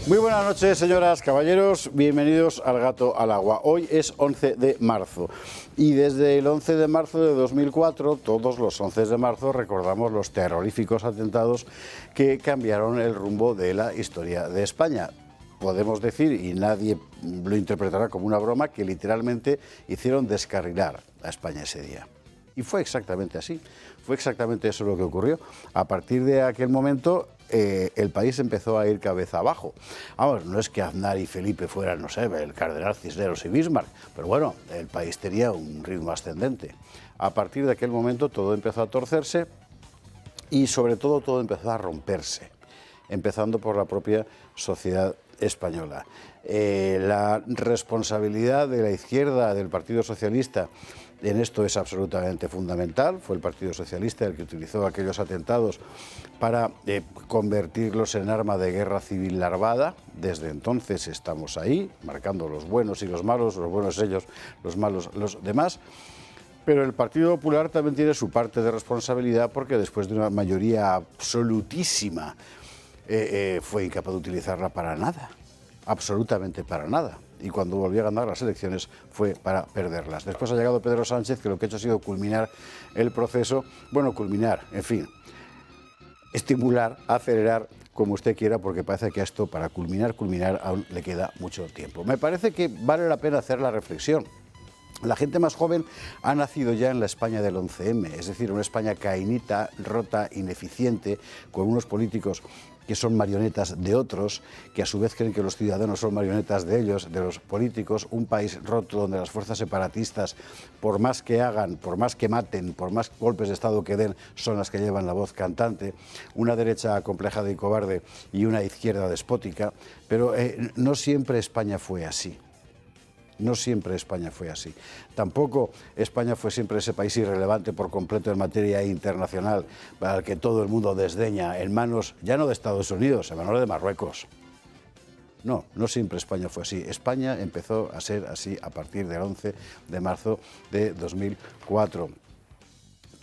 Muy buenas noches, señoras, caballeros, bienvenidos al Gato al Agua. Hoy es 11 de marzo y desde el 11 de marzo de 2004, todos los 11 de marzo, recordamos los terroríficos atentados que cambiaron el rumbo de la historia de España. Podemos decir, y nadie lo interpretará como una broma, que literalmente hicieron descarrilar a España ese día. Y fue exactamente así, fue exactamente eso lo que ocurrió. A partir de aquel momento el país empezó a ir cabeza abajo. Vamos, no es que Aznar y Felipe fueran, no sé, el cardenal Cisneros y Bismarck, pero bueno, el país tenía un ritmo ascendente. A partir de aquel momento todo empezó a torcerse y sobre todo todo empezó a romperse, empezando por la propia sociedad española. La responsabilidad de la izquierda, del Partido Socialista, en esto es absolutamente fundamental. Fue el Partido Socialista el que utilizó aquellos atentados para convertirlos en arma de guerra civil larvada. Desde entonces estamos ahí, marcando los buenos y los malos, los buenos ellos, los malos los demás. Pero el Partido Popular también tiene su parte de responsabilidad porque después de una mayoría absolutísima fue incapaz de utilizarla para nada, absolutamente para nada. Y cuando volvió a ganar las elecciones fue para perderlas. Después ha llegado Pedro Sánchez, que lo que ha hecho ha sido culminar el proceso, bueno, culminar, en fin, estimular, acelerar, como usted quiera, porque parece que a esto, para culminar, aún le queda mucho tiempo. Me parece que vale la pena hacer la reflexión. La gente más joven ha nacido ya en la España del 11M, es decir, una España caínita, rota, ineficiente, con unos políticos que son marionetas de otros, que a su vez creen que los ciudadanos son marionetas de ellos, de los políticos, un país roto donde las fuerzas separatistas, por más que hagan, por más que maten, por más golpes de Estado que den, son las que llevan la voz cantante, una derecha acomplejada y cobarde y una izquierda despótica, pero no siempre España fue así. No siempre España fue así. Tampoco España fue siempre ese país irrelevante por completo en materia internacional, para el que todo el mundo desdeña, en manos ya no de Estados Unidos, en manos de Marruecos. No, no siempre España fue así. España empezó a ser así a partir del 11 de marzo de 2004.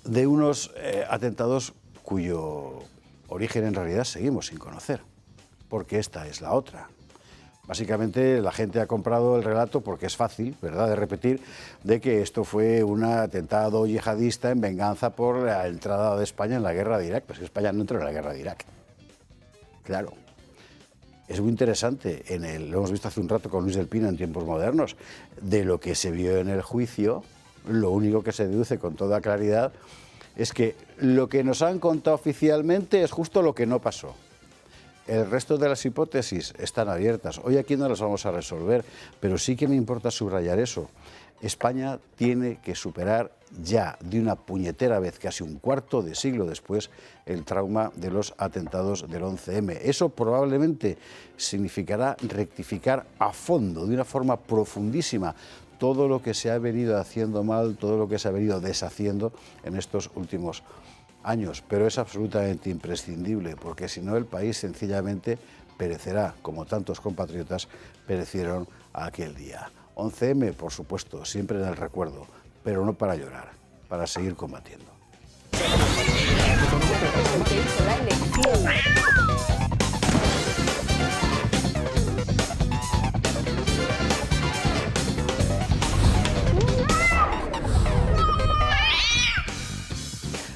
De unos atentados cuyo origen en realidad seguimos sin conocer, porque esta es la otra. Básicamente la gente ha comprado el relato, porque es fácil, ¿verdad?, de repetir, de que esto fue un atentado yihadista en venganza por la entrada de España en la guerra de Irak. Pues que España no entró en la guerra de Irak. Claro. Es muy interesante, lo hemos visto hace un rato con Luis del Pino en Tiempos Modernos, de lo que se vio en el juicio, lo único que se deduce con toda claridad es que lo que nos han contado oficialmente es justo lo que no pasó. El resto de las hipótesis están abiertas. Hoy aquí no las vamos a resolver, pero sí que me importa subrayar eso. España tiene que superar ya, de una puñetera vez, casi un cuarto de siglo después, el trauma de los atentados del 11M. Eso probablemente significará rectificar a fondo, de una forma profundísima, todo lo que se ha venido haciendo mal, todo lo que se ha venido deshaciendo en estos últimos años, pero es absolutamente imprescindible, porque si no el país sencillamente perecerá, como tantos compatriotas perecieron aquel día. 11M, por supuesto, siempre en el recuerdo, pero no para llorar, para seguir combatiendo.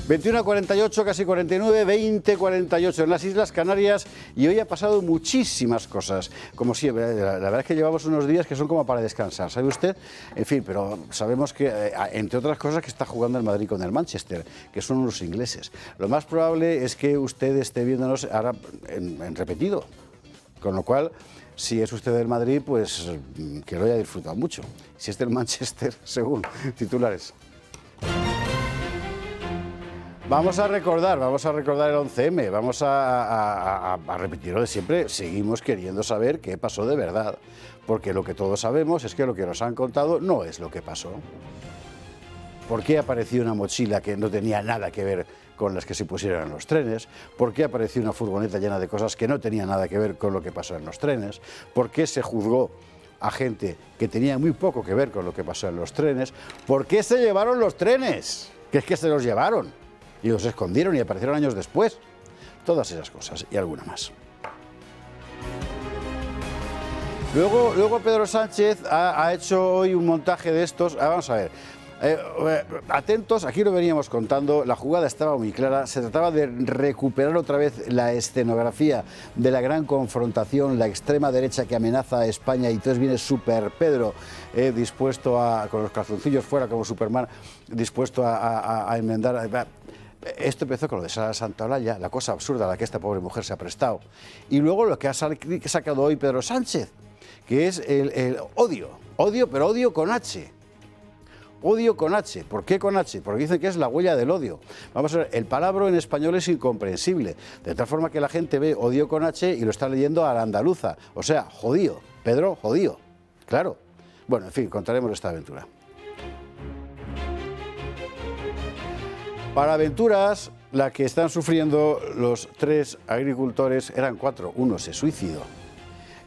21:48, casi 49, 20:48 en las Islas Canarias, y hoy ha pasado muchísimas cosas, como siempre. La verdad es que llevamos unos días que son como para descansar, ¿sabe usted? En fin, pero sabemos que, entre otras cosas, que está jugando el Madrid con el Manchester, que son unos ingleses. Lo más probable es que usted esté viéndonos ahora en repetido, con lo cual, si es usted del Madrid, pues que lo haya disfrutado mucho. Si es del Manchester, según titulares. Vamos a recordar el 11M, vamos a repetir lo de siempre. Seguimos queriendo saber qué pasó de verdad, porque lo que todos sabemos es que lo que nos han contado no es lo que pasó. ¿Por qué apareció una mochila que no tenía nada que ver con las que se pusieron en los trenes? ¿Por qué apareció una furgoneta llena de cosas que no tenían nada que ver con lo que pasó en los trenes? ¿Por qué se juzgó a gente que tenía muy poco que ver con lo que pasó en los trenes? ¿Por qué se llevaron los trenes? Que es que se los llevaron y los escondieron y aparecieron años después. Todas esas cosas y alguna más. Luego Pedro Sánchez ha hecho hoy un montaje de estos. Vamos a ver. Atentos, aquí lo veníamos contando, la jugada estaba muy clara, se trataba de recuperar otra vez la escenografía de la gran confrontación, la extrema derecha que amenaza a España, y entonces viene Super Pedro, dispuesto a, con los calzoncillos fuera como Superman, dispuesto a enmendar. Esto empezó con lo de Sara Santolaya, la cosa absurda a la que esta pobre mujer se ha prestado. Y luego lo que ha sacado hoy Pedro Sánchez, que es el odio, pero odio con H. Odio con H. ¿Por qué con H? Porque dicen que es la huella del odio. Vamos a ver, el palabra en español es incomprensible, de tal forma que la gente ve odio con H y lo está leyendo a la andaluza. O sea, jodío. Pedro, jodío. Claro. Bueno, en fin, contaremos esta aventura. Para aventuras, la que están sufriendo los 3 agricultores, eran 4, uno se suicidó,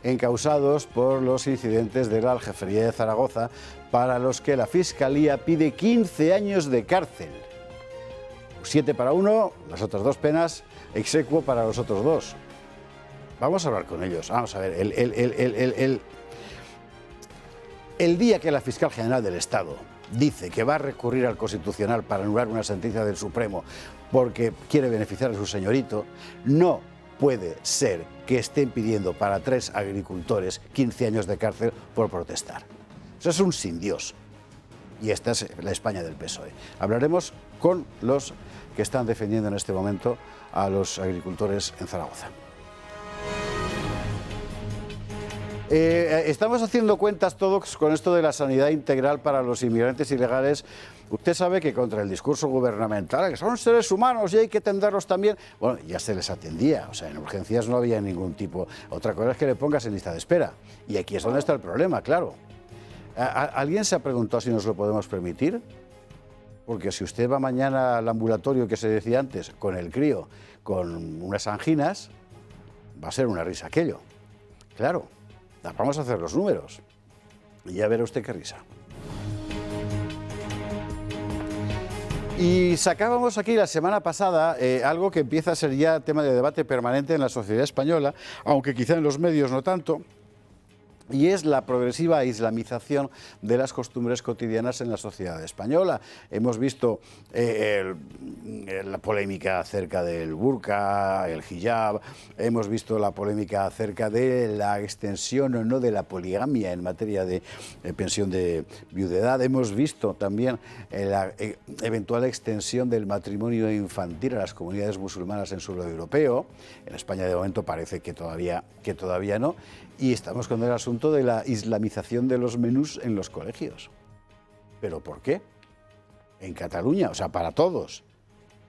encausados por los incidentes de la Aljafería de Zaragoza, para los que la Fiscalía pide 15 años de cárcel. 7 para uno, las otras 2 penas, exequo para los otros 2. Vamos a hablar con ellos. Vamos a ver, el día que la Fiscal General del Estado dice que va a recurrir al Constitucional para anular una sentencia del Supremo porque quiere beneficiar a su señorito, no puede ser que estén pidiendo para 3 agricultores 15 años de cárcel por protestar. Eso es un sin Dios. Y esta es la España del PSOE. Hablaremos con los que están defendiendo en este momento a los agricultores en Zaragoza. Estamos haciendo cuentas todos con esto de la sanidad integral para los inmigrantes ilegales. Usted sabe que contra el discurso gubernamental, que son seres humanos y hay que atenderlos también, bueno, ya se les atendía, o sea, en urgencias no había ningún tipo. Otra cosa es que le pongas en lista de espera. Y aquí es donde está el problema, claro. ¿Alguien se ha preguntado si nos lo podemos permitir? Porque si usted va mañana al ambulatorio que se decía antes, con el crío, con unas anginas, va a ser una risa aquello. Claro. Vamos a hacer los números y ya verá usted qué risa. Y sacábamos aquí la semana pasada algo que empieza a ser ya tema de debate permanente en la sociedad española, aunque quizá en los medios no tanto, y es la progresiva islamización de las costumbres cotidianas en la sociedad española. Hemos visto la polémica acerca del burka, el hijab, hemos visto la polémica acerca de la extensión o no de la poligamia en materia de pensión de viudedad, hemos visto también la eventual extensión del matrimonio infantil a las comunidades musulmanas en suelo europeo. En España de momento parece que todavía no. Y estamos con el asunto de la islamización de los menús en los colegios. ¿Pero por qué? En Cataluña, o sea, para todos.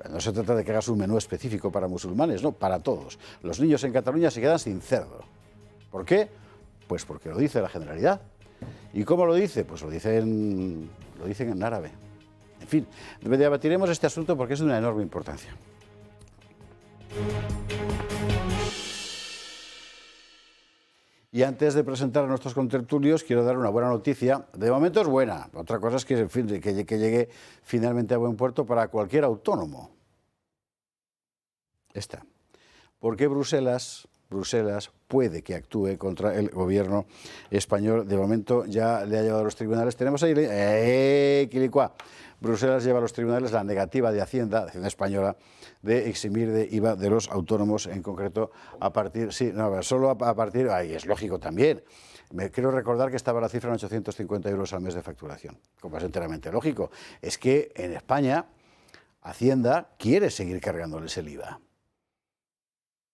No se trata de que hagas un menú específico para musulmanes, no, para todos. Los niños en Cataluña se quedan sin cerdo. ¿Por qué? Pues porque lo dice la Generalidad. ¿Y cómo lo dice? Pues lo dicen en árabe. En fin, debatiremos este asunto porque es de una enorme importancia. Y antes de presentar a nuestros contertulios, quiero dar una buena noticia. De momento es buena. Otra cosa es que, en fin, que llegue finalmente a buen puerto para cualquier autónomo. Esta. Porque Bruselas puede que actúe contra el gobierno español. De momento ya le ha llevado a los tribunales. Tenemos ahí, quilicua. Bruselas lleva a los tribunales la negativa de Hacienda española, de eximir de IVA de los autónomos, en concreto a partir, solo a partir, es lógico también. Quiero recordar que estaba la cifra en 850 euros al mes de facturación, como es enteramente lógico. Es que en España Hacienda quiere seguir cargándoles el IVA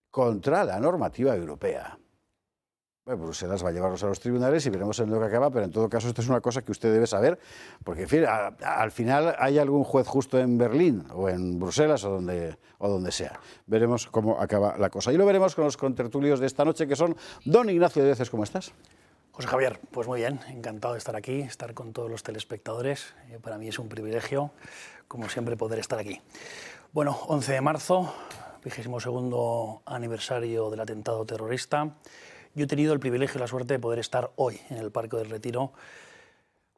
contra la normativa europea. Bueno, Bruselas va a llevarlos a los tribunales y veremos en lo que acaba, pero en todo caso esto es una cosa que usted debe saber, porque en fin, al final hay algún juez justo en Berlín o en Bruselas o donde sea. Veremos cómo acaba la cosa. Y lo veremos con los contertulios de esta noche, que son don Ignacio Dieces. ¿Cómo estás? José Javier, pues muy bien, encantado de estar aquí, estar con todos los telespectadores. Para mí es un privilegio, como siempre, poder estar aquí. Bueno, 11 de marzo, 22º aniversario del atentado terrorista. Yo he tenido el privilegio y la suerte de poder estar hoy en el Parque del Retiro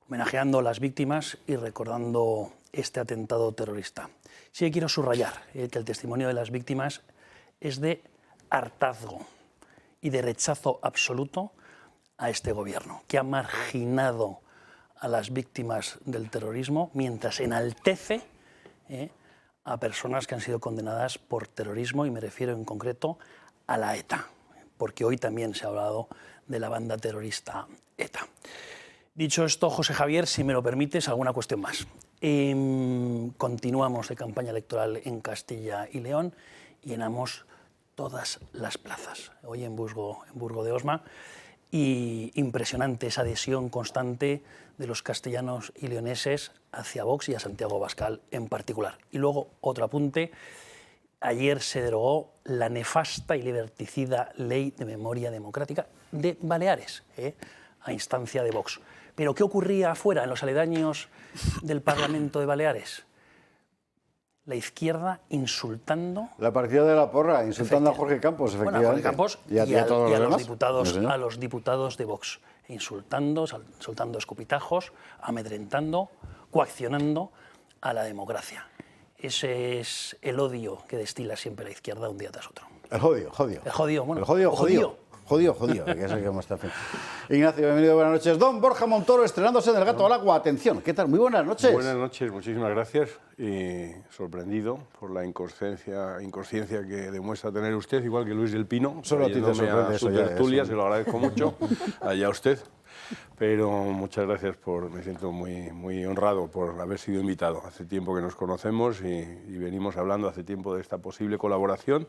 homenajeando a las víctimas y recordando este atentado terrorista. Sí que quiero subrayar que el testimonio de las víctimas es de hartazgo y de rechazo absoluto a este gobierno, que ha marginado a las víctimas del terrorismo mientras enaltece a personas que han sido condenadas por terrorismo, y me refiero en concreto a la ETA, porque hoy también se ha hablado de la banda terrorista ETA. Dicho esto, José Javier, si me lo permites, alguna cuestión más. Continuamos de campaña electoral en Castilla y León, llenamos todas las plazas. Hoy en Burgo de Osma, y impresionante esa adhesión constante de los castellanos y leoneses hacia Vox y a Santiago Abascal en particular. Y luego, otro apunte, ayer se derogó la nefasta y liberticida Ley de Memoria Democrática de Baleares, a instancia de Vox. Pero ¿qué ocurría afuera, en los aledaños del Parlamento de Baleares? La izquierda insultando... La partida de la porra, insultando a Jorge Campos, efectivamente. Bueno, a Jorge Campos y a los diputados de Vox, insultando, soltando escupitajos, amedrentando, coaccionando a la democracia. Ese es el odio que destila siempre la izquierda un día tras otro. El jodido. El jodido, bueno. El jodido. Jodido, que es el que más está fin. Ignacio, bienvenido, buenas noches. Don Borja Montoro, estrenándose en El Gato al Agua. Atención, ¿qué tal? Muy buenas noches. Buenas noches, muchísimas gracias. Y sorprendido por la inconsciencia que demuestra tener usted, igual que Luis del Pino. Solo a ti te sorprende eso ya. Tertulia, se lo agradezco mucho. Allá usted. Pero muchas gracias, me siento muy honrado por haber sido invitado. Hace tiempo que nos conocemos y venimos hablando hace tiempo de esta posible colaboración.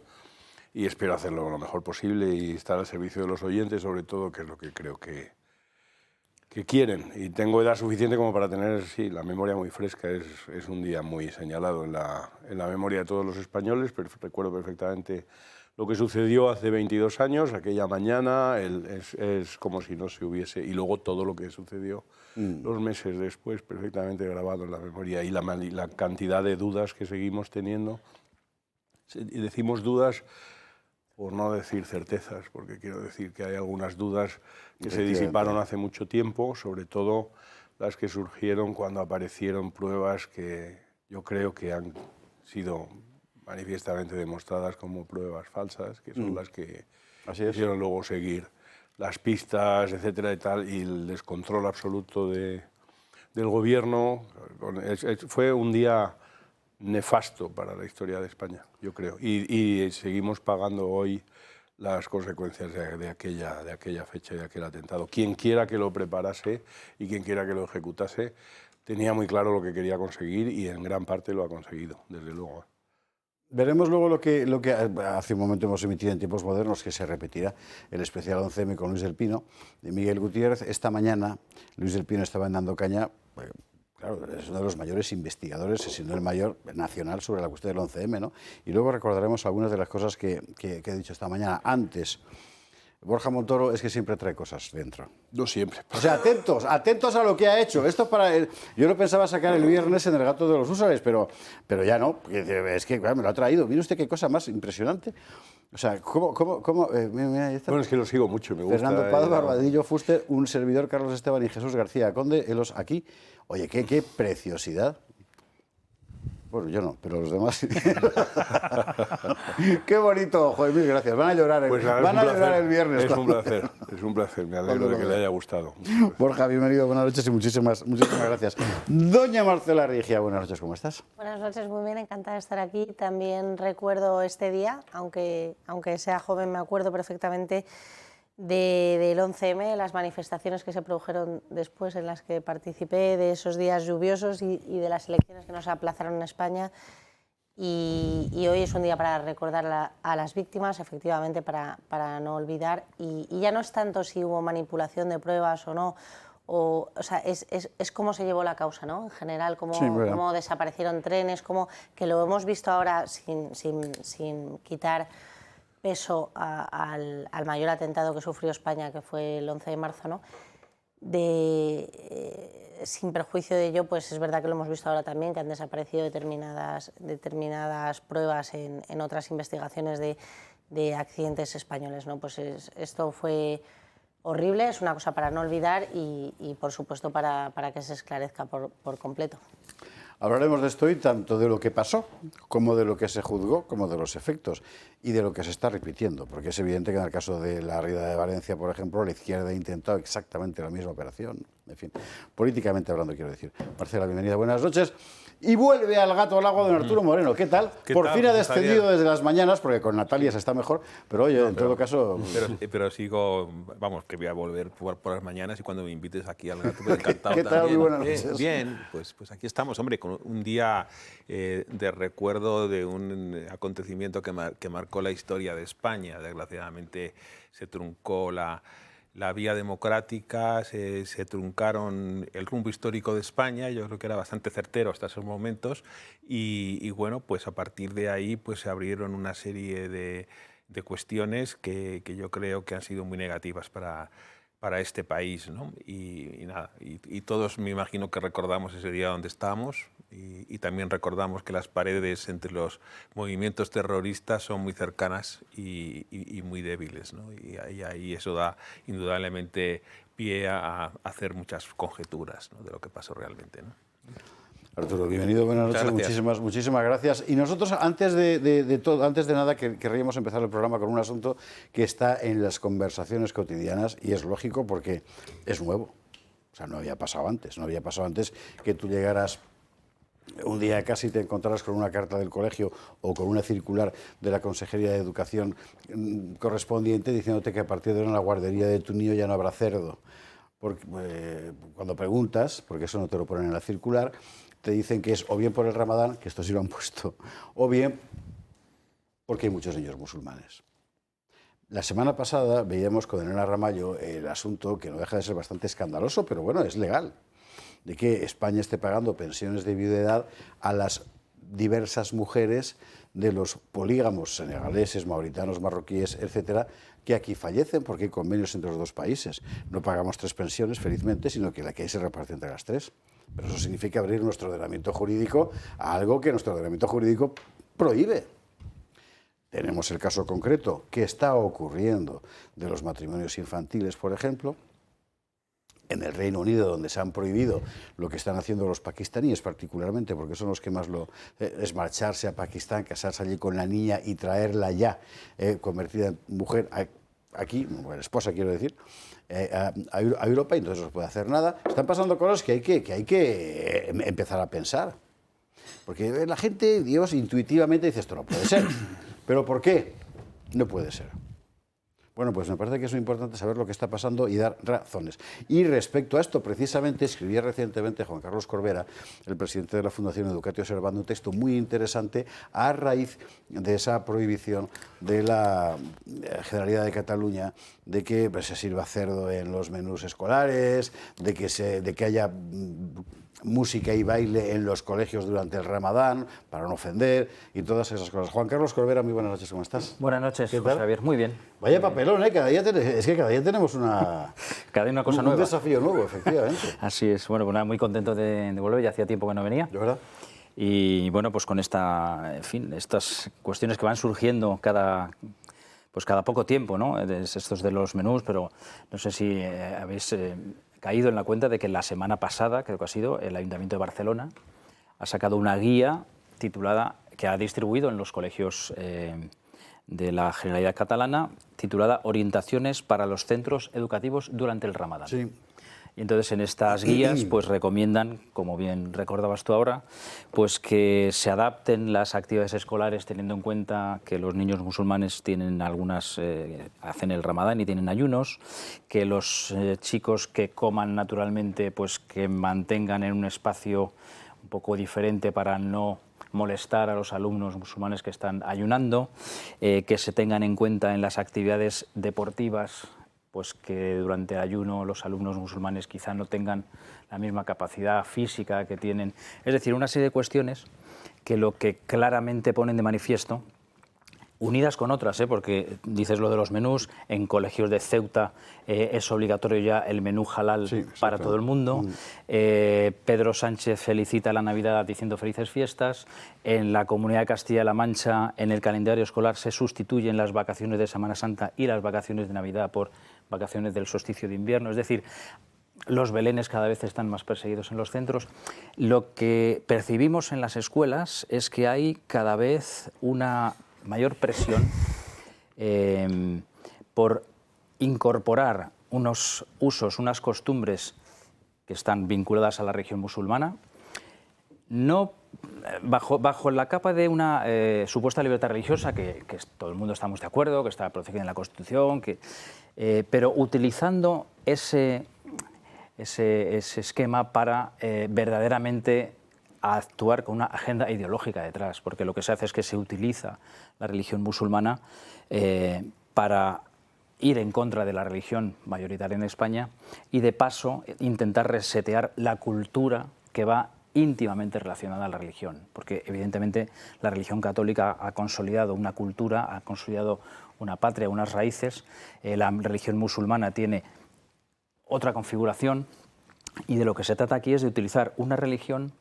Y espero hacerlo lo mejor posible y estar al servicio de los oyentes, sobre todo, que es lo que creo que quieren. Y tengo edad suficiente como para tener, sí, la memoria muy fresca. Es un día muy señalado en la memoria de todos los españoles, pero recuerdo perfectamente lo que sucedió hace 22 años, aquella mañana, es como si no se hubiese... Y luego todo lo que sucedió los meses después, perfectamente grabado en la memoria. Y la cantidad de dudas que seguimos teniendo. Y decimos dudas... por no decir certezas, porque quiero decir que hay algunas dudas que se disiparon hace mucho tiempo, sobre todo las que surgieron cuando aparecieron pruebas que yo creo que han sido manifiestamente demostradas como pruebas falsas, que son las que hicieron luego seguir las pistas, etcétera y tal, y el descontrol absoluto del gobierno. Fue un día nefasto para la historia de España, yo creo, y seguimos pagando hoy las consecuencias de aquella fecha y de aquel atentado. Quien quiera que lo preparase y quien quiera que lo ejecutase tenía muy claro lo que quería conseguir y en gran parte lo ha conseguido, desde luego. Veremos luego lo que hace un momento hemos emitido en Tiempos Modernos, que se repetirá, el especial 11M con Luis del Pino, de Miguel Gutiérrez. Esta mañana Luis del Pino estaba dando caña. Claro, es uno de los mayores investigadores, si no el mayor, nacional sobre la cuestión del 11M, ¿no? Y luego recordaremos algunas de las cosas que he dicho esta mañana. Antes, Borja Montoro es que siempre trae cosas dentro. No siempre. O sea, atentos a lo que ha hecho. Esto para yo lo pensaba sacar el viernes en El Gato de los Húsares, pero ya no. Es que claro, me lo ha traído. Mire usted qué cosa más impresionante. O sea, mira, ahí está. Bueno, es que lo sigo mucho, me gusta. Fernando Paz, Barbadillo, Fuster, un servidor, Carlos Esteban y Jesús García Conde, helos aquí. Oye, qué preciosidad. Bueno, yo no, pero los demás sí. Qué bonito, joder, mil gracias. Van a llorar, el viernes. Es un placer, me alegro de que le haya gustado. Borja, bienvenido, buenas noches y muchísimas gracias. Doña Marcela Rigia, buenas noches, ¿cómo estás? Buenas noches, muy bien, encantada de estar aquí. También recuerdo este día, aunque sea joven, me acuerdo perfectamente del 11M, las manifestaciones que se produjeron después en las que participé, de esos días lluviosos y de las elecciones que nos aplazaron en España. Y hoy es un día para recordar a las víctimas, efectivamente, para no olvidar. Y ya no es tanto si hubo manipulación de pruebas o no, o sea, es cómo se llevó la causa, ¿no? En general, cómo desaparecieron trenes, que lo hemos visto ahora sin quitar peso al mayor atentado que sufrió España, que fue el 11 de marzo, ¿no? Sin perjuicio de ello, pues es verdad que lo hemos visto ahora también, que han desaparecido determinadas pruebas en otras investigaciones de accidentes españoles, ¿no? Pues esto fue horrible, es una cosa para no olvidar y por supuesto, para que se esclarezca por completo. Hablaremos de esto hoy, tanto de lo que pasó, como de lo que se juzgó, como de los efectos y de lo que se está repitiendo, porque es evidente que en el caso de la Rieda de Valencia, por ejemplo, la izquierda ha intentado exactamente la misma operación. En fin, políticamente hablando, quiero decir. Marcela, bienvenida, buenas noches. Y vuelve al gato al agua don Arturo Moreno. ¿Qué tal? Por fin ha descendido desde las mañanas, porque con Natalia se está mejor, pero oye, en todo caso... Pero sigo, vamos, que voy a volver por las mañanas y cuando me invites aquí al gato, pues encantado. ¿Qué tal? También. Muy buenas noches. Bien, pues aquí estamos, hombre, con un día de recuerdo de un acontecimiento que marcó la historia de España. Desgraciadamente se truncó la vía democrática, se truncaron el rumbo histórico de España. Yo creo que era bastante certero hasta esos momentos y bueno, pues a partir de ahí pues se abrieron una serie de cuestiones que yo creo que han sido muy negativas para este país, ¿no? Y nada, y todos me imagino que recordamos ese día donde estábamos y también recordamos que las paredes entre los movimientos terroristas son muy cercanas y muy débiles, ¿no? Y ahí eso da indudablemente pie a hacer muchas conjeturas, ¿no?, de lo que pasó realmente, ¿no? Arturo, bienvenido, buenas noches, muchísimas gracias. Y nosotros, antes de nada, querríamos empezar el programa con un asunto que está en las conversaciones cotidianas, y es lógico porque es nuevo. O sea, no había pasado antes que tú llegaras un día casi y te encontraras con una carta del colegio o con una circular de la Consejería de Educación correspondiente diciéndote que a partir de ahora en la guardería de tu niño ya no habrá cerdo. Porque, cuando preguntas, porque eso no te lo ponen en la circular, te dicen que es o bien por el Ramadán, que esto sí lo han puesto, o bien porque hay muchos niños musulmanes. La semana pasada veíamos con Elena Ramallo el asunto, que no deja de ser bastante escandaloso, pero bueno, es legal, de que España esté pagando pensiones de viudedad a las diversas mujeres de los polígamos senegaleses, mauritanos, marroquíes, etcétera, que aquí fallecen porque hay convenios entre los dos países. No pagamos 3 pensiones, felizmente, sino que la que hay se reparte entre las 3. Pero eso significa abrir nuestro ordenamiento jurídico a algo que nuestro ordenamiento jurídico prohíbe. Tenemos el caso concreto que está ocurriendo de los matrimonios infantiles, por ejemplo, en el Reino Unido, donde se han prohibido lo que están haciendo los pakistaníes particularmente, porque son los que más es marcharse a Pakistán, casarse allí con la niña y traerla ya convertida en mujer aquí, bueno, esposa quiero decir, a Europa, y entonces no se puede hacer nada. Están pasando cosas que hay que empezar a pensar. Porque la gente, Dios, intuitivamente dice, esto no puede ser. ¿Pero por qué? No puede ser. Bueno, pues me parece que es muy importante saber lo que está pasando y dar razones. Y respecto a esto, precisamente, escribía recientemente Juan Carlos Corbera, el presidente de la Fundación Educatio Servando, un texto muy interesante a raíz de esa prohibición de la Generalidad de Cataluña de que pues, se sirva cerdo en los menús escolares, de que haya música y baile en los colegios durante el Ramadán, para no ofender, y todas esas cosas. Juan Carlos Corbera, muy buenas noches, ¿cómo estás? Buenas noches, José Javier, muy bien. Vaya papelón, ¿eh? Cada día tenemos una cosa nueva. Un desafío nuevo, efectivamente. Así es, bueno, pues nada, muy contento de volver, ya hacía tiempo que no venía. ¿De verdad? Y bueno, pues con estas cuestiones que van surgiendo cada poco tiempo, ¿no? Estos de los menús, pero no sé si habéis caído en la cuenta de que la semana pasada, creo que ha sido, el Ayuntamiento de Barcelona ha sacado una guía titulada, que ha distribuido en los colegios de la Generalidad Catalana, titulada Orientaciones para los centros educativos durante el Ramadán. Sí. Y entonces en estas guías pues recomiendan, como bien recordabas tú ahora, pues que se adapten las actividades escolares teniendo en cuenta que los niños musulmanes tienen hacen el Ramadán y tienen ayunos, que los chicos que coman naturalmente pues que mantengan en un espacio un poco diferente para no molestar a los alumnos musulmanes que están ayunando, que se tengan en cuenta en las actividades deportivas pues que durante el ayuno los alumnos musulmanes quizá no tengan la misma capacidad física que tienen. Es decir, una serie de cuestiones que lo que claramente ponen de manifiesto, unidas con otras, porque dices lo de los menús, en colegios de Ceuta es obligatorio ya el menú halal para todo el mundo. Pedro Sánchez felicita la Navidad diciendo felices fiestas. En la Comunidad de Castilla-La Mancha, en el calendario escolar se sustituyen las vacaciones de Semana Santa y las vacaciones de Navidad por vacaciones del solsticio de invierno. Es decir, los belenes cada vez están más perseguidos en los centros. Lo que percibimos en las escuelas es que hay cada vez una mayor presión por incorporar unos usos, unas costumbres que están vinculadas a la religión musulmana, no bajo la capa de una supuesta libertad religiosa, que todo el mundo estamos de acuerdo, que está protegida en la Constitución, pero utilizando ese esquema para verdaderamente actuar con una agenda ideológica detrás, porque lo que se hace es que se utiliza la religión musulmana para ir en contra de la religión mayoritaria en España y, de paso, intentar resetear la cultura que va íntimamente relacionada a la religión, porque evidentemente la religión católica ha consolidado una cultura, ha consolidado una patria, unas raíces. La religión musulmana tiene otra configuración, y de lo que se trata aquí es de utilizar una religión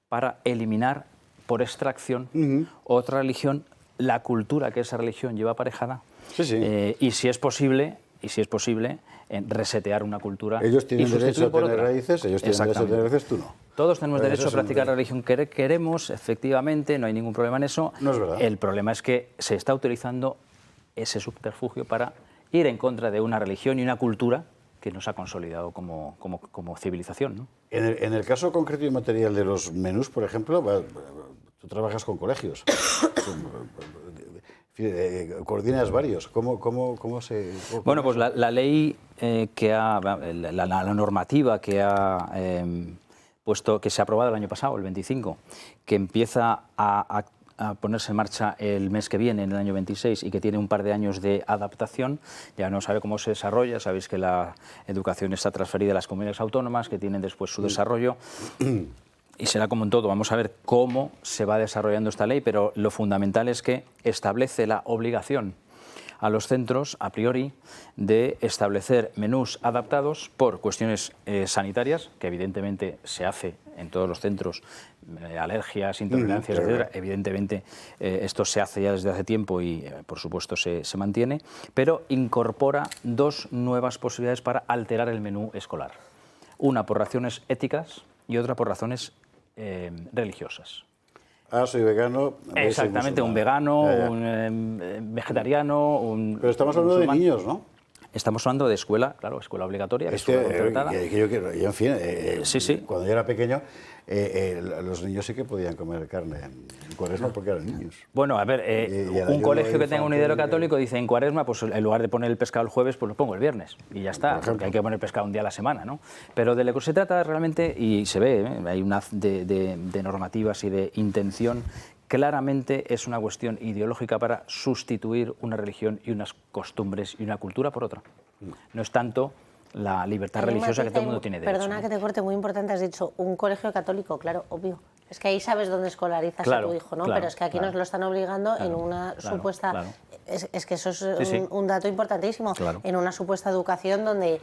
para eliminar por extracción otra religión, la cultura que esa religión lleva aparejada, y si es posible, resetear una cultura. Ellos tienen y derecho a por tener otra. raíces, ellos tienen derecho a tener raíces, tú no. Todos tenemos Pero derecho eso a practicar la religión que queremos, efectivamente, no hay ningún problema en eso. No es verdad. El problema es que se está utilizando ese subterfugio para ir en contra de una religión y una cultura que nos ha consolidado como civilización, ¿no? En el caso concreto y material de los menús, por ejemplo, tú trabajas con colegios. Coordinas varios. ¿Cómo se...? Bueno, pues la ley la normativa que ha puesto, que se ha aprobado el año pasado, el 25, que empieza a ponerse en marcha el mes que viene, en el año 26, y que tiene un par de años de adaptación, ya no sabe cómo se desarrolla. Sabéis que la educación está transferida a las comunidades autónomas, que tienen después su desarrollo. Y será como en todo, vamos a ver cómo se va desarrollando esta ley, pero lo fundamental es que establece la obligación a los centros, a priori, de establecer menús adaptados por cuestiones sanitarias, que evidentemente se hace en todos los centros, alergias, intolerancias, etcétera. Evidentemente esto se hace ya desde hace tiempo y, por supuesto, se mantiene, pero incorpora dos nuevas posibilidades para alterar el menú escolar. Una por razones éticas y otra por razones religiosas. Soy vegano. Exactamente, un vegano, un vegetariano, un... Pero estamos hablando musulmán. de niños, ¿no? Estamos hablando de escuela, claro, escuela obligatoria, Es que, concertada. yo en fin, Sí. Cuando yo era pequeño, los niños sí que podían comer carne en Cuaresma porque eran niños. Bueno, a ver, un colegio que tenga un ideario católico dice en Cuaresma, pues en lugar de poner el pescado el jueves, pues lo pongo el viernes y ya está, porque hay que poner pescado un día a la semana, ¿no? Pero de lo que se trata realmente, y se ve, hay una de normativas y de intención, claramente es una cuestión ideológica para sustituir una religión y unas costumbres y una cultura por otra. No es tanto la libertad religiosa que todo el mundo tiene derecho. Perdona que te corte, muy importante, has dicho un colegio católico, claro, obvio. Es que ahí sabes dónde escolarizas a tu hijo, ¿no? Pero es que aquí nos lo están obligando en una supuesta... Claro. Es que eso es un dato importantísimo. En una supuesta educación donde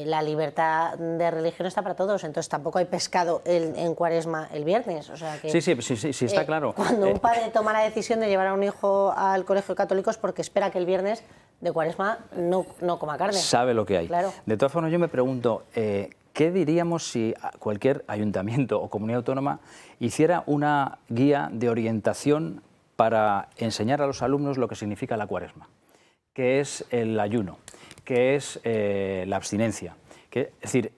la libertad de religión está para todos, entonces tampoco hay pescado en Cuaresma el viernes. O sea que, sí, está claro. Cuando un padre toma la decisión de llevar a un hijo al colegio católico es porque espera que el viernes de Cuaresma no coma carne. Sabe lo que hay. Claro. De todas formas, yo me pregunto, ¿qué diríamos si cualquier ayuntamiento o comunidad autónoma hiciera una guía de orientación para enseñar a los alumnos lo que significa la Cuaresma? ¿Qué es el ayuno? ¿Qué es la abstinencia? Es decir,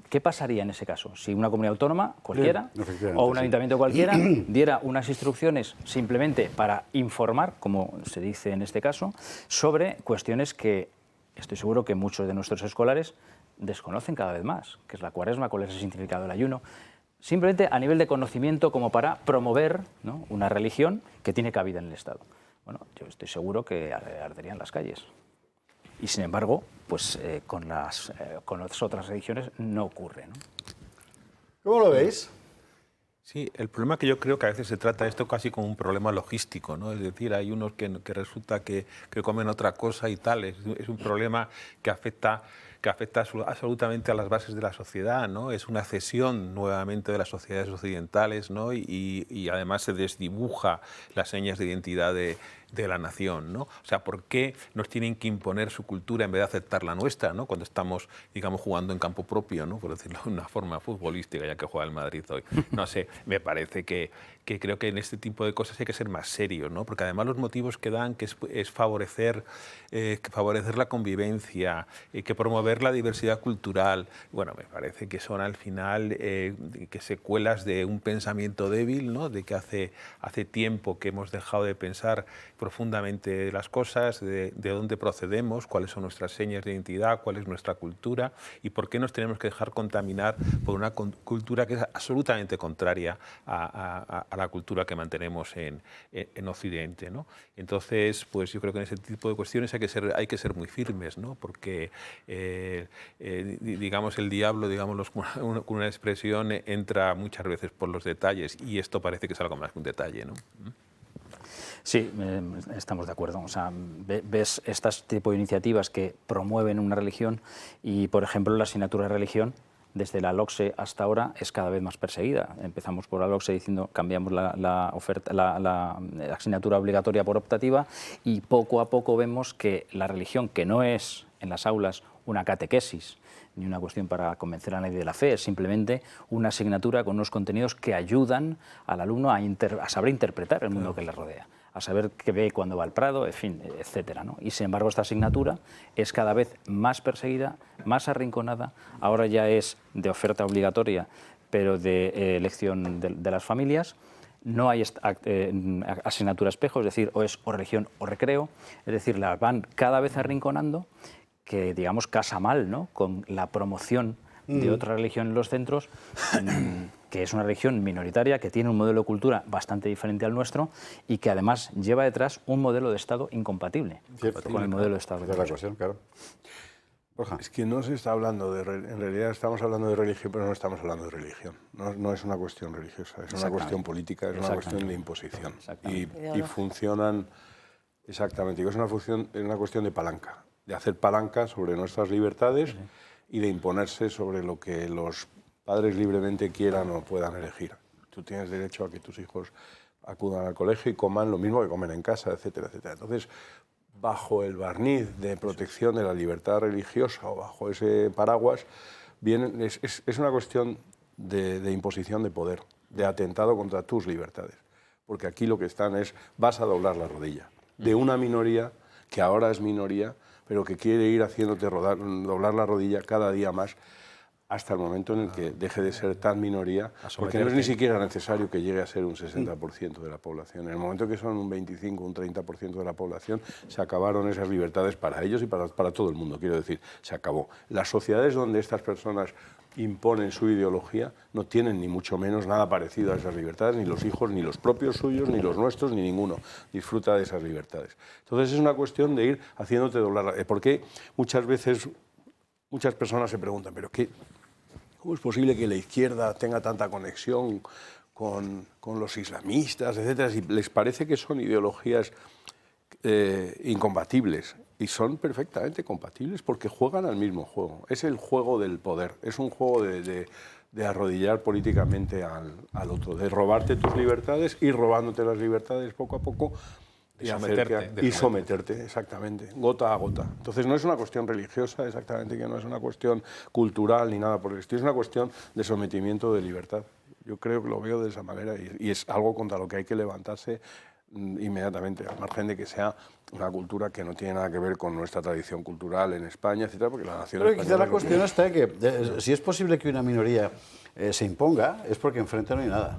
¿qué pasaría en ese caso? Si una comunidad autónoma cualquiera o un ayuntamiento cualquiera diera unas instrucciones simplemente para informar, como se dice en este caso, sobre cuestiones que estoy seguro que muchos de nuestros escolares desconocen cada vez más, que es la Cuaresma, cuál es el significado del ayuno, simplemente a nivel de conocimiento como para promover, ¿no?, una religión que tiene cabida en el Estado. Bueno, yo estoy seguro que arderían las calles. Y sin embargo, pues con las otras religiones no ocurre, ¿no? ¿Cómo lo veis? Sí, el problema que yo creo que a veces se trata esto casi como un problema logístico, ¿no? Es decir, hay unos que resulta que comen otra cosa y tal. Es un problema que afecta absolutamente a las bases de la sociedad, ¿no? Es una cesión nuevamente de las sociedades occidentales, ¿no? Y además se desdibuja las señas de identidad de la nación, ¿no? O sea, ¿por qué nos tienen que imponer su cultura en vez de aceptar la nuestra, ¿no? Cuando estamos, digamos, jugando en campo propio, ¿no? Por decirlo de una forma futbolística, ya que juega el Madrid hoy. No sé, me parece que creo que en este tipo de cosas hay que ser más serios, ¿no? Porque además los motivos que dan, que es favorecer la convivencia, que promover la diversidad cultural, bueno, me parece que son al final que secuelas de un pensamiento débil, ¿no? De que hace tiempo que hemos dejado de pensar profundamente las cosas, de dónde procedemos, cuáles son nuestras señas de identidad, cuál es nuestra cultura y por qué nos tenemos que dejar contaminar por una cultura que es absolutamente contraria a la cultura que mantenemos en Occidente, ¿no? Entonces, pues yo creo que en ese tipo de cuestiones hay que ser muy firmes, ¿no? Porque, digamos, el diablo, digámoslo con una expresión, entra muchas veces por los detalles y esto parece que es algo más que un detalle, ¿no? Sí, estamos de acuerdo. O sea, ves este tipo de iniciativas que promueven una religión y, por ejemplo, la asignatura de religión, desde la LOCSE hasta ahora, es cada vez más perseguida. Empezamos por la LOCSE diciendo cambiamos la asignatura obligatoria por optativa y poco a poco vemos que la religión, que no es en las aulas una catequesis, ni una cuestión para convencer a nadie de la fe, es simplemente una asignatura con unos contenidos que ayudan al alumno a saber interpretar el mundo que le rodea, a saber qué ve cuando va al Prado, en fin, etcétera, ¿no? Y sin embargo esta asignatura es cada vez más perseguida, más arrinconada, ahora ya es de oferta obligatoria, pero de elección de las familias. No hay asignatura espejo, es decir, o es o religión o recreo, es decir, las van cada vez arrinconando, que digamos casa mal, ¿no?, con la promoción de otra religión en los centros, que es una religión minoritaria, que tiene un modelo de cultura bastante diferente al nuestro y que además lleva detrás un modelo de Estado incompatible con el modelo de Estado. Esa es la cuestión, claro. Borja. Es que no se está hablando en realidad estamos hablando de religión, pero no estamos hablando de religión. No es una cuestión religiosa, es una cuestión política, es una cuestión de imposición. Y funcionan exactamente. Es una cuestión de palanca, de hacer palanca sobre nuestras libertades y de imponerse sobre lo que los padres libremente quieran o puedan elegir. Tú tienes derecho a que tus hijos acudan al colegio y coman lo mismo que comen en casa, etcétera, etcétera. Entonces, bajo el barniz de protección de la libertad religiosa o bajo ese paraguas, es una cuestión de imposición de poder, de atentado contra tus libertades. Porque aquí lo que están es, vas a doblar la rodilla de una minoría que ahora es minoría, pero que quiere ir haciéndote doblar la rodilla cada día más hasta el momento en el que deje de ser tan minoría, porque no es ni siquiera necesario que llegue a ser un 60% de la población. En el momento que son un 25, un 30% de la población, se acabaron esas libertades para ellos y para todo el mundo, quiero decir, se acabó. Las sociedades donde estas personas imponen su ideología no tienen ni mucho menos nada parecido a esas libertades, ni los hijos, ni los propios suyos, ni los nuestros, ni ninguno disfruta de esas libertades. Entonces es una cuestión de ir haciéndote doblar. Porque muchas veces muchas personas se preguntan, pero ¿cómo es posible que la izquierda tenga tanta conexión con los islamistas, etcétera? Si les parece que son ideologías incompatibles. Y son perfectamente compatibles porque juegan al mismo juego. Es el juego del poder, es un juego de arrodillar políticamente al otro, de robarte tus libertades, ir robándote las libertades poco a poco y someterte, exactamente, gota a gota. Entonces no es una cuestión religiosa, exactamente, que no es una cuestión cultural ni nada por el estilo, es una cuestión de sometimiento de libertad. Yo creo que lo veo de esa manera y es algo contra lo que hay que levantarse inmediatamente, al margen de que sea una cultura que no tiene nada que ver con nuestra tradición cultural en España, etcétera, porque la nación española... Quizá la cuestión está en que si es posible que una minoría se imponga, es porque enfrente no hay nada.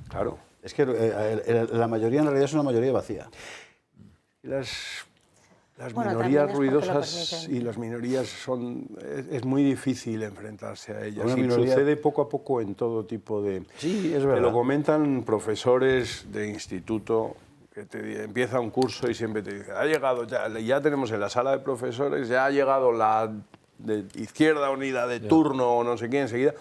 Claro. Es que la mayoría en realidad es una mayoría vacía. Las minorías ruidosas y las minorías es muy difícil enfrentarse a ellas. Y sucede poco a poco en todo tipo de... Sí, es verdad. Te lo comentan profesores de instituto, que empieza un curso y siempre te dicen, ha llegado, ya tenemos en la sala de profesores, ya ha llegado la de Izquierda Unida de turno o no sé qué enseguida,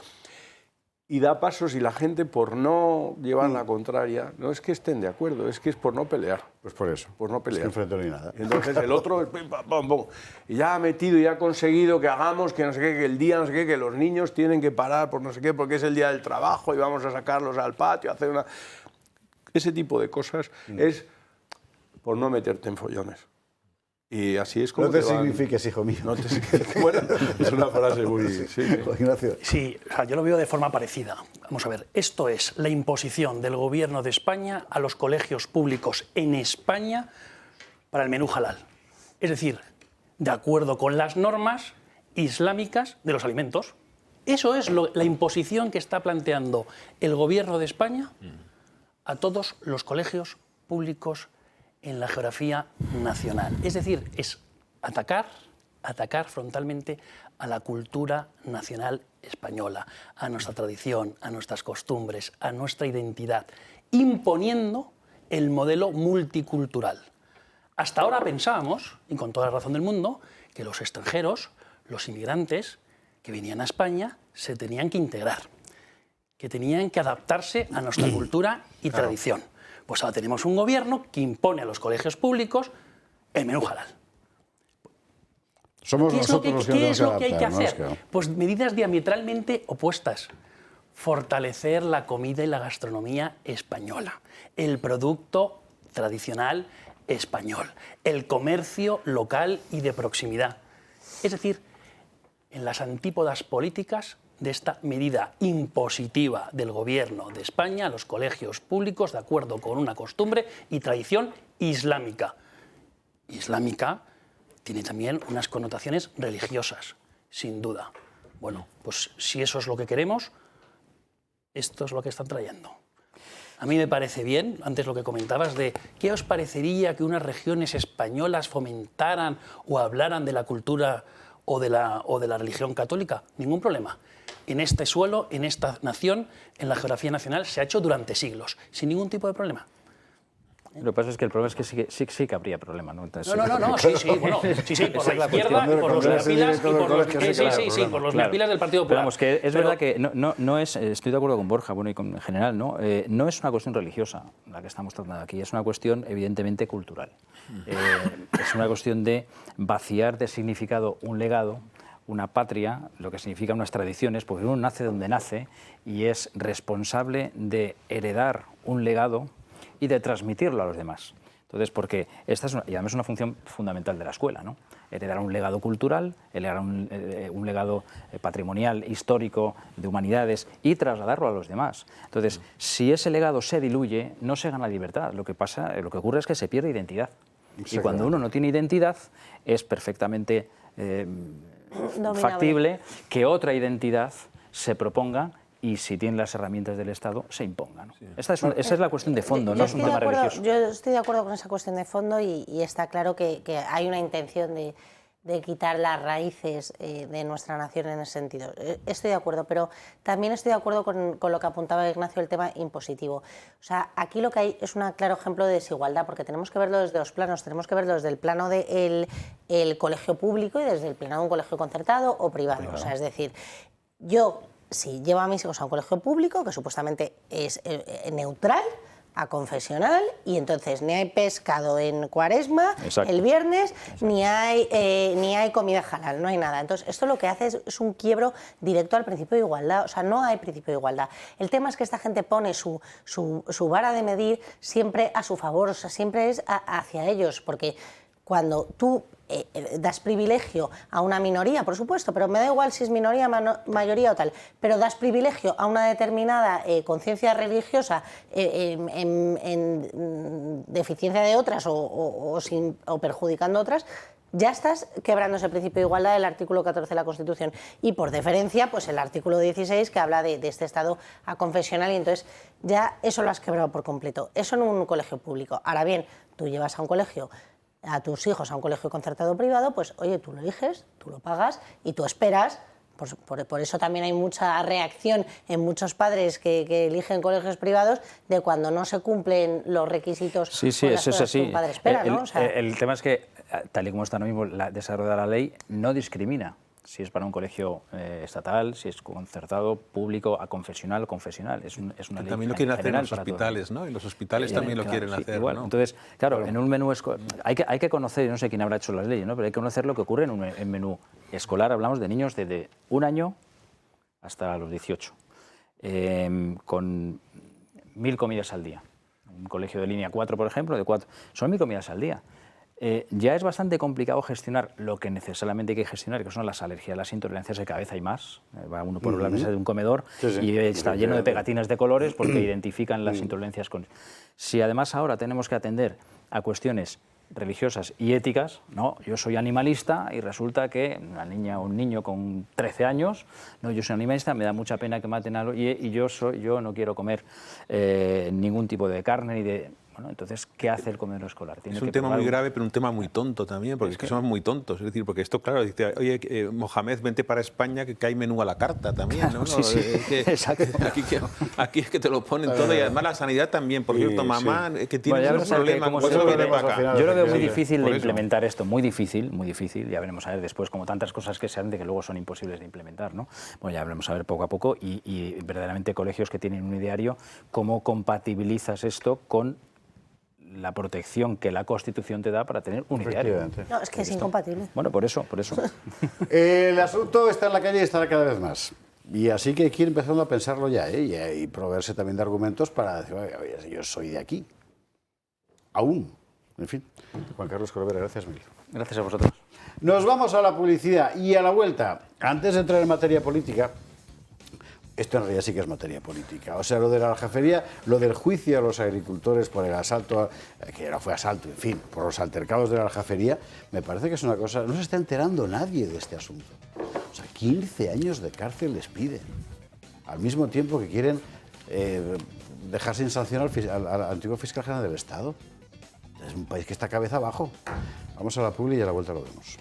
y da pasos y la gente, por no llevar la contraria, no es que estén de acuerdo, es que es por no pelear. Pues por eso. Por no pelear. Es que enfrente no hay nada. Entonces el otro, y ya ha metido y ha conseguido que hagamos que no sé qué, que el día no sé qué, que los niños tienen que parar por no sé qué, porque es el día del trabajo y vamos a sacarlos al patio, a hacer una... Ese tipo de cosas es por no meterte en follones. Y así es como No te van- signifiques, hijo mío. No te signifiques. Bueno, es una frase muy... Sí, sí. Ignacio. Sí, o sea, yo lo veo de forma parecida. Vamos a ver, esto es la imposición del Gobierno de España a los colegios públicos en España para el menú halal. Es decir, de acuerdo con las normas islámicas de los alimentos. Eso es la imposición que está planteando el Gobierno de España a todos los colegios públicos en la geografía nacional. Es decir, es atacar frontalmente a la cultura nacional española, a nuestra tradición, a nuestras costumbres, a nuestra identidad, imponiendo el modelo multicultural. Hasta ahora pensábamos, y con toda la razón del mundo, que los extranjeros, los inmigrantes que venían a España, se tenían que integrar, que tenían que adaptarse a nuestra cultura y tradición. Pues ahora tenemos un gobierno que impone a los colegios públicos el menú halal. Somos ¿Qué es lo que, nosotros los que qué nos es lo que hay que tenemos que hacer? adaptar, ¿no? Pues medidas diametralmente opuestas. Fortalecer la comida y la gastronomía española, el producto tradicional español, el comercio local y de proximidad. Es decir, en las antípodas políticas de esta medida impositiva del Gobierno de España a los colegios públicos de acuerdo con una costumbre y tradición islámica. Islámica tiene también unas connotaciones religiosas, sin duda. Bueno, pues si eso es lo que queremos, esto es lo que están trayendo. A mí me parece bien, antes lo que comentabas de ¿qué os parecería que unas regiones españolas fomentaran o hablaran de la cultura o de la religión católica? Ningún problema. En este suelo, en esta nación, en la geografía nacional, se ha hecho durante siglos, sin ningún tipo de problema. Lo que pasa es que el problema es que sí que habría problema, ¿no? Entonces, No, sí, bueno, sí, por Esa es la la izquierda, cuestión. y por los Cuando eres el neofilas, y director del por los, colegio, sí, claro, por los Claro. neofilas del Partido Pero Popular. vamos, que es Pero- verdad que no es, estoy de acuerdo con Borja, bueno, y en general, ¿no? No es una cuestión religiosa la que estamos tratando aquí, es una cuestión evidentemente cultural. Es una cuestión de vaciar de significado un legado, una patria, lo que significa unas tradiciones, porque uno nace donde nace y es responsable de heredar un legado y de transmitirlo a los demás. Entonces, porque esta es y además es una función fundamental de la escuela, ¿no? Heredar un legado cultural, heredar un legado patrimonial, histórico, de humanidades y trasladarlo a los demás. Entonces, si ese legado se diluye, no se gana libertad. Lo que ocurre es que se pierde identidad. Y cuando uno no tiene identidad, es perfectamente Dominable. factible que otra identidad se proponga y si tiene las herramientas del Estado, se imponga, ¿no? Esa es la cuestión de fondo, no es un tema religioso. Yo estoy de acuerdo con esa cuestión de fondo y está claro que hay una intención de quitar las raíces de nuestra nación en ese sentido. Estoy de acuerdo, pero también estoy de acuerdo con lo que apuntaba Ignacio, el tema impositivo. O sea, aquí lo que hay es un claro ejemplo de desigualdad, porque tenemos que verlo desde dos planos. Tenemos que verlo desde el plano del colegio público y desde el plano de un colegio concertado o privado. Claro. O sea, es decir, yo, si llevo a mis hijos a un colegio público, que supuestamente es neutral, aconfesional, y entonces ni hay pescado en Cuaresma, exacto, el viernes, ni hay comida halal, no hay nada. Entonces, esto lo que hace es un quiebro directo al principio de igualdad. O sea, no hay principio de igualdad. El tema es que esta gente pone su vara de medir siempre a su favor, o sea, siempre es hacia ellos, porque cuando tú das privilegio a una minoría, por supuesto, pero me da igual si es minoría, mayoría o tal, pero das privilegio a una determinada conciencia religiosa en deficiencia de otras o perjudicando otras, ya estás quebrando ese principio de igualdad del artículo 14 de la Constitución. Y por deferencia, pues el artículo 16 que habla de este Estado aconfesional, y entonces ya eso lo has quebrado por completo. Eso en un colegio público. Ahora bien, tú llevas a un colegio, a tus hijos a un colegio concertado o privado, pues oye, tú lo eliges, tú lo pagas y tú esperas. Por eso también hay mucha reacción en muchos padres que eligen colegios privados de cuando no se cumplen los requisitos. Sí, eso es así. Que un padre espera, ¿no? O sea, el tema es que, tal y como está ahora mismo desarrollada la ley, no discrimina si es para un colegio estatal, si es concertado, público, aconfesional o confesional. Es una ley también lo quieren hacer en los para hospitales, todos, ¿no? En los hospitales también lo quieren hacer, igual, ¿no? Entonces, claro, en un menú hay que conocer, no sé quién habrá hecho las leyes, ¿no? Pero hay que conocer lo que ocurre en un menú escolar. Hablamos de niños desde 1 año hasta los 18, con 1000 comidas al día. un colegio de línea 4, por ejemplo, de 4, son 1.000 comidas al día. Ya es bastante complicado gestionar lo que necesariamente hay que gestionar, que son las alergias, las intolerancias de cabeza y más. Va uno por la mesa de un comedor y está lleno de pegatinas de colores porque identifican las intolerancias con... Si además ahora tenemos que atender a cuestiones religiosas y éticas, no, yo soy animalista y resulta que una niña o un niño con 13 años, no, yo soy animalista, me da mucha pena que maten a y yo no quiero comer ningún tipo de carne ni de... Bueno, entonces, ¿qué hace el comedor escolar? Es un tema muy grave, pero un tema muy tonto también, porque es que somos muy tontos. Es decir, porque esto, claro, dice, oye, Mohamed, vente para España, que hay menú a la carta también, ¿no? Sí, sí. Es que, Exacto. Aquí es que te lo ponen todo, y además la sanidad también. Por cierto, mamá, que tiene un problema, yo lo veo muy difícil de implementar esto, muy difícil, ya veremos a ver después, como tantas cosas que se hacen, de que luego son imposibles de implementar, ¿no? Bueno, ya veremos a ver poco a poco, y verdaderamente colegios que tienen un ideario, ¿cómo compatibilizas esto con la protección que la Constitución te da para tener un ideario? No, es que es incompatible. Bueno, por eso. El asunto está en la calle y estará cada vez más. Y así que hay que ir empezando a pensarlo ya, y proveerse también de argumentos para decir, oye, yo soy de aquí. Aún. En fin. Juan Carlos Corbera, gracias mil. Gracias a vosotros. Nos vamos a la publicidad y a la vuelta. Antes de entrar en materia política, esto en realidad sí que es materia política. O sea, lo de la Aljafería, lo del juicio a los agricultores por el asalto, que no fue asalto, en fin, por los altercados de la Aljafería, me parece que es una cosa... No se está enterando nadie de este asunto. O sea, 15 años de cárcel les piden. Al mismo tiempo que quieren dejar sin sanción al antiguo fiscal general del Estado. Es un país que está cabeza abajo. Vamos a la publi y a la vuelta lo vemos.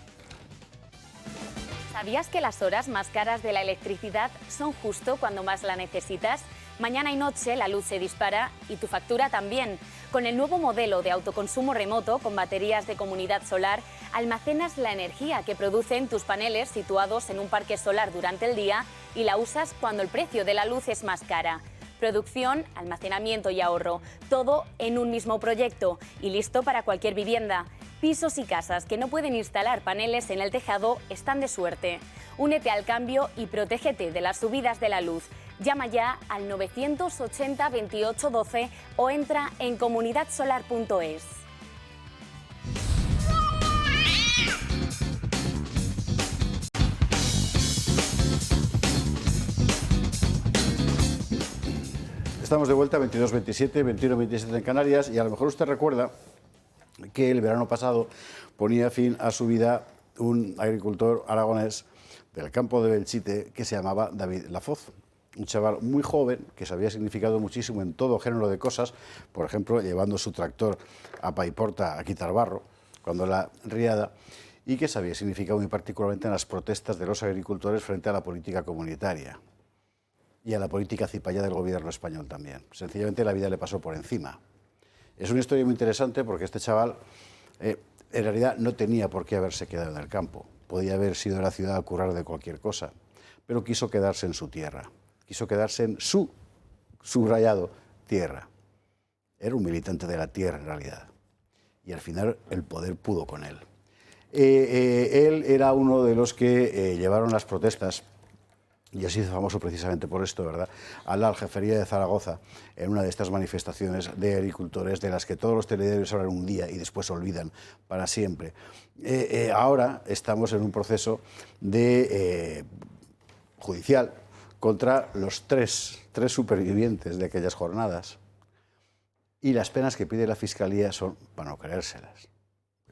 ¿Sabías que las horas más caras de la electricidad son justo cuando más la necesitas? Mañana y noche la luz se dispara y tu factura también. Con el nuevo modelo de autoconsumo remoto con baterías de comunidad solar, almacenas la energía que producen tus paneles situados en un parque solar durante el día y la usas cuando el precio de la luz es más cara. Producción, almacenamiento y ahorro, todo en un mismo proyecto y listo para cualquier vivienda. Pisos y casas que no pueden instalar paneles en el tejado están de suerte. Únete al cambio y protégete de las subidas de la luz. Llama ya al 980 28 12 o entra en comunidadsolar.es. Estamos de vuelta, 22-27, 21-27 en Canarias, y a lo mejor usted recuerda que el verano pasado ponía fin a su vida un agricultor aragonés del campo de Belchite que se llamaba David Lafoz. Un chaval muy joven que se había significado muchísimo en todo género de cosas, por ejemplo, llevando su tractor a Paiporta a quitar barro, cuando la riada, y que se había significado muy particularmente en las protestas de los agricultores frente a la política comunitaria y a la política cipaya del gobierno español también. Sencillamente la vida le pasó por encima. Es una historia muy interesante porque este chaval en realidad no tenía por qué haberse quedado en el campo. Podía haber sido en la ciudad a curar de cualquier cosa, pero quiso quedarse en su tierra, quiso quedarse en su subrayado tierra. Era un militante de la tierra en realidad, y al final el poder pudo con él. Él era uno de los que llevaron las protestas, y así hizo famoso precisamente por esto, ¿verdad?, a la Aljafería de Zaragoza, en una de estas manifestaciones de agricultores de las que todos los telediarios hablan un día y después olvidan para siempre. Ahora estamos en un proceso judicial contra los tres supervivientes de aquellas jornadas, y las penas que pide la Fiscalía son para no creérselas.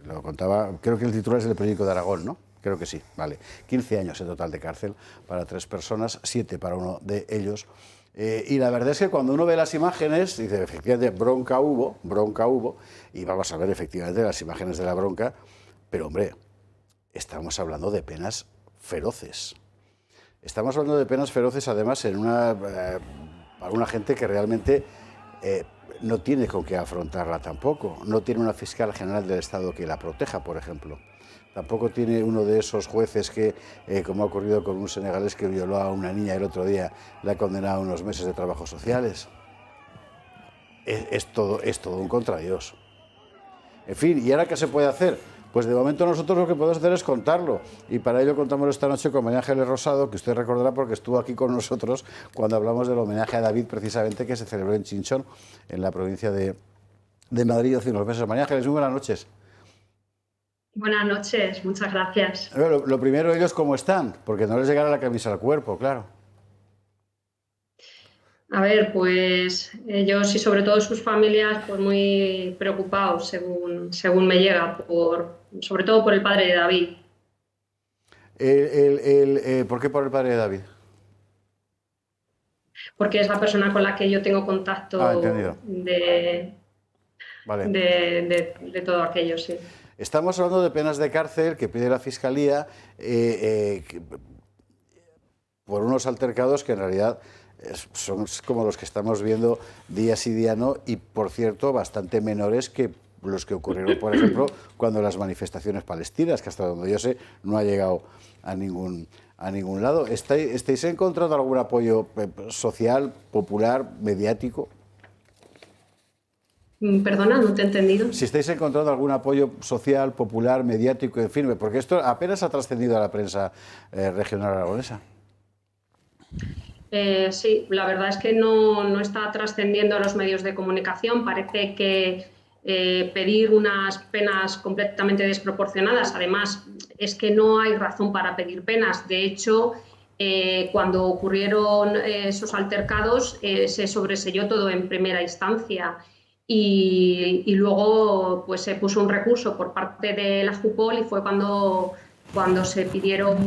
Lo contaba, creo que el titular es del periódico de Aragón, ¿no? Creo que sí, vale. 15 años en total de cárcel para 3 personas, 7 para uno de ellos. Y la verdad es que cuando uno ve las imágenes, dice, efectivamente, bronca hubo, y vamos a ver efectivamente las imágenes de la bronca, pero hombre, estamos hablando de penas feroces. Estamos hablando de penas feroces, además, para una gente que realmente no tiene con qué afrontarla tampoco. No tiene una fiscal general del Estado que la proteja, por ejemplo. Tampoco tiene uno de esos jueces que, como ha ocurrido con un senegalés que violó a una niña el otro día, le ha condenado a unos meses de trabajos sociales. Es todo un contradios. En fin, ¿y ahora qué se puede hacer? Pues de momento nosotros lo que podemos hacer es contarlo, y para ello contamos esta noche con María Ángeles Rosado, que usted recordará porque estuvo aquí con nosotros cuando hablamos del homenaje a David, precisamente, que se celebró en Chinchón, en la provincia de Madrid, hace unos meses. María Ángeles, muy buenas noches. Buenas noches, muchas gracias. Lo primero, ellos cómo están, porque no les llegará la camisa al cuerpo, claro. A ver, pues ellos y sobre todo sus familias, pues muy preocupados, según me llega, sobre todo por el padre de David. ¿Por qué por el padre de David? Porque es la persona con la que yo tengo contacto entendido. Vale. de todo aquello, sí. Estamos hablando de penas de cárcel que pide la Fiscalía por unos altercados que en realidad son como los que estamos viendo día sí día no, y por cierto bastante menores que los que ocurrieron, por ejemplo, cuando las manifestaciones palestinas, que hasta donde yo sé no ha llegado a ningún lado. ¿Estáis encontrando algún apoyo social, popular, mediático? Perdona, no te he entendido. Si estáis encontrando algún apoyo social, popular, mediático, en fin, porque esto apenas ha trascendido a la prensa regional aragonesa. Sí, la verdad es que no está trascendiendo a los medios de comunicación. Parece que pedir unas penas completamente desproporcionadas, además, es que no hay razón para pedir penas. De hecho, cuando ocurrieron esos altercados, se sobreseyó todo en primera instancia. Y luego pues se puso un recurso por parte de la Jupol y fue cuando se pidieron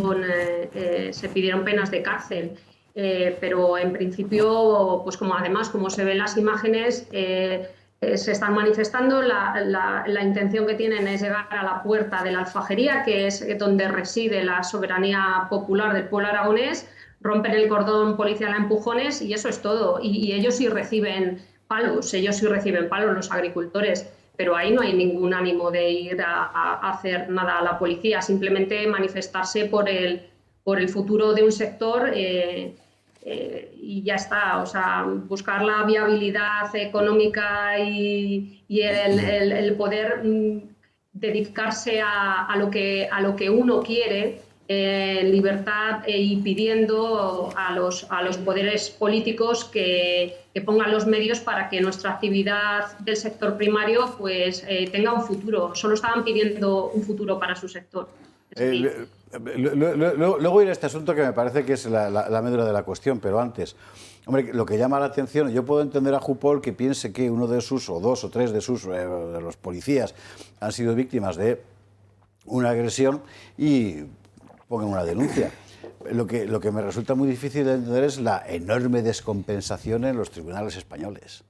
penas de cárcel. Pero en principio, pues como se ven las imágenes, se están manifestando. La intención que tienen es llegar a la puerta de la Alfajería, que es donde reside la soberanía popular del pueblo aragonés, rompen el cordón policial a empujones y eso es todo. Y ellos sí reciben palos, los agricultores, pero ahí no hay ningún ánimo de ir a hacer nada a la policía, simplemente manifestarse por el futuro de un sector y ya está. O sea, buscar la viabilidad económica y el poder dedicarse a lo que uno quiere, libertad, y pidiendo a los poderes políticos que pongan los medios para que nuestra actividad del sector primario pues tenga un futuro. Solo estaban pidiendo un futuro para su sector. Luego iré a este asunto que me parece que es la médula de la cuestión, pero antes, hombre, lo que llama la atención, yo puedo entender a Jupol que piense que uno de sus, o dos o tres de los policías han sido víctimas de una agresión y pongan una denuncia. Lo que me resulta muy difícil de entender es la enorme descompensación en los tribunales españoles,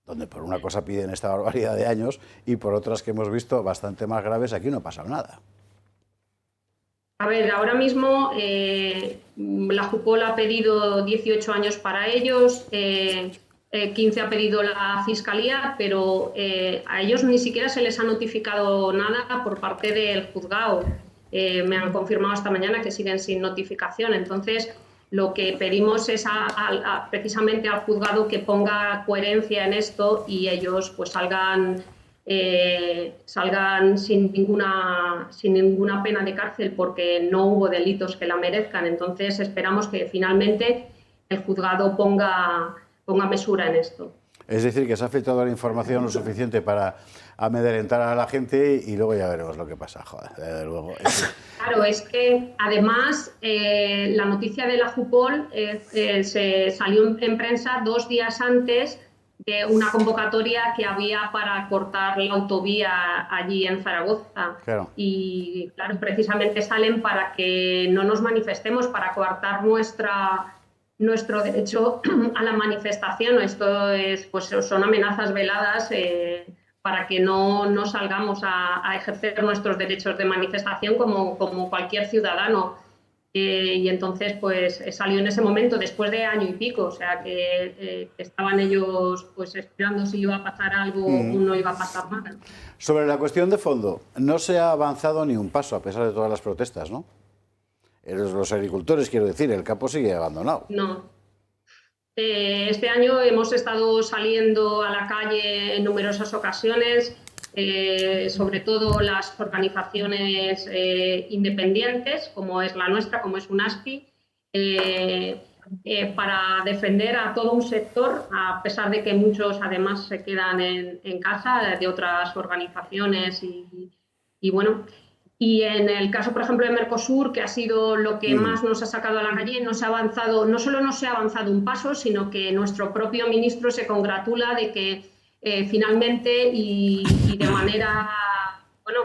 donde por una cosa piden esta barbaridad de años y por otras que hemos visto bastante más graves, aquí no ha pasado nada. A ver, ahora mismo la Jupol ha pedido 18 años para ellos, 15 ha pedido la Fiscalía, pero a ellos ni siquiera se les ha notificado nada por parte del juzgado. Me han confirmado esta mañana que siguen sin notificación. Entonces, lo que pedimos es precisamente al juzgado que ponga coherencia en esto y ellos pues salgan sin ninguna pena de cárcel porque no hubo delitos que la merezcan. Entonces, esperamos que finalmente el juzgado ponga mesura en esto. Es decir, que se ha filtrado la información lo suficiente para amedrentar a la gente y luego ya veremos lo que pasa. Joder, desde luego. Claro, es que además la noticia de la Jupol se salió en prensa 2 días antes de una convocatoria que había para cortar la autovía allí en Zaragoza. Claro. Y claro, precisamente salen para que no nos manifestemos, para coartar nuestro derecho a la manifestación. Esto son amenazas veladas para que no salgamos a ejercer nuestros derechos de manifestación como cualquier ciudadano. Y entonces pues salió en ese momento, después de año y pico, o sea que estaban ellos pues esperando si iba a pasar algo o no iba a pasar nada. Sobre la cuestión de fondo, no se ha avanzado ni un paso a pesar de todas las protestas, ¿no? Los agricultores, quiero decir, el campo sigue abandonado. No. Este año hemos estado saliendo a la calle en numerosas ocasiones. sobre todo las organizaciones independientes, como es la nuestra, como es UNASPI, para defender a todo un sector, a pesar de que muchos además se quedan en casa de otras organizaciones y bueno. Y en el caso, por ejemplo, de Mercosur, que ha sido lo que más nos ha sacado a la calle, no solo no se ha avanzado un paso, sino que nuestro propio ministro se congratula de que finalmente y de manera, bueno,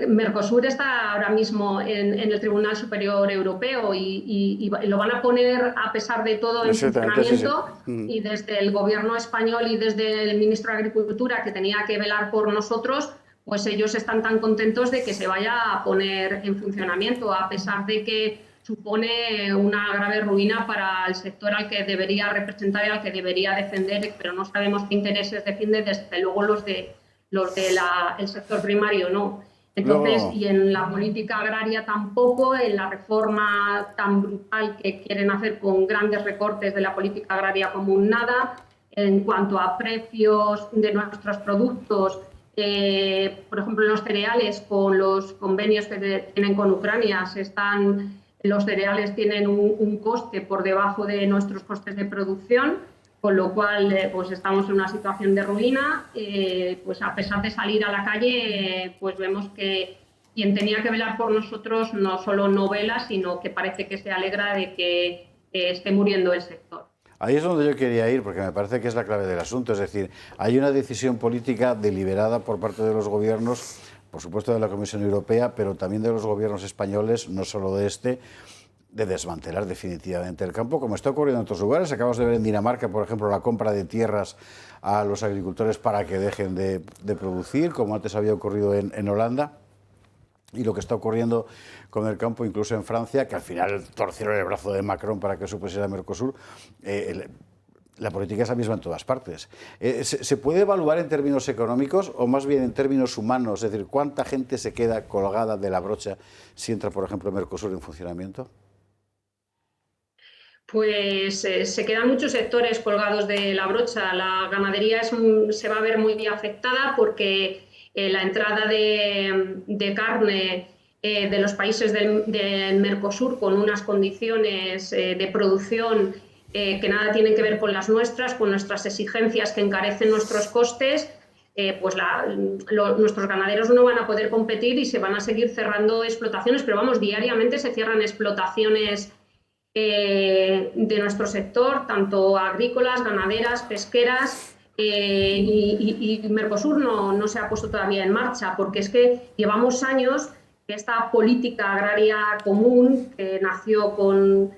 Mercosur está ahora mismo en el Tribunal Superior Europeo y lo van a poner, a pesar de todo, en funcionamiento. Y desde el Gobierno español y desde el Ministro de Agricultura, que tenía que velar por nosotros, pues ellos están tan contentos de que se vaya a poner en funcionamiento, a pesar de que supone una grave ruina para el sector al que debería representar y al que debería defender, pero no sabemos qué intereses defiende, desde luego los del sector primario no. Entonces, y en la política agraria tampoco, en la reforma tan brutal que quieren hacer con grandes recortes de la política agraria común, nada. En cuanto a precios de nuestros productos, por ejemplo, los cereales, con los convenios que tienen con Ucrania, los cereales tienen un coste por debajo de nuestros costes de producción, con lo cual pues estamos en una situación de ruina. Pues a pesar de salir a la calle, pues vemos que quien tenía que velar por nosotros no solo no vela, sino que parece que se alegra de que esté muriendo el sector. Ahí es donde yo quería ir, porque me parece que es la clave del asunto. Es decir, hay una decisión política deliberada por parte de los gobiernos, por supuesto de la Comisión Europea, pero también de los gobiernos españoles, no solo de este, de desmantelar definitivamente el campo, como está ocurriendo en otros lugares. Acabamos de ver en Dinamarca, por ejemplo, la compra de tierras a los agricultores para que dejen de producir, como antes había ocurrido en Holanda. Y lo que está ocurriendo con el campo, incluso en Francia, que al final torcieron el brazo de Macron para que supusiera Mercosur. La política es la misma en todas partes. ¿Se puede evaluar en términos económicos o más bien en términos humanos? Es decir, ¿cuánta gente se queda colgada de la brocha si entra, por ejemplo, Mercosur en funcionamiento? Pues se quedan muchos sectores colgados de la brocha. La ganadería se va a ver muy afectada porque la entrada de carne de los países del Mercosur con unas condiciones de producción que nada tienen que ver con las nuestras, con nuestras exigencias que encarecen nuestros costes, pues nuestros ganaderos no van a poder competir y se van a seguir cerrando explotaciones, pero vamos, diariamente se cierran explotaciones de nuestro sector, tanto agrícolas, ganaderas, pesqueras, y Mercosur no se ha puesto todavía en marcha, porque es que llevamos años que esta política agraria común, que nació con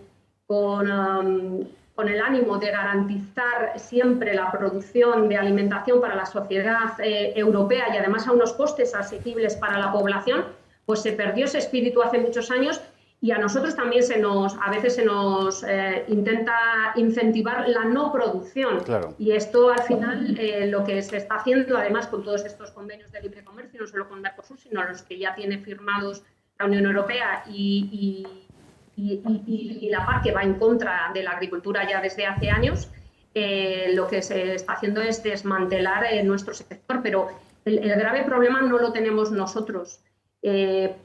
el ánimo de garantizar siempre la producción de alimentación para la sociedad europea y además a unos costes asequibles para la población, pues se perdió ese espíritu hace muchos años. Y a nosotros también a veces se nos intenta incentivar la no producción. Claro. Y esto al final lo que se está haciendo, además con todos estos convenios de libre comercio, no solo con Mercosur, sino los que ya tiene firmados la Unión Europea y la PAC, que va en contra de la agricultura ya desde hace años, lo que se está haciendo es desmantelar nuestro sector. Pero el grave problema no lo tenemos nosotros.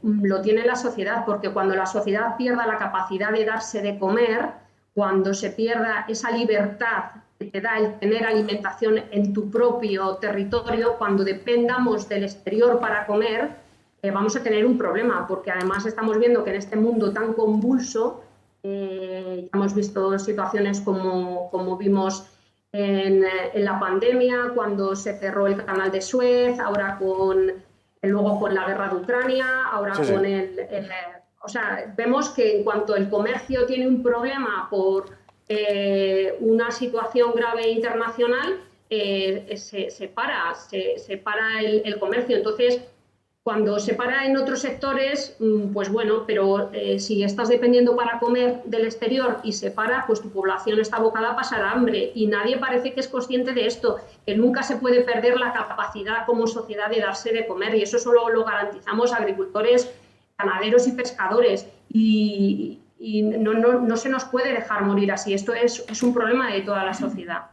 Lo tiene la sociedad, porque cuando la sociedad pierda la capacidad de darse de comer, cuando se pierda esa libertad que te da el tener alimentación en tu propio territorio, cuando dependamos del exterior para comer, vamos a tener un problema, porque además estamos viendo que en este mundo tan convulso, hemos visto situaciones como vimos en la pandemia, cuando se cerró el canal de Suez, ahora luego con la guerra de Ucrania, ahora sí, con o sea, vemos que en cuanto el comercio tiene un problema por una situación grave internacional, se para el comercio. Entonces, cuando se para en otros sectores, pues bueno, pero si estás dependiendo para comer del exterior y se para, pues tu población está abocada a pasar hambre, y nadie parece que es consciente de esto, que nunca se puede perder la capacidad como sociedad de darse de comer, y eso solo lo garantizamos agricultores, ganaderos y pescadores, y no se nos puede dejar morir así. Esto es un problema de toda la sociedad.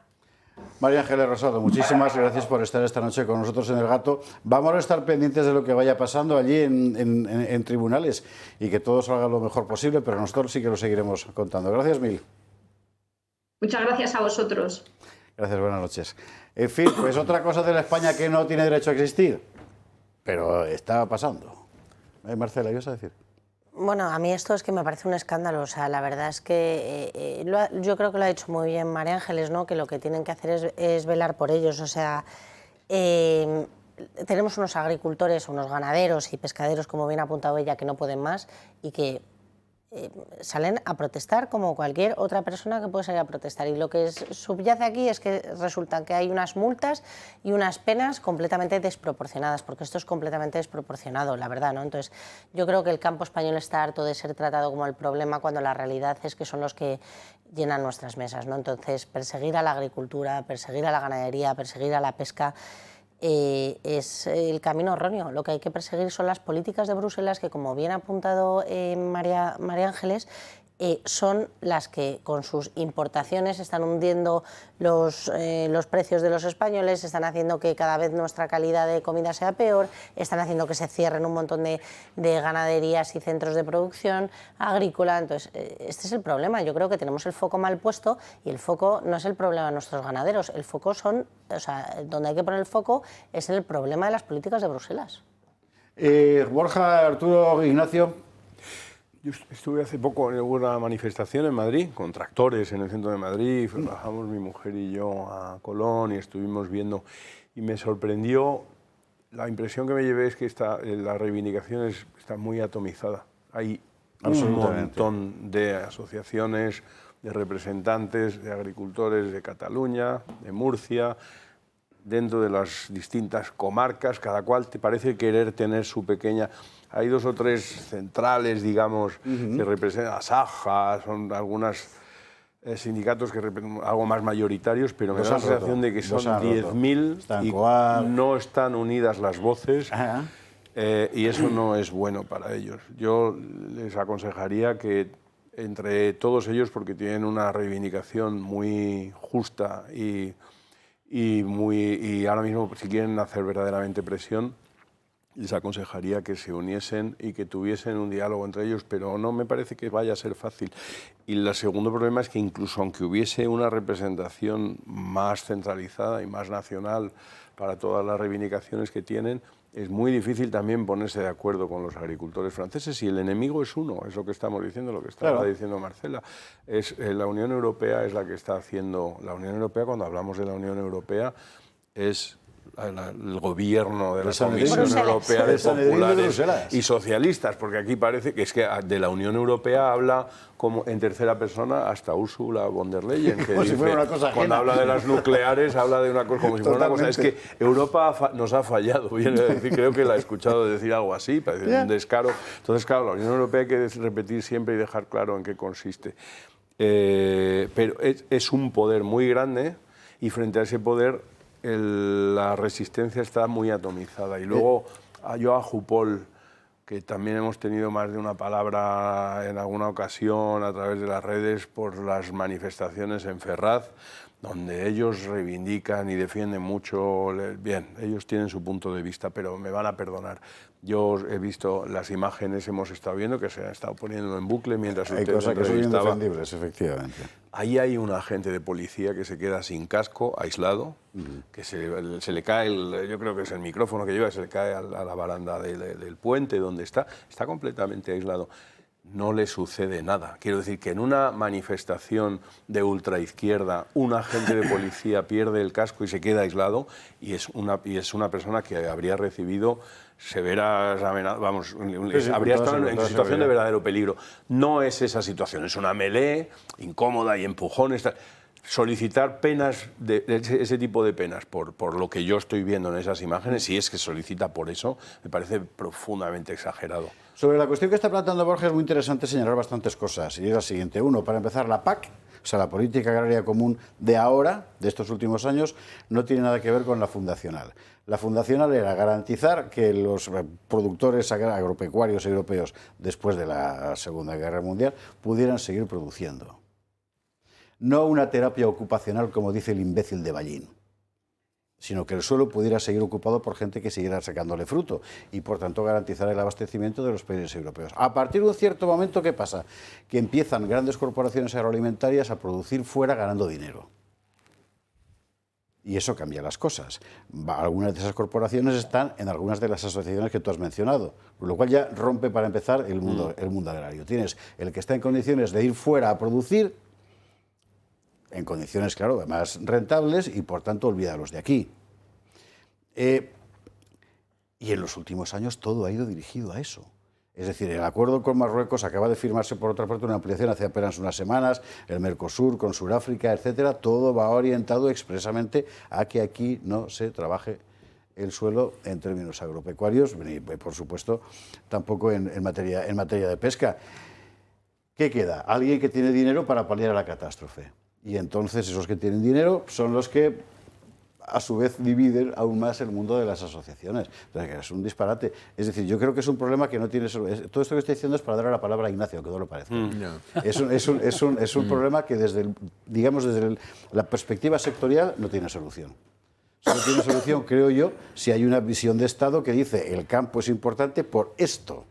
María Ángeles Rosado, muchísimas gracias por estar esta noche con nosotros en El Gato. Vamos a estar pendientes de lo que vaya pasando allí en tribunales y que todo salga lo mejor posible, pero nosotros sí que lo seguiremos contando. Gracias mil. Muchas gracias a vosotros. Gracias, buenas noches. En fin, pues otra cosa de la España que no tiene derecho a existir, pero está pasando. Marcela, ¿qué ibas a decir? Bueno, a mí esto es que me parece un escándalo. O sea, la verdad es que yo creo que lo ha hecho muy bien María Ángeles, ¿no? Que lo que tienen que hacer es velar por ellos. O sea, tenemos unos agricultores, unos ganaderos y pescaderos, como bien ha apuntado ella, que no pueden más y que salen a protestar como cualquier otra persona que puede salir a protestar. Y lo que subyace aquí es que resulta que hay unas multas y unas penas completamente desproporcionadas, porque esto es completamente desproporcionado, la verdad, ¿no? Entonces, yo creo que el campo español está harto de ser tratado como el problema cuando la realidad es que son los que llenan nuestras mesas, ¿no? Entonces, perseguir a la agricultura, perseguir a la ganadería, perseguir a la pesca, es el camino erróneo. Lo que hay que perseguir son las políticas de Bruselas que, como bien ha apuntado María Ángeles, son las que con sus importaciones están hundiendo los precios de los españoles, están haciendo que cada vez nuestra calidad de comida sea peor, están haciendo que se cierren un montón de ganaderías y centros de producción agrícola. Entonces, este es el problema. Yo creo que tenemos el foco mal puesto y el foco no es el problema de nuestros ganaderos, el foco son, o sea, donde hay que poner el foco es en el problema de las políticas de Bruselas. Borja, Arturo, Ignacio. Yo estuve hace poco en una manifestación en Madrid, con tractores en el centro de Madrid, bajamos mi mujer y yo a Colón y estuvimos viendo, y me sorprendió, la impresión que me llevé es que la reivindicación está muy atomizada. Hay un montón de asociaciones, de representantes, de agricultores de Cataluña, de Murcia, dentro de las distintas comarcas, cada cual te parece querer tener su pequeña... Hay 2 o 3 centrales, digamos, que representan a Saja, son algunos sindicatos que algo más mayoritarios, pero me da la sensación de que son 10.000 y no están unidas las voces y eso no es bueno para ellos. Yo les aconsejaría que entre todos ellos, porque tienen una reivindicación muy justa y ahora mismo, si quieren hacer verdaderamente presión, les aconsejaría que se uniesen y que tuviesen un diálogo entre ellos, pero no me parece que vaya a ser fácil. Y el segundo problema es que incluso aunque hubiese una representación más centralizada y más nacional para todas las reivindicaciones que tienen, es muy difícil también ponerse de acuerdo con los agricultores franceses y el enemigo es uno, es lo que estamos diciendo, lo que estaba diciendo Marcela. La Unión Europea es la que está haciendo... La Unión Europea, cuando hablamos de la Unión Europea, es el gobierno de la Comisión Europea de populares y socialistas, porque aquí parece que es que de la Unión Europea habla como en tercera persona hasta Ursula von der Leyen, que dice, si fuera una cosa cuando habla de las nucleares habla de una cosa como si fuera una cosa. Es que Europa nos ha fallado, viene a decir, creo que la he escuchado decir algo así, parece un descaro. Entonces, claro, la Unión Europea hay que repetir siempre y dejar claro en qué consiste. Pero es un poder muy grande y frente a ese poder la resistencia está muy atomizada. Y luego yo a Jupol, que también hemos tenido más de una palabra en alguna ocasión a través de las redes por las manifestaciones en Ferraz, donde ellos reivindican y defienden mucho, bien, ellos tienen su punto de vista, pero me van a perdonar. Yo he visto las imágenes, hemos estado viendo, que se han estado poniendo en bucle mientras hay cosas que son indefendibles, efectivamente. Ahí hay un agente de policía que se queda sin casco, aislado, que se le cae, yo creo que es el micrófono que lleva, se le cae a la baranda del puente donde está completamente aislado. No le sucede nada. Quiero decir que en una manifestación de ultraizquierda un agente de policía pierde el casco y se queda aislado y es una persona que habría recibido severas amenazas, vamos, habría estado en situación de verdadero peligro. No es esa situación, es una melee incómoda y empujones. Solicitar penas, ese tipo de penas, por lo que yo estoy viendo en esas imágenes, si es que solicita por eso, me parece profundamente exagerado. Sobre la cuestión que está planteando Borja es muy interesante señalar bastantes cosas, y es la siguiente. Uno, para empezar, la PAC, o sea, la Política Agraria Común de ahora, de estos últimos años, no tiene nada que ver con la fundacional. La fundacional era garantizar que los productores agropecuarios europeos, después de la Segunda Guerra Mundial, pudieran seguir produciendo. no una terapia ocupacional como dice el imbécil de Ballín, sino que el suelo pudiera seguir ocupado por gente que siguiera sacándole fruto y, por tanto, garantizar el abastecimiento de los países europeos. A partir de un cierto momento, ¿qué pasa? Que empiezan grandes corporaciones agroalimentarias a producir fuera ganando dinero. Y eso cambia las cosas. Algunas de esas corporaciones están en algunas de las asociaciones que tú has mencionado, con lo cual ya rompe, para empezar, el mundo agrario. Tienes el que está en condiciones de ir fuera a producir, en condiciones, claro, más rentables, y por tanto olvida los de aquí. Y en los últimos años todo ha ido dirigido a eso. Es decir, el acuerdo con Marruecos acaba de firmarse, por otra parte, una ampliación hace apenas unas semanas, el Mercosur con Sudáfrica, etcétera. Todo va orientado expresamente a que aquí no se trabaje el suelo en términos agropecuarios, y, por supuesto, tampoco en materia de pesca. ¿Qué queda? Alguien que tiene dinero para paliar a la catástrofe. Y entonces esos que tienen dinero son los que a su vez dividen aún más el mundo de las asociaciones. O sea, que es un disparate. Es decir, yo creo que es un problema que no tiene... Todo esto que estoy diciendo es para darle la palabra a Ignacio, que no lo parece. Es un problema que desde la perspectiva sectorial no tiene solución. Solo tiene solución, creo yo, si hay una visión de Estado que dice el campo es importante por esto.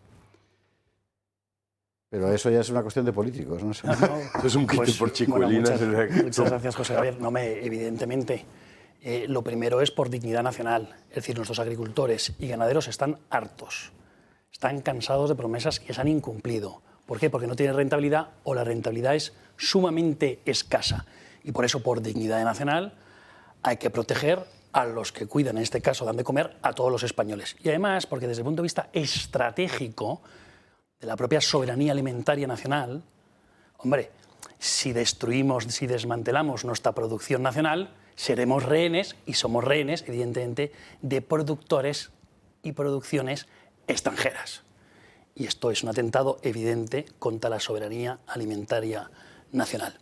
Pero eso ya es una cuestión de políticos, ¿no? Eso es un quite por chicuelinas. Muchas gracias, José Javier. Evidentemente, lo primero es por dignidad nacional. Es decir, nuestros agricultores y ganaderos están hartos, están cansados de promesas que se han incumplido. ¿Por qué? Porque no tienen rentabilidad o la rentabilidad es sumamente escasa. Y por eso, por dignidad nacional, hay que proteger a los que cuidan, en este caso dan de comer a todos los españoles. Y además, porque desde el punto de vista estratégico de la propia soberanía alimentaria nacional, hombre, si destruimos, si desmantelamos nuestra producción nacional, seremos rehenes, y somos rehenes, evidentemente, de productores y producciones extranjeras. Y esto es un atentado evidente contra la soberanía alimentaria nacional.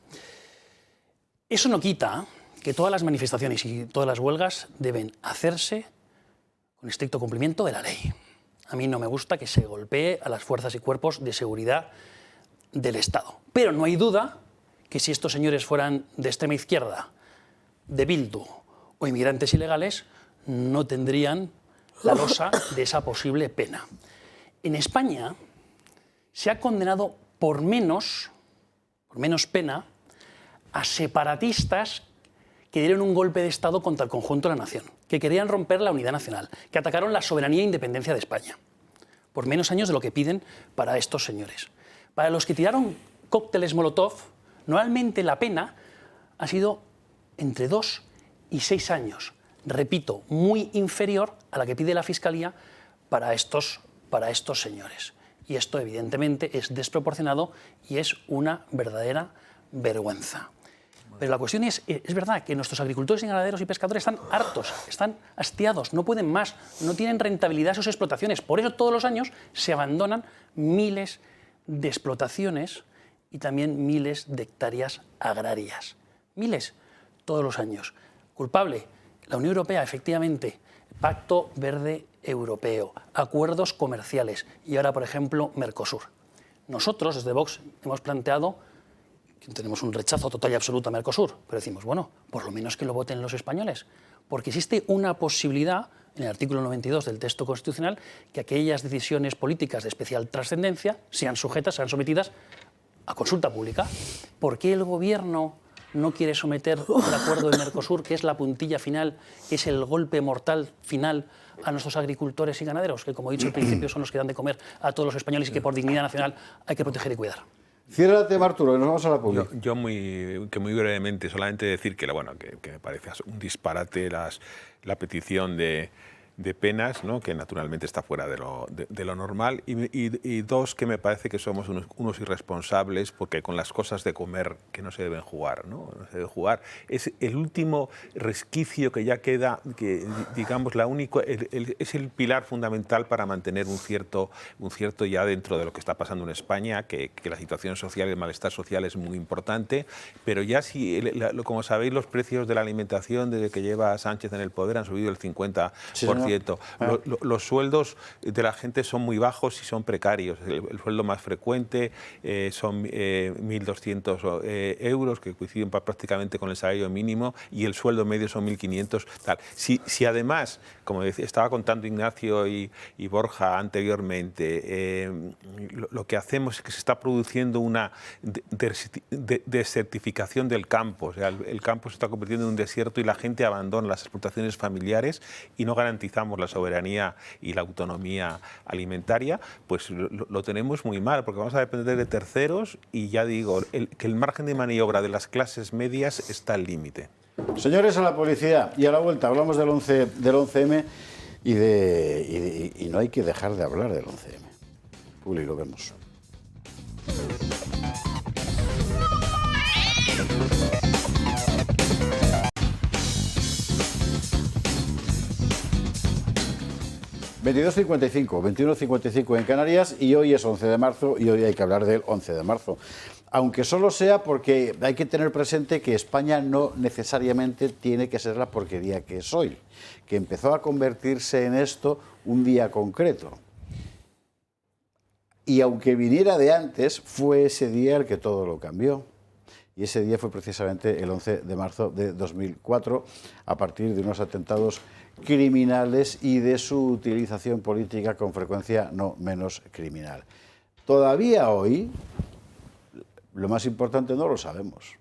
Eso no quita que todas las manifestaciones y todas las huelgas deben hacerse con estricto cumplimiento de la ley. A mí no me gusta que se golpee a las fuerzas y cuerpos de seguridad del Estado. Pero no hay duda que si estos señores fueran de extrema izquierda, de Bildu o inmigrantes ilegales, no tendrían la losa de esa posible pena. En España se ha condenado por menos pena a separatistas que dieron un golpe de Estado contra el conjunto de la nación, que querían romper la unidad nacional, que atacaron la soberanía e independencia de España, por menos años de lo que piden para estos señores. Para los que tiraron cócteles Molotov, normalmente la pena ha sido entre 2 y 6 años, repito, muy inferior a la que pide la Fiscalía para estos señores. Y esto, evidentemente, es desproporcionado y es una verdadera vergüenza. Pero la cuestión es verdad que nuestros agricultores y ganaderos y pescadores están hartos, están hastiados, no pueden más, no tienen rentabilidad sus explotaciones. Por eso todos los años se abandonan miles de explotaciones y también miles de hectáreas agrarias. Miles todos los años. Culpable, la Unión Europea, efectivamente, Pacto Verde Europeo, acuerdos comerciales y ahora, por ejemplo, Mercosur. Nosotros, desde Vox, hemos planteado que tenemos un rechazo total y absoluto a Mercosur, pero decimos, bueno, por lo menos que lo voten los españoles, porque existe una posibilidad, en el artículo 92 del texto constitucional, que aquellas decisiones políticas de especial trascendencia sean sujetas, sean sometidas a consulta pública. ¿Por qué el Gobierno no quiere someter el acuerdo de Mercosur, que es la puntilla final, que es el golpe mortal final a nuestros agricultores y ganaderos, que, como he dicho al principio, son los que dan de comer a todos los españoles y que por dignidad nacional hay que proteger y cuidar? Cierra el tema, Arturo, y nos vamos a la pública. Yo muy brevemente, solamente decir que me parece un disparate la petición de penas, ¿no? Que naturalmente está fuera de lo normal, y dos, que me parece que somos unos irresponsables, porque con las cosas de comer que no se deben jugar, ¿no? No se debe jugar. Es el último resquicio que ya queda, que digamos es el pilar fundamental para mantener un cierto ya dentro de lo que está pasando en España, que la situación social, el malestar social es muy importante, pero ya como sabéis, los precios de la alimentación desde que lleva Sánchez en el poder han subido el 50%. 20%. Los sueldos de la gente son muy bajos y son precarios. El sueldo más frecuente son 1.200 euros, que coinciden prácticamente con el salario mínimo, y el sueldo medio son 1.500. Tal. Si además, como estaba contando Ignacio y Borja anteriormente, lo que hacemos es que se está produciendo una desertificación del campo. O sea, el campo se está convirtiendo en un desierto y la gente abandona las explotaciones familiares y no garantizamos la soberanía y la autonomía alimentaria, pues lo tenemos muy mal, porque vamos a depender de terceros y ya digo, que el margen de maniobra de las clases medias está al límite. Señores, a la publicidad y a la vuelta hablamos del 11M y no hay que dejar de hablar del 11M. Publi, lo vemos. ...21:55 en Canarias, y hoy es 11 de marzo y hoy hay que hablar del 11 de marzo. Aunque solo sea porque hay que tener presente que España no necesariamente tiene que ser la porquería que es hoy, que empezó a convertirse en esto un día concreto. Y aunque viniera de antes, fue ese día el que todo lo cambió. Y ese día fue precisamente el 11 de marzo de 2004, a partir de unos atentados criminales y de su utilización política con frecuencia no menos criminal. Todavía hoy, lo más importante no lo sabemos.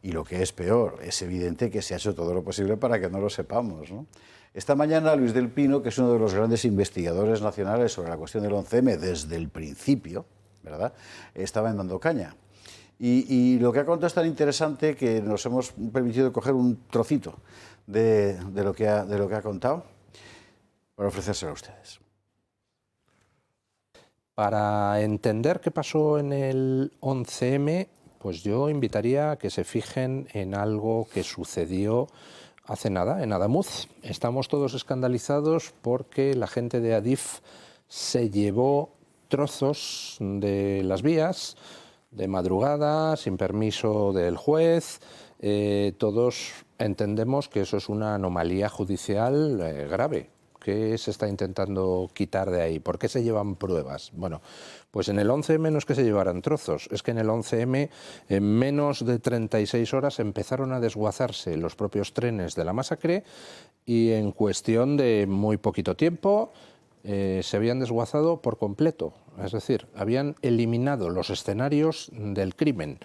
Y lo que es peor, es evidente que se ha hecho todo lo posible para que no lo sepamos, ¿no? Esta mañana Luis del Pino, que es uno de los grandes investigadores nacionales sobre la cuestión del 11M desde el principio, ¿verdad?, estaba en Dando Caña. Y lo que ha contado es tan interesante que nos hemos permitido coger un trocito de lo que ha contado para ofrecérselo a ustedes. Para entender qué pasó en el 11M, pues yo invitaría a que se fijen en algo que sucedió hace nada, en Adamuz. Estamos todos escandalizados porque la gente de Adif se llevó trozos de las vías de madrugada, sin permiso del juez. Todos entendemos que eso es una anomalía judicial grave. ¿Qué se está intentando quitar de ahí? ¿Por qué se llevan pruebas? Bueno, pues en el 11M no es que se llevaran trozos, es que en el 11M en menos de 36 horas empezaron a desguazarse los propios trenes de la masacre y en cuestión de muy poquito tiempo se habían desguazado por completo, es decir, habían eliminado los escenarios del crimen.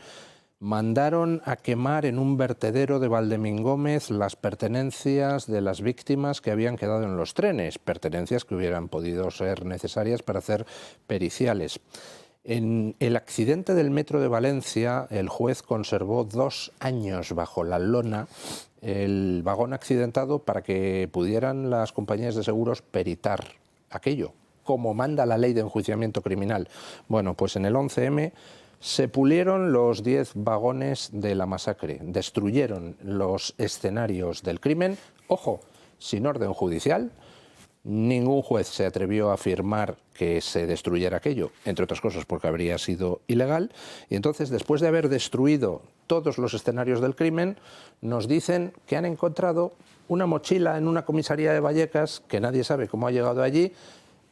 Mandaron a quemar en un vertedero de Valdemingómez las pertenencias de las víctimas que habían quedado en los trenes, pertenencias que hubieran podido ser necesarias para hacer periciales. En el accidente del metro de Valencia, el juez conservó 2 años bajo la lona el vagón accidentado para que pudieran las compañías de seguros peritar aquello, como manda la ley de enjuiciamiento criminal. Bueno, pues en el 11M se pulieron los 10 vagones de la masacre, destruyeron los escenarios del crimen, ojo, sin orden judicial. Ningún juez se atrevió a afirmar que se destruyera aquello, entre otras cosas porque habría sido ilegal. Y entonces, después de haber destruido todos los escenarios del crimen, nos dicen que han encontrado una mochila en una comisaría de Vallecas, que nadie sabe cómo ha llegado allí,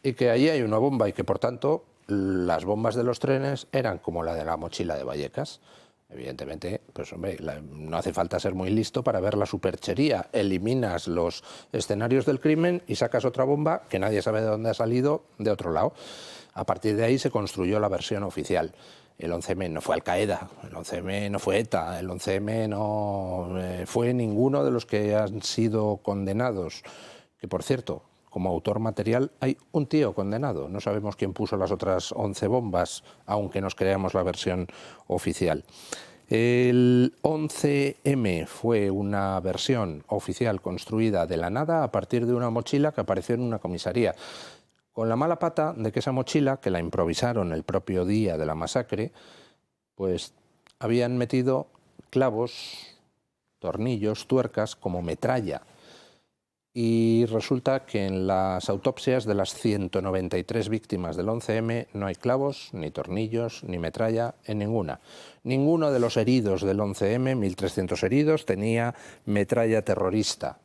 y que allí hay una bomba y que, por tanto, las bombas de los trenes eran como la de la mochila de Vallecas. Evidentemente, pues hombre, no hace falta ser muy listo para ver la superchería. Eliminas los escenarios del crimen y sacas otra bomba que nadie sabe de dónde ha salido de otro lado. A partir de ahí se construyó la versión oficial. El 11M no fue Al-Qaeda, el 11M no fue ETA, el 11M no fue ninguno de los que han sido condenados. Que, por cierto, como autor material hay un tío condenado. No sabemos quién puso las otras 11 bombas, aunque nos creamos la versión oficial. El 11M fue una versión oficial construida de la nada a partir de una mochila que apareció en una comisaría, con la mala pata de que esa mochila, que la improvisaron el propio día de la masacre, pues habían metido clavos, tornillos, tuercas como metralla. Y resulta que en las autopsias de las 193 víctimas del 11M no hay clavos, ni tornillos, ni metralla, en ninguna. Ninguno de los heridos del 11M, 1.300 heridos, tenía metralla terrorista.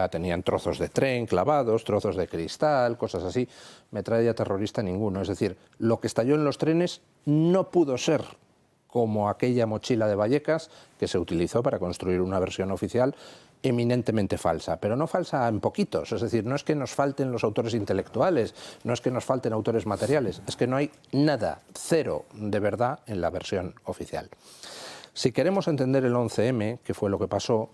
Tenían trozos de tren clavados, trozos de cristal, cosas así. Metralla terrorista ninguno. Es decir, lo que estalló en los trenes no pudo ser como aquella mochila de Vallecas que se utilizó para construir una versión oficial eminentemente falsa, pero no falsa en poquitos, es decir, no es que nos falten los autores intelectuales, no es que nos falten autores materiales, es que no hay nada, cero de verdad en la versión oficial. Si queremos entender el 11M, que fue lo que pasó,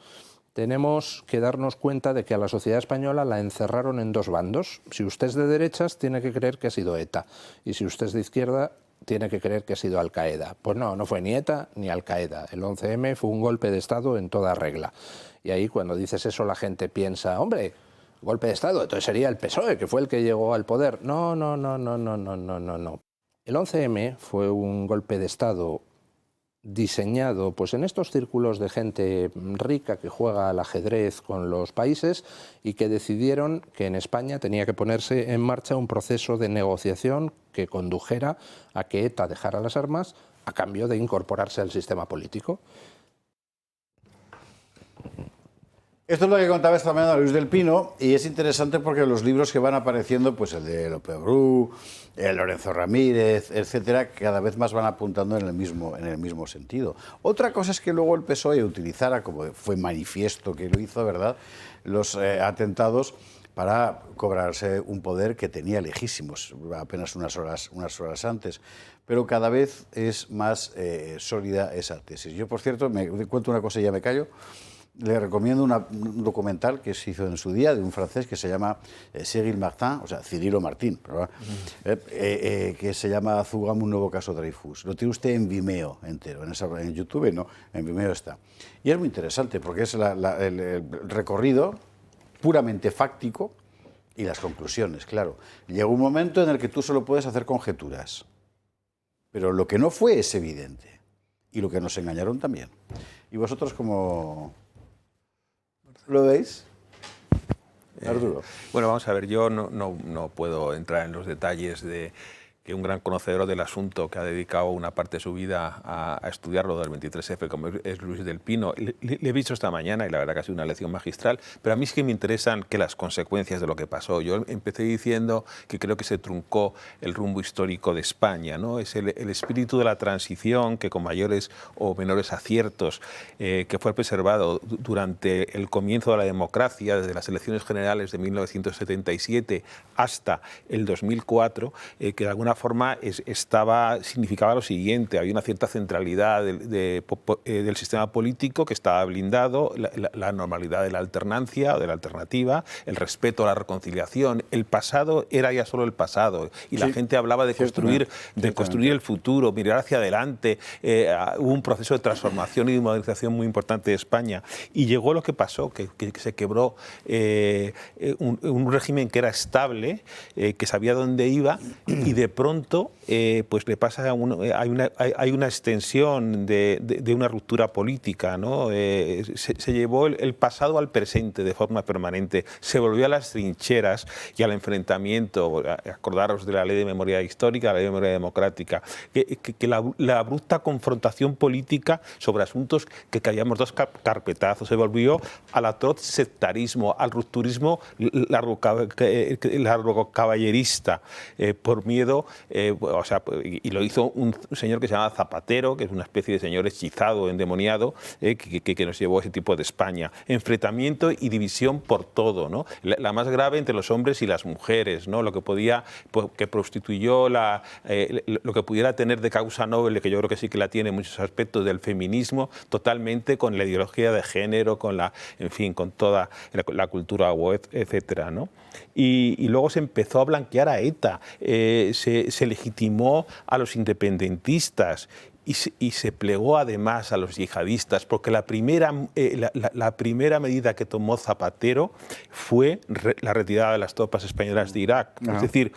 tenemos que darnos cuenta de que a la sociedad española la encerraron en dos bandos. Si usted es de derechas, tiene que creer que ha sido ETA, y si usted es de izquierda, tiene que creer que ha sido Al-Qaeda. Pues no, no fue ni ETA ni Al-Qaeda. El 11M fue un golpe de Estado en toda regla. Y ahí cuando dices eso la gente piensa, hombre, golpe de Estado, entonces sería el PSOE, que fue el que llegó al poder. No. El 11M fue un golpe de Estado diseñado pues en estos círculos de gente rica que juega al ajedrez con los países y que decidieron que en España tenía que ponerse en marcha un proceso de negociación que condujera a que ETA dejara las armas a cambio de incorporarse al sistema político. Esto es lo que contaba esta mañana Luis del Pino, y es interesante porque los libros que van apareciendo, pues el de López Bru, el Lorenzo Ramírez, etcétera, cada vez más van apuntando en el mismo sentido. Otra cosa es que luego el PSOE utilizara, como fue manifiesto que lo hizo, ¿verdad?, los atentados para cobrarse un poder que tenía lejísimos apenas unas horas antes. Pero cada vez es más sólida esa tesis. Yo, por cierto, me cuento una cosa y ya me callo. Le recomiendo un documental que se hizo en su día de un francés que se llama Cyril Martin, o sea, Cirilo Martín, que se llama Zugam, un nuevo caso Dreyfus. Lo tiene usted en Vimeo entero, en YouTube no, en Vimeo está. Y es muy interesante porque es el recorrido puramente fáctico y las conclusiones, claro. Llega un momento en el que tú solo puedes hacer conjeturas, pero lo que no fue es evidente y lo que nos engañaron también. ¿Y vosotros cómo lo veis? Arturo. Bueno, vamos a ver, yo no puedo entrar en los detalles de que un gran conocedor del asunto que ha dedicado una parte de su vida a estudiarlo del 23F, como es Luis del Pino. Le he visto esta mañana y la verdad que ha sido una lección magistral, pero a mí sí que me interesan que las consecuencias de lo que pasó. Yo empecé diciendo que creo que se truncó el rumbo histórico de España, ¿no? Es el espíritu de la transición que con mayores o menores aciertos que fue preservado durante el comienzo de la democracia, desde las elecciones generales de 1977 hasta el 2004, que de alguna forma significaba lo siguiente: había una cierta centralidad del sistema político que estaba blindado, la normalidad de la alternancia o de la alternativa, el respeto a la reconciliación. El pasado era ya solo el pasado y la gente hablaba de construir el futuro, mirar hacia adelante. Hubo un proceso de transformación y de modernización muy importante de España y llegó lo que pasó, que se quebró un régimen que era estable, que sabía dónde iba, y de pronto pues le pasa hay una extensión de una ruptura política, ¿no? Se llevó el pasado al presente de forma permanente, se volvió a las trincheras y al enfrentamiento. Acordaros de la Ley de Memoria Histórica, la Ley de Memoria Democrática, que la abrupta confrontación política sobre asuntos que caíamos dos carpetazos, se volvió al atroz sectarismo, al rupturismo largo caballerista, por miedo, y lo hizo un señor que se llama Zapatero, que es una especie de señor hechizado, endemoniado, que nos llevó a ese tipo de España. Enfrentamiento y división por todo, ¿no? La más grave entre los hombres y las mujeres, ¿no? Lo que prostituyó lo que pudiera tener de causa noble, que yo creo que sí que la tiene en muchos aspectos, del feminismo, totalmente con la ideología de género, con toda la cultura web, etcétera, ¿no? Y luego se empezó a blanquear a ETA, se legitimó a los independentistas y se plegó además a los yihadistas, porque la primera medida que tomó Zapatero fue la retirada de las tropas españolas de Irak. Es decir,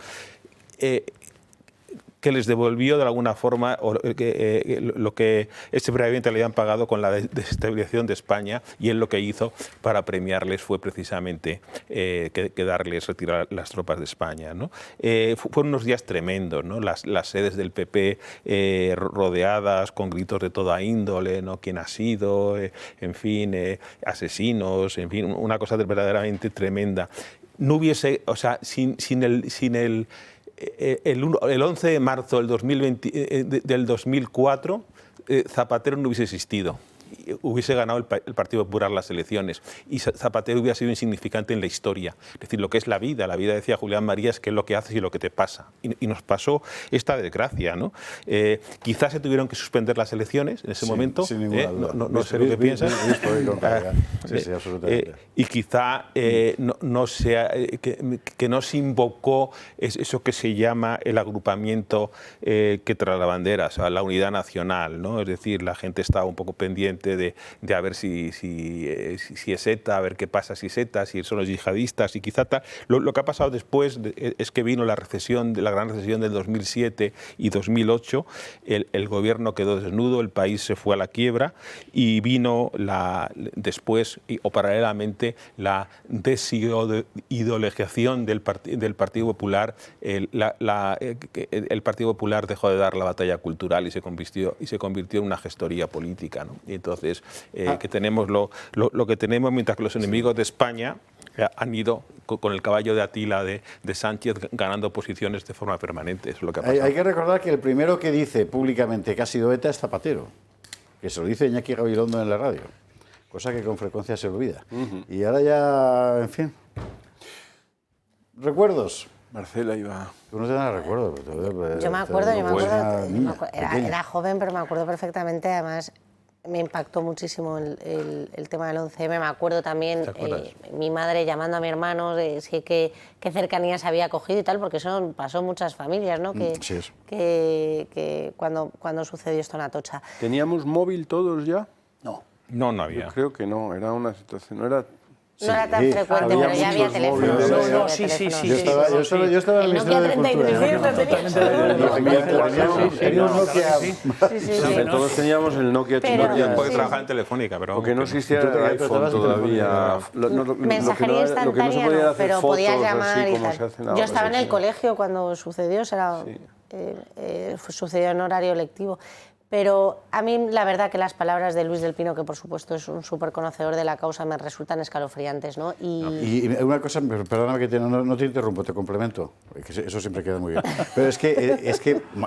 que les devolvió de alguna forma lo que previamente le habían pagado con la desestabilización de España, y él lo que hizo para premiarles fue precisamente darles retirar las tropas de España, ¿no? Fueron unos días tremendos, ¿no? Las sedes del PP rodeadas con gritos de toda índole, ¿no? ¿Quién ha sido? En fin, asesinos, en fin, una cosa verdaderamente tremenda. No hubiese, o sea, sin el 11 de marzo del 2004, Zapatero no hubiese existido. Hubiese ganado el Partido Popular las elecciones y Zapatero hubiera sido insignificante en la historia. Es decir, lo que es la vida, decía Julián María, es qué es lo que haces y lo que te pasa. Y nos pasó esta desgracia, ¿no? Quizás se tuvieron que suspender las elecciones en ese momento. Sin ninguna duda. No sé lo que piensas. Sí, absolutamente. Y quizá que no se invocó eso que se llama el agrupamiento que trae la bandera, o sea, la unidad nacional, ¿no? Es decir, la gente estaba un poco pendiente de a ver si es ETA, a ver qué pasa si es ETA, si son los yihadistas, y quizá tal. Lo que ha pasado después es que vino la gran recesión del 2007 y 2008, el gobierno quedó desnudo, el país se fue a la quiebra, y vino después o paralelamente la desideologización del Partido Popular. El Partido Popular dejó de dar la batalla cultural y se convirtió en una gestoría política, ¿no? Y entonces que tenemos lo que tenemos, mientras que los enemigos de España han ido con el caballo de Atila de Sánchez ganando posiciones de forma permanente. Eso es lo que ha pasado. Hay que recordar que el primero que dice públicamente que ha sido ETA es Zapatero, que se lo dice Iñaki Gabilondo en la radio, cosa que con frecuencia se olvida. Y ahora ya, en fin. ¿Recuerdos? Marcela iba... Tú no te das recuerdos. Yo me acuerdo, era joven, pero me acuerdo perfectamente, además me impactó muchísimo el tema del 11M. Me acuerdo también mi madre llamando a mi hermano de qué cercanías había cogido y tal, porque eso pasó en muchas familias, ¿no? Que cuando sucedió esto en Atocha. ¿Teníamos móvil todos ya? No. No había. Yo creo que no, era una situación... No era tan frecuente, pero ya había teléfonos. Sí. Yo estaba en el Ministerio de Cultura. Todos teníamos el Nokia. Porque trabajaba en Telefónica, pero... Porque no existía el iPhone todavía. Mensajería instantánea, pero podías llamar y tal. Yo estaba en el sí. colegio cuando sucedió, sucedió en horario lectivo. Pero a mí la verdad que las palabras de Luis del Pino, que por supuesto es un súper conocedor de la causa, me resultan escalofriantes, ¿no? Y una cosa, perdóname que no te interrumpo, te complemento, que eso siempre queda muy bien. Pero es que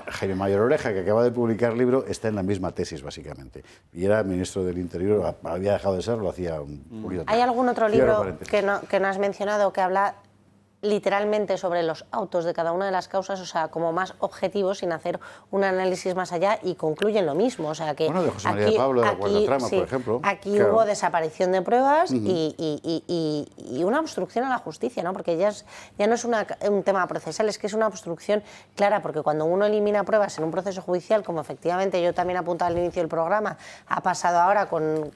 Jaime Mayor Oreja, que acaba de publicar libro, está en la misma tesis, básicamente. Y era ministro del Interior, había dejado de serlo, hacía un poquito. ¿Hay algún otro libro que no has mencionado que habla literalmente sobre los autos de cada una de las causas, o sea, como más objetivos, sin hacer un análisis más allá, y concluyen lo mismo? O sea, que bueno, de José María de Pablo, de la Cuarta Trama, por ejemplo. Aquí hubo desaparición de pruebas y una obstrucción a la justicia, ¿no? Porque ya no es un tema procesal, es que es una obstrucción clara, porque cuando uno elimina pruebas en un proceso judicial, como efectivamente yo también apuntaba al inicio del programa, ha pasado ahora con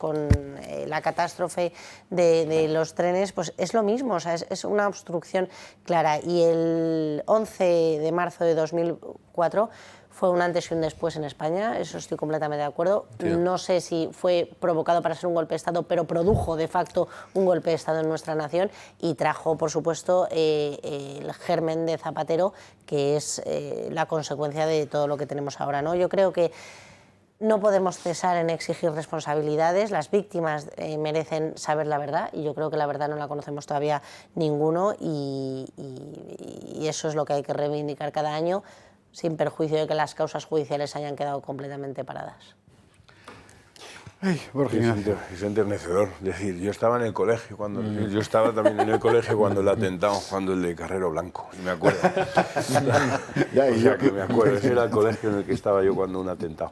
la catástrofe de los trenes, pues es lo mismo, o sea, es una obstrucción clara. Y el 11 de marzo de 2004 fue un antes y un después en España, eso estoy completamente de acuerdo. Sí. No sé si fue provocado para ser un golpe de Estado, pero produjo de facto un golpe de Estado en nuestra nación y trajo, por supuesto, el germen de Zapatero, que es la consecuencia de todo lo que tenemos ahora, ¿no? Yo creo que no podemos cesar en exigir responsabilidades. Las víctimas merecen saber la verdad, y yo creo que la verdad no la conocemos todavía ninguno, y eso es lo que hay que reivindicar cada año, sin perjuicio de que las causas judiciales hayan quedado completamente paradas. Ay, es enternecedor. Es decir, yo estaba en el colegio yo estaba también en el colegio cuando el atentado, cuando el de Carrero Blanco, y me acuerdo. Me acuerdo, ese era el colegio en el que estaba yo cuando un atentado.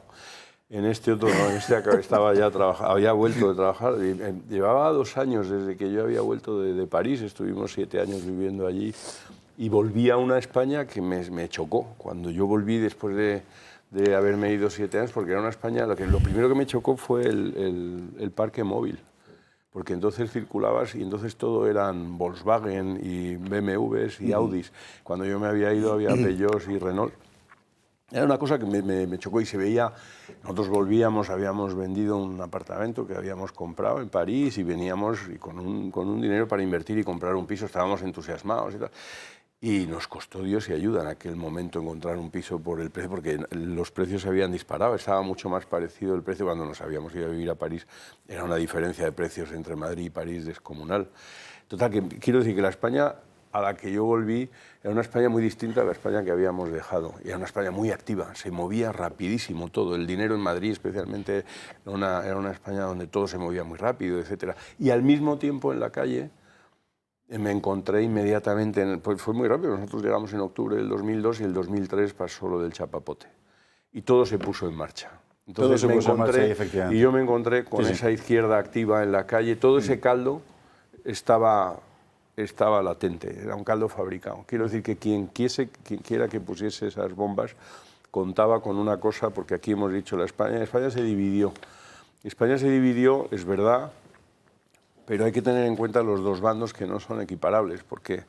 En este otro no, estaba ya había vuelto de trabajar. Llevaba 2 años desde que yo había vuelto de París, estuvimos 7 años viviendo allí, y volví a una España que me chocó. Cuando yo volví después de haberme ido 7 años, porque era una España, lo primero que me chocó fue el parque móvil, porque entonces circulabas y entonces todo eran Volkswagen y BMWs y Audis. Cuando yo me había ido había Peugeot y Renault. Era una cosa que me chocó y se veía. Nosotros volvíamos, habíamos vendido un apartamento que habíamos comprado en París y veníamos y con un dinero para invertir y comprar un piso, estábamos entusiasmados y tal. Y nos costó Dios y ayuda en aquel momento encontrar un piso por el precio, porque los precios se habían disparado, estaba mucho más parecido el precio cuando nos habíamos ido a vivir a París. Era una diferencia de precios entre Madrid y París descomunal. Total, que quiero decir que la España a la que yo volví era una España muy distinta a la España que habíamos dejado. Era una España muy activa, se movía rapidísimo todo. El dinero en Madrid especialmente era una España donde todo se movía muy rápido, etc. Y al mismo tiempo en la calle me encontré inmediatamente, pues fue muy rápido, nosotros llegamos en octubre del 2002 y el 2003 pasó lo del chapapote. Y todo se puso en marcha. Entonces me encontré, y yo me encontré con esa izquierda activa en la calle, todo ese caldo estaba latente, era un caldo fabricado. Quiero decir que quien quiera que pusiese esas bombas contaba con una cosa, porque aquí hemos dicho, España se dividió. España se dividió, es verdad, pero hay que tener en cuenta los dos bandos que no son equiparables, porque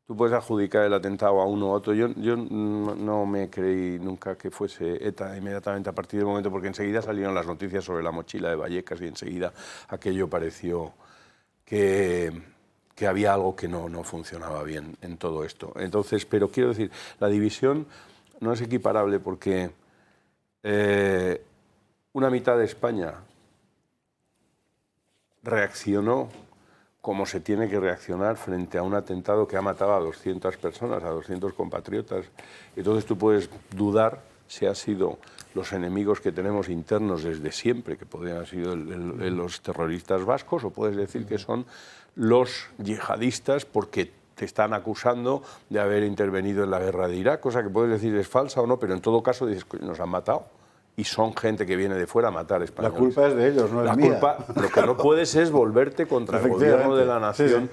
tú puedes adjudicar el atentado a uno u otro. Yo no me creí nunca que fuese ETA inmediatamente a partir del momento, porque enseguida salieron las noticias sobre la mochila de Vallecas y enseguida aquello pareció que había algo que no funcionaba bien en todo esto. Entonces, pero quiero decir, la división no es equiparable porque una mitad de España reaccionó como se tiene que reaccionar frente a un atentado que ha matado a 200 personas, a 200 compatriotas. Entonces tú puedes dudar si han sido los enemigos que tenemos internos desde siempre, que podrían haber sido los terroristas vascos, o puedes decir que son los yihadistas porque te están acusando de haber intervenido en la guerra de Irak, cosa que puedes decir es falsa o no, pero en todo caso dices, nos han matado. Y son gente que viene de fuera a matar españoles. La culpa es de ellos, no es mía. Lo que no puedes es volverte contra el gobierno de la nación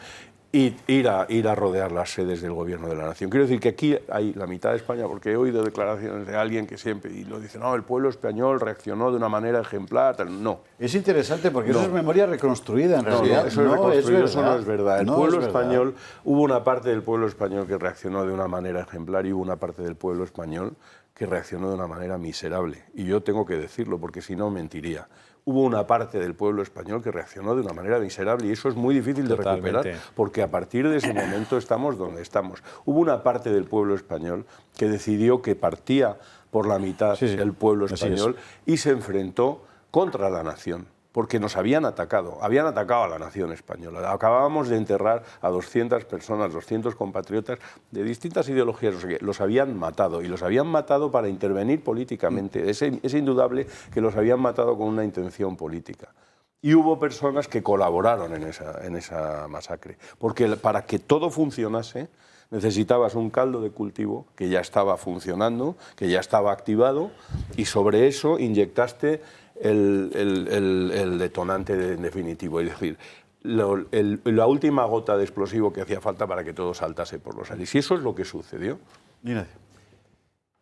y ir a rodear las sedes del gobierno de la nación. Quiero decir que aquí hay la mitad de España, porque he oído declaraciones de alguien que siempre y lo dice, no, el pueblo español reaccionó de una manera ejemplar. Tal. No. Es interesante porque eso es memoria reconstruida en realidad. Eso no es verdad. El pueblo español, hubo una parte del pueblo español que reaccionó de una manera ejemplar y hubo una parte del pueblo español que reaccionó de una manera miserable. Y yo tengo que decirlo, porque si no mentiría. Hubo una parte del pueblo español que reaccionó de una manera miserable y eso es muy difícil de recuperar, porque a partir de ese momento estamos donde estamos. Hubo una parte del pueblo español que decidió que partía por la mitad del pueblo español y se enfrentó contra la nación, porque nos habían atacado a la nación española. Acabábamos de enterrar a 200 personas, 200 compatriotas de distintas ideologías, los habían matado, y los habían matado para intervenir políticamente. Es indudable que los habían matado con una intención política. Y hubo personas que colaboraron en esa masacre, porque para que todo funcionase necesitabas un caldo de cultivo que ya estaba funcionando, que ya estaba activado, y sobre eso inyectaste el detonante definitivo, es decir, la última gota de explosivo que hacía falta para que todo saltase por los aires. Y eso es lo que sucedió.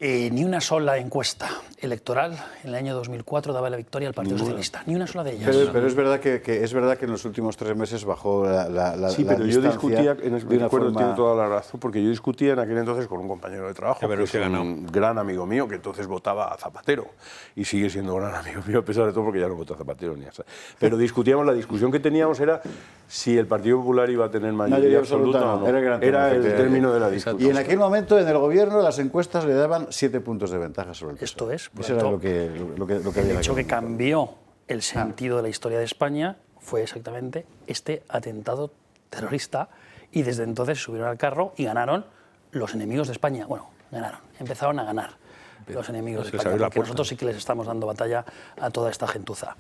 Ni una sola encuesta electoral en el año 2004 daba la victoria al Partido Socialista. Ni una sola de ellas. Pero es verdad que en los últimos 3 meses bajó la Sí, pero yo discutía, tiene toda la razón, porque yo discutía en aquel entonces con un compañero de trabajo, que es un gran amigo mío, que entonces votaba a Zapatero, y sigue siendo gran amigo mío, a pesar de todo, porque ya no vota a Zapatero ni a esa. Pero discutíamos, la discusión que teníamos era si el Partido Popular iba a tener mayoría absoluta o no. Era el término de la discusión. Y en aquel momento, en el gobierno, las encuestas le daban 7 puntos de ventaja sobre el PSOE. Esto es. Eso era lo que había. El hecho que cambió el sentido de la historia de España fue exactamente este atentado terrorista, y desde entonces subieron al carro y ganaron los enemigos de España. Bueno, empezaron a ganar los enemigos de España, porque nosotros sí que les estamos dando batalla a toda esta gentuza.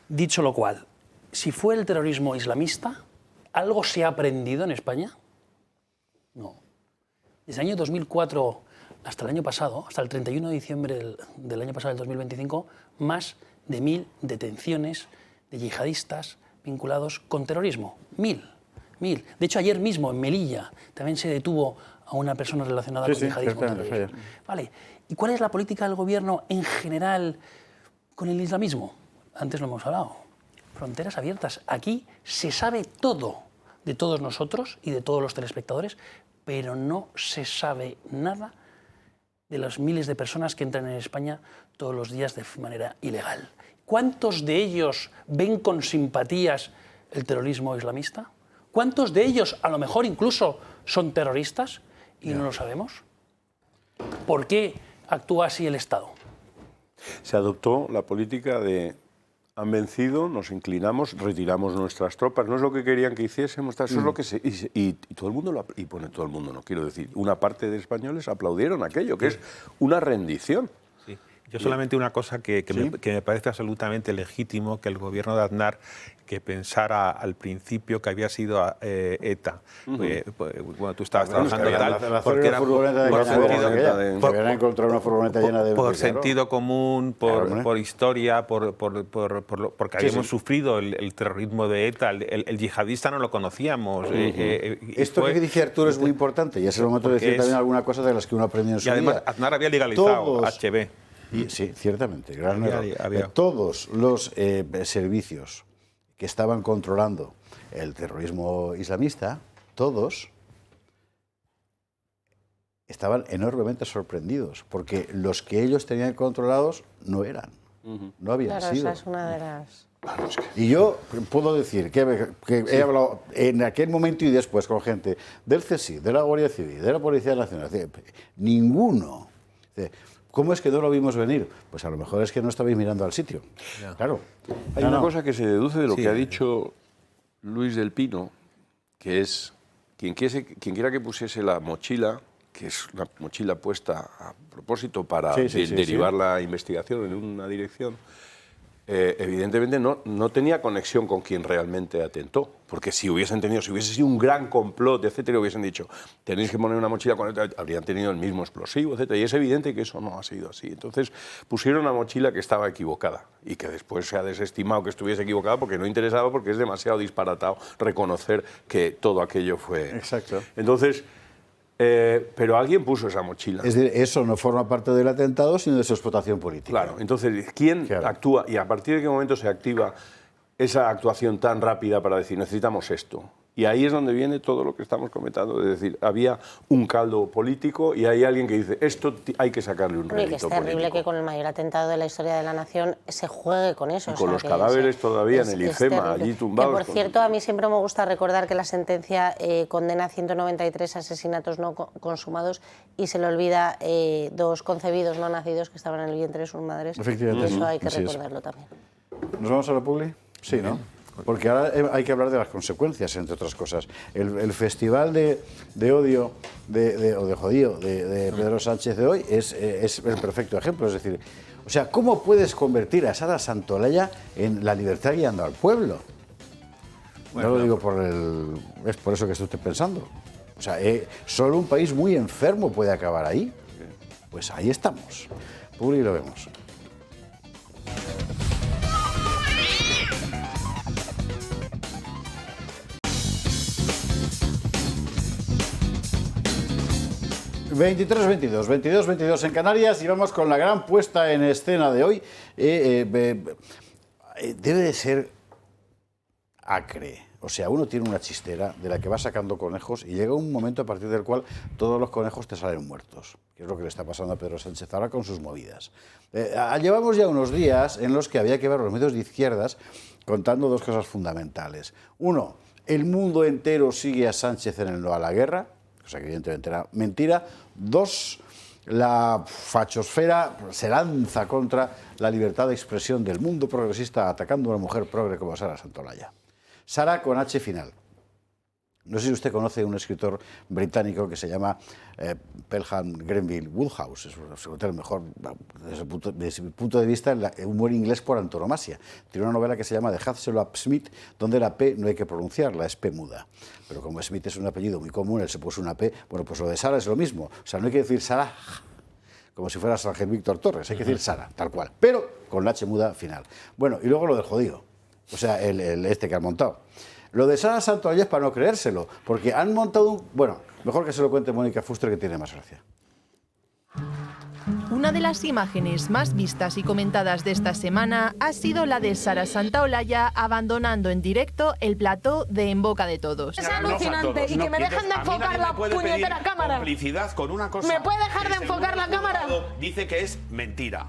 Dicho lo cual, si fue el terrorismo islamista, ¿algo se ha aprendido en España? No. Desde el año 2004 hasta el año pasado, hasta el 31 de diciembre del año pasado, del 2025, más de 1000 detenciones de yihadistas vinculados con terrorismo. 1000. De hecho, ayer mismo en Melilla también se detuvo a una persona relacionada con yihadismo. Vale. ¿Y cuál es la política del gobierno en general con el islamismo? Antes lo hemos hablado. Fronteras abiertas. Aquí se sabe todo de todos nosotros y de todos los telespectadores, pero no se sabe nada de los miles de personas que entran en España todos los días de manera ilegal. ¿Cuántos de ellos ven con simpatías el terrorismo islamista? ¿Cuántos de ellos a lo mejor incluso son terroristas y no lo sabemos? ¿Por qué actúa así el Estado? Se adoptó la política de han vencido, nos inclinamos, retiramos nuestras tropas. No es lo que querían que hiciésemos, eso es lo que se... Y todo el mundo, todo el mundo, no quiero decir, una parte de españoles aplaudieron aquello, que es una rendición. Sí. Yo solamente una cosa que me parece absolutamente legítimo, que el gobierno de Aznar que pensara al principio que había sido ETA. Bueno, tú estabas trabajando tal, porque era habían encontrado una furgoneta llena de... Por sentido común, por historia, porque habíamos sufrido el terrorismo de ETA, el yihadista no lo conocíamos. Esto que dice Arturo es muy importante, y es el momento de decir también alguna cosa de las que uno aprendió en su vida. Y además Aznar había legalizado HB. Sí, ciertamente, gran error. Todos los servicios que estaban controlando el terrorismo islamista, todos estaban enormemente sorprendidos, porque los que ellos tenían controlados no eran, no habían sido. Esa es una de las... Y yo puedo decir que he hablado en aquel momento y después con gente del CSI, de la Guardia Civil, de la Policía Nacional, ninguno... ¿Cómo es que no lo vimos venir? Pues a lo mejor es que no estabais mirando al sitio. Claro. Hay una cosa que se deduce de lo que ha dicho Luis del Pino, que es quien quiera que pusiese la mochila, que es una mochila puesta a propósito para derivar la investigación en una dirección, evidentemente no tenía conexión con quien realmente atentó, porque si hubiesen tenido, si hubiese sido un gran complot, etcétera, hubiesen dicho, tenéis que poner una mochila con esto, habrían tenido el mismo explosivo, etcétera, y es evidente que eso no ha sido así. Entonces pusieron una mochila que estaba equivocada y que después se ha desestimado que estuviese equivocada porque no interesaba, porque es demasiado disparatado reconocer que todo aquello fue... Exacto. Entonces... pero alguien puso esa mochila. Es decir, eso no forma parte del atentado, sino de su explotación política. Claro, entonces, ¿quién actúa y a partir de qué momento se activa esa actuación tan rápida para decir, necesitamos esto? Y ahí es donde viene todo lo que estamos comentando, es decir, había un caldo político y hay alguien que dice, esto hay que sacarle un rédito político. Es terrible que con el mayor atentado de la historia de la nación se juegue con eso. Y con los cadáveres todavía en el IFEMA, allí tumbados. Que, por cierto, a mí siempre me gusta recordar que la sentencia condena 193 asesinatos no consumados y se le olvida 2 concebidos no nacidos que estaban en el vientre de sus madres. Efectivamente. Eso hay que recordarlo también. ¿Nos vamos a la publi? Sí, ¿no? Porque ahora hay que hablar de las consecuencias, entre otras cosas. El festival de odio o de jodío de Pedro Sánchez de hoy es el perfecto ejemplo. Es decir, o sea, ¿cómo puedes convertir a Sara Santolaya en la libertad guiando al pueblo? Bueno, no lo digo es por eso que estoy pensando. O sea, solo un país muy enfermo puede acabar ahí. Pues ahí estamos. Publi, lo vemos. ...22 en Canarias... y vamos con la gran puesta en escena de hoy. Debe de ser acre. O sea, uno tiene una chistera de la que va sacando conejos y llega un momento a partir del cual todos los conejos te salen muertos, que es lo que le está pasando a Pedro Sánchez ahora con sus movidas. Llevamos ya unos días en los que había que ver los medios de izquierdas contando 2 cosas fundamentales. Uno, el mundo entero sigue a Sánchez en el no a la guerra, cosa que evidentemente era mentira. 2, la fachosfera se lanza contra la libertad de expresión del mundo progresista atacando a una mujer progre como Sara Santolaya. Sara con H final. No sé si usted conoce a un escritor británico que se llama Pelham Grenville Woodhouse. Es el mejor, desde mi punto de vista, el humor inglés por antonomasia. Tiene una novela que se llama The Hatzell Smith, donde la P no hay que pronunciarla, es P muda. Pero como Smith es un apellido muy común, él se puso una P. Bueno, pues lo de Sara es lo mismo. O sea, no hay que decir Sara como si fuera Ángel Víctor Torres, hay que decir Sara, tal cual. Pero con la H muda final. Bueno, y luego lo del jodido. O sea, este que han montado. Lo de Sara Santolaya es para no creérselo, porque han montado un... Bueno, mejor que se lo cuente Mónica Fuster, que tiene más gracia. Una de las imágenes más vistas y comentadas de esta semana ha sido la de Sara Santolaya abandonando en directo el plató de En Boca de Todos. Es alucinante y que me dejen de enfocar la puñetera cámara. Complicidad con una cosa. ¿Me puede dejar de enfocar la cámara? dice que es mentira.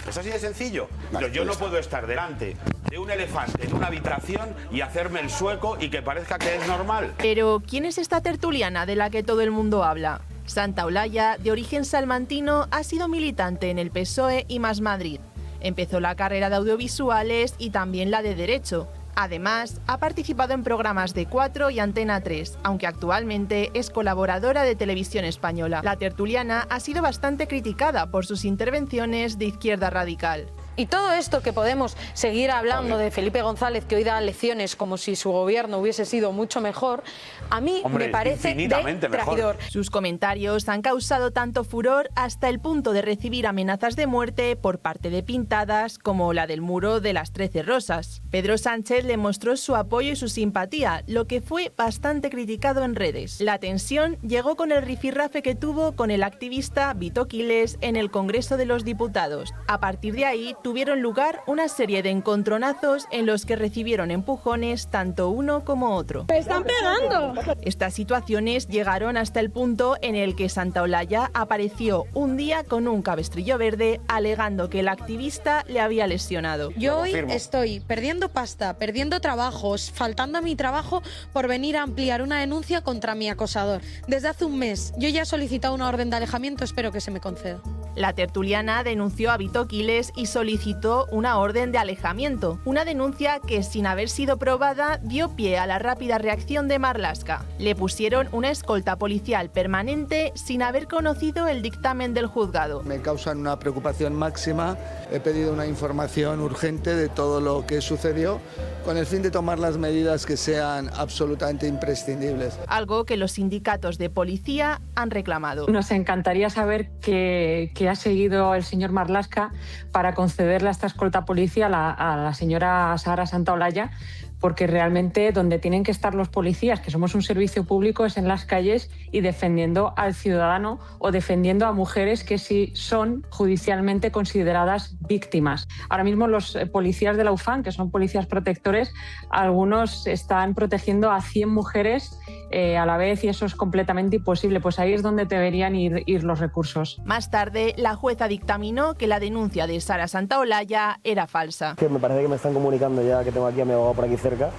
Es así de sencillo. Pero yo no puedo estar delante de un elefante en una habitación y hacerme el sueco y que parezca que es normal. Pero, ¿quién es esta tertuliana de la que todo el mundo habla? Santa Olalla, de origen salmantino, ha sido militante en el PSOE y Más Madrid. Empezó la carrera de audiovisuales y también la de Derecho. Además, ha participado en programas de 4 y Antena 3, aunque actualmente es colaboradora de Televisión Española. La tertuliana ha sido bastante criticada por sus intervenciones de izquierda radical. Y todo esto que podemos seguir hablando de Felipe González, que hoy da lecciones como si su gobierno hubiese sido mucho mejor, a mí me parece de traidor. Sus comentarios han causado tanto furor hasta el punto de recibir amenazas de muerte por parte de pintadas como la del muro de las 13 rosas. Pedro Sánchez le mostró su apoyo y su simpatía, lo que fue bastante criticado en redes. La tensión llegó con el rifirrafe que tuvo con el activista Vito Quiles en el Congreso de los Diputados. A partir de ahí tuvieron lugar una serie de encontronazos en los que recibieron empujones tanto uno como otro. ¡Me están pegando! Estas situaciones llegaron hasta el punto en el que Santa Olalla apareció un día con un cabestrillo verde alegando que el activista le había lesionado. Yo hoy estoy perdiendo pasta, perdiendo trabajos, faltando a mi trabajo por venir a ampliar una denuncia contra mi acosador. Desde hace un mes yo ya he solicitado una orden de alejamiento, espero que se me conceda. La tertuliana denunció a Vito Quiles y solicitó una orden de alejamiento, una denuncia que, sin haber sido probada, dio pie a la rápida reacción de Marlaska. Le pusieron una escolta policial permanente sin haber conocido el dictamen del juzgado. Me causan una preocupación máxima. He pedido una información urgente de todo lo que sucedió con el fin de tomar las medidas que sean absolutamente imprescindibles. Algo que los sindicatos de policía han reclamado. Nos encantaría saber qué ha seguido el señor Marlaska para concederle esta escolta policial a la señora Sara Santaolalla, porque realmente donde tienen que estar los policías, que somos un servicio público, es en las calles y defendiendo al ciudadano o defendiendo a mujeres que sí son judicialmente consideradas víctimas. Ahora mismo los policías de la UFAN, que son policías protectores, algunos están protegiendo a 100 mujeres a la vez y eso es completamente imposible. Pues ahí es donde deberían ir los recursos. Más tarde, la jueza dictaminó que la denuncia de Sara Santaolalla era falsa. Que me parece que me están comunicando, ya que tengo aquí a mi abogado por aquí cerca,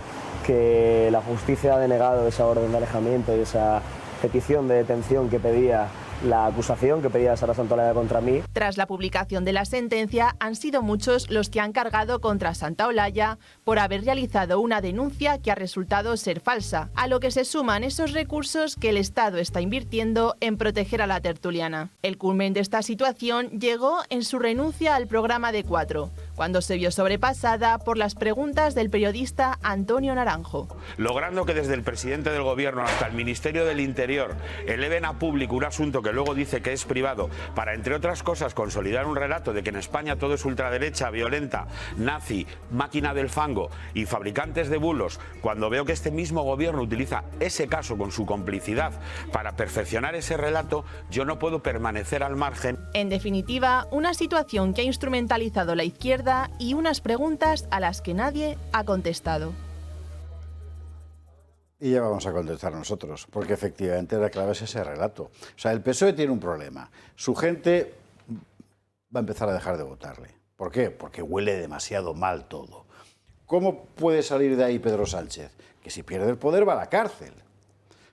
que la justicia ha denegado esa orden de alejamiento y esa petición de detención que pedía la acusación, que pedía Sara Santaolalla contra mí. Tras la publicación de la sentencia, han sido muchos los que han cargado contra Santaolalla por haber realizado una denuncia que ha resultado ser falsa, a lo que se suman esos recursos que el Estado está invirtiendo en proteger a la tertuliana. El culmen de esta situación llegó en su renuncia al programa de 4, cuando se vio sobrepasada por las preguntas del periodista Antonio Naranjo. Logrando que desde el presidente del Gobierno hasta el Ministerio del Interior eleven a público un asunto que luego dice que es privado para, entre otras cosas, consolidar un relato de que en España todo es ultraderecha, violenta, nazi, máquina del fango y fabricantes de bulos, cuando veo que este mismo Gobierno utiliza ese caso con su complicidad para perfeccionar ese relato, yo no puedo permanecer al margen. En definitiva, una situación que ha instrumentalizado la izquierda y unas preguntas a las que nadie ha contestado. Y ya vamos a contestar nosotros, porque efectivamente la clave es ese relato. O sea, el PSOE tiene un problema. Su gente va a empezar a dejar de votarle. ¿Por qué? Porque huele demasiado mal todo. ¿Cómo puede salir de ahí Pedro Sánchez? Que si pierde el poder va a la cárcel,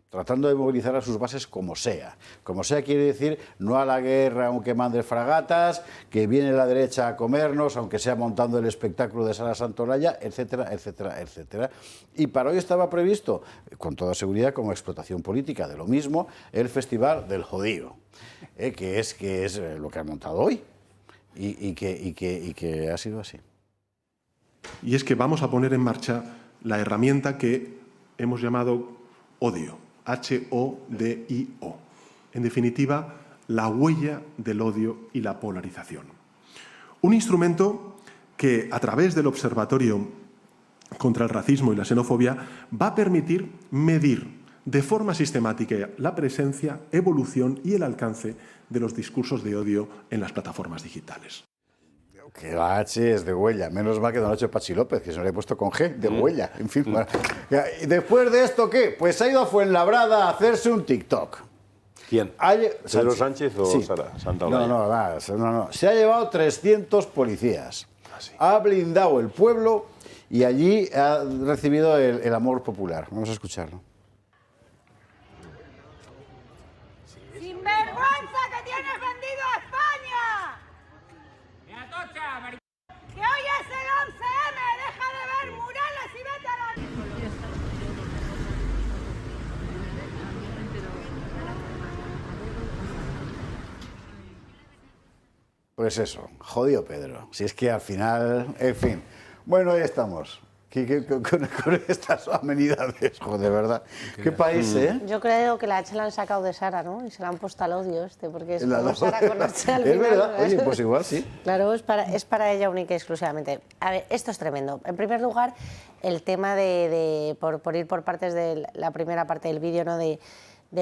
tratando de movilizar a sus bases como sea. Como sea quiere decir no a la guerra aunque mande fragatas, que viene la derecha a comernos, aunque sea montando el espectáculo de Sara Santaolalla, etcétera, etcétera, etcétera. Y para hoy estaba previsto, con toda seguridad, como explotación política de lo mismo, el Festival del Jodío, que es lo que han montado hoy y que ha sido así. Y es que vamos a poner en marcha la herramienta que hemos llamado odio. H-O-D-I-O. En definitiva, la huella del odio y la polarización. Un instrumento que, a través del Observatorio contra el Racismo y la Xenofobia, va a permitir medir de forma sistemática la presencia, evolución y el alcance de los discursos de odio en las plataformas digitales. Que la H es de huella, menos mal que don Nacho Pachi López, que se lo he puesto con G, de huella, en fin. Bueno. ¿Y después de esto qué? Pues ha ido a Fuenlabrada a hacerse un TikTok. ¿Quién? ¿Pedro Sánchez o Sí. Sara Santaolalla? No. Se ha llevado 300 policías. Ha blindado el pueblo y allí ha recibido el amor popular. Vamos a escucharlo. ¡Sinvergüenza que tienes vendido a España! ¡Que hoy es el 11M! ¡Deja de ver murales y vete a la... Pues eso, jodido Pedro. Si es que al final, en fin. Bueno, ahí estamos. Con estas amenidades, joder, ¿verdad? ¿Qué país, eh? Yo creo que la H la han sacado de Sara, ¿no? Y se la han puesto al odio porque es La como dos. Sara con H al Es final, verdad, ¿verdad? oye, pues igual sí. Claro, es para ella única y exclusivamente. A ver, esto es tremendo. En primer lugar, el tema por ir por partes de la primera parte del vídeo, ¿no? De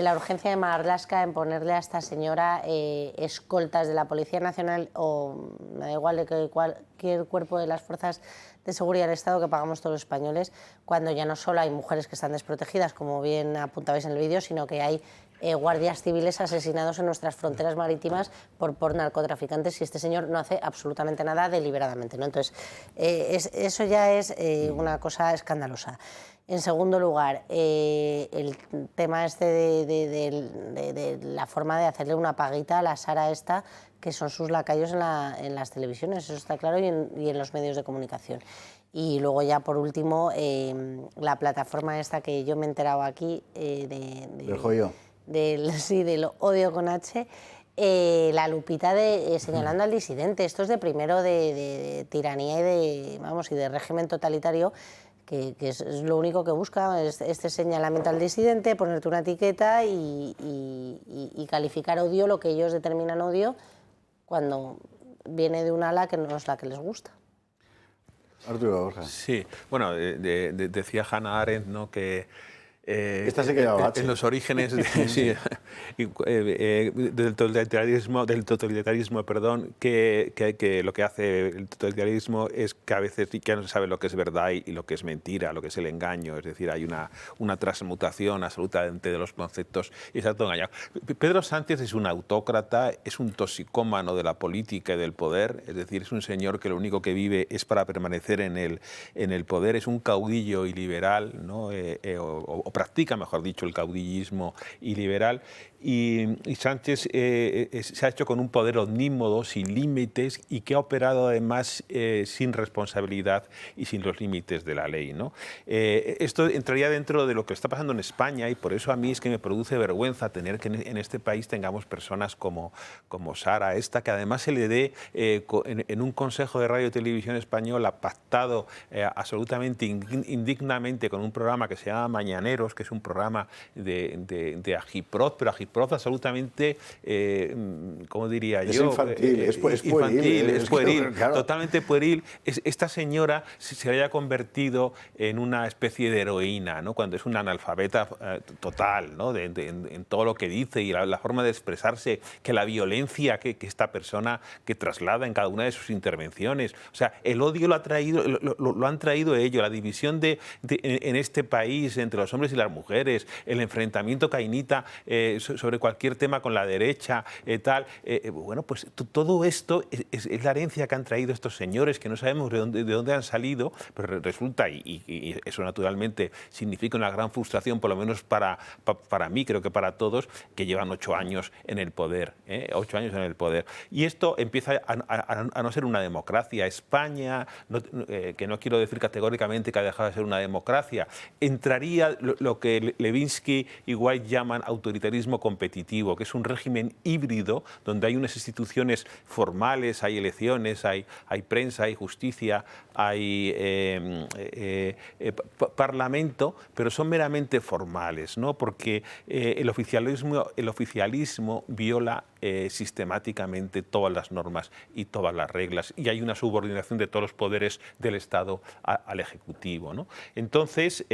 la urgencia de Marlaska en ponerle a esta señora escoltas de la Policía Nacional o me da igual de cualquier cuerpo de las fuerzas de seguridad del Estado que pagamos todos los españoles, cuando ya no solo hay mujeres que están desprotegidas, como bien apuntabais en el vídeo, sino que hay guardias civiles asesinados en nuestras fronteras marítimas por narcotraficantes y este señor no hace absolutamente nada deliberadamente, ¿no? Entonces, eso ya es una cosa escandalosa. En segundo lugar, el tema este de la forma de hacerle una paguita a la Sara esta, que son sus lacayos en las televisiones, eso está claro, y en los medios de comunicación. Y luego ya, por último, la plataforma esta que yo me he enterado aquí, Del joyo. del odio con H, la lupita señalando al disidente. Esto es de primero de tiranía y de régimen totalitario, que es lo único que busca, es este señalamiento al disidente, ponerte una etiqueta y calificar odio, lo que ellos determinan odio, cuando viene de un ala que no es la que les gusta. Arturo Borja. Sí, bueno, decía Hannah Arendt, ¿no?, que Esta se quedaba en los orígenes del totalitarismo, perdón, que lo que hace el totalitarismo es que a veces ya no se sabe lo que es verdad y lo que es mentira, lo que es el engaño, es decir, hay una transmutación absolutamente de los conceptos y está todo engañado. Pedro Sánchez es un autócrata, es un toxicómano de la política y del poder, es decir, es un señor que lo único que vive es para permanecer en el poder, es un caudillo iliberal, ¿no? O practica, mejor dicho, el caudillismo iliberal. Y Sánchez se ha hecho con un poder omnímodo, sin límites, y que ha operado además sin responsabilidad y sin los límites de la ley, ¿no? Esto entraría dentro de lo que está pasando en España y por eso a mí es que me produce vergüenza tener que en este país tengamos personas como Sara, esta, que además se le dé en un Consejo de Radio y Televisión Española pactado absolutamente indignamente con un programa que se llama Mañaneros, que es un programa de Agiproz, pero Agiproz absolutamente, ¿cómo diría yo? Es infantil, es pueril, claro. Totalmente pueril. Esta señora se haya convertido en una especie de heroína, ¿no?, cuando es una analfabeta total, ¿no?, en todo lo que dice y la forma de expresarse, que la violencia que esta persona que traslada en cada una de sus intervenciones. O sea, el odio lo han traído ellos, la división en este país entre los hombres y las mujeres, el enfrentamiento cainita sobre cualquier tema con la derecha, tal. Bueno, pues todo esto es la herencia que han traído estos señores, que no sabemos de dónde han salido, pero resulta, y eso naturalmente significa una gran frustración, por lo menos para mí, creo que para todos, que llevan 8 años en el poder, 8 años en el poder. Y esto empieza a no ser una democracia. España, que no quiero decir categóricamente que ha dejado de ser una democracia, entraría lo que Levinsky y White llaman autoritarismo competitivo, que es un régimen híbrido donde hay unas instituciones formales, hay elecciones, hay prensa, hay justicia, hay parlamento, pero son meramente formales, ¿no? Porque el oficialismo viola sistemáticamente todas las normas y todas las reglas, y hay una subordinación de todos los poderes del Estado al Ejecutivo, ¿no? Entonces,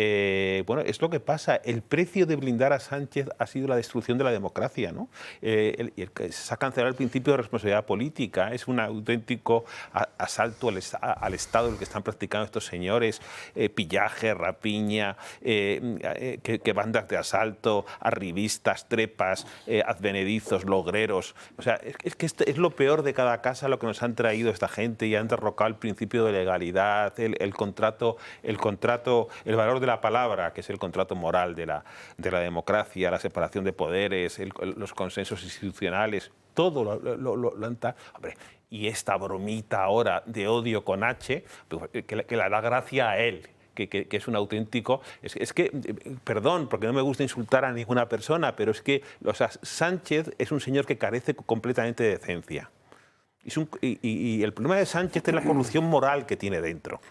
bueno, es lo que pasa. El precio de blindar a Sánchez ha sido la destrucción de la democracia, ¿no? Se ha cancelado el principio de responsabilidad política. Es un auténtico asalto al Estado el que están practicando estos señores. Pillaje, rapiña, que bandas de asalto, arribistas, trepas, advenedizos, logreros. O sea, es que es lo peor de cada casa lo que nos han traído esta gente y han derrocado el principio de legalidad, el contrato, el valor de la palabra, que es el contrato moral de la democracia, la separación de poderes, los consensos institucionales, todo lo han... Hombre, y esta bromita ahora de odio con H, que la da gracia a él. Que es un auténtico... Es que, perdón, porque no me gusta insultar a ninguna persona, pero es que Sánchez es un señor que carece completamente de decencia. Y el problema de Sánchez es la corrupción moral que tiene dentro.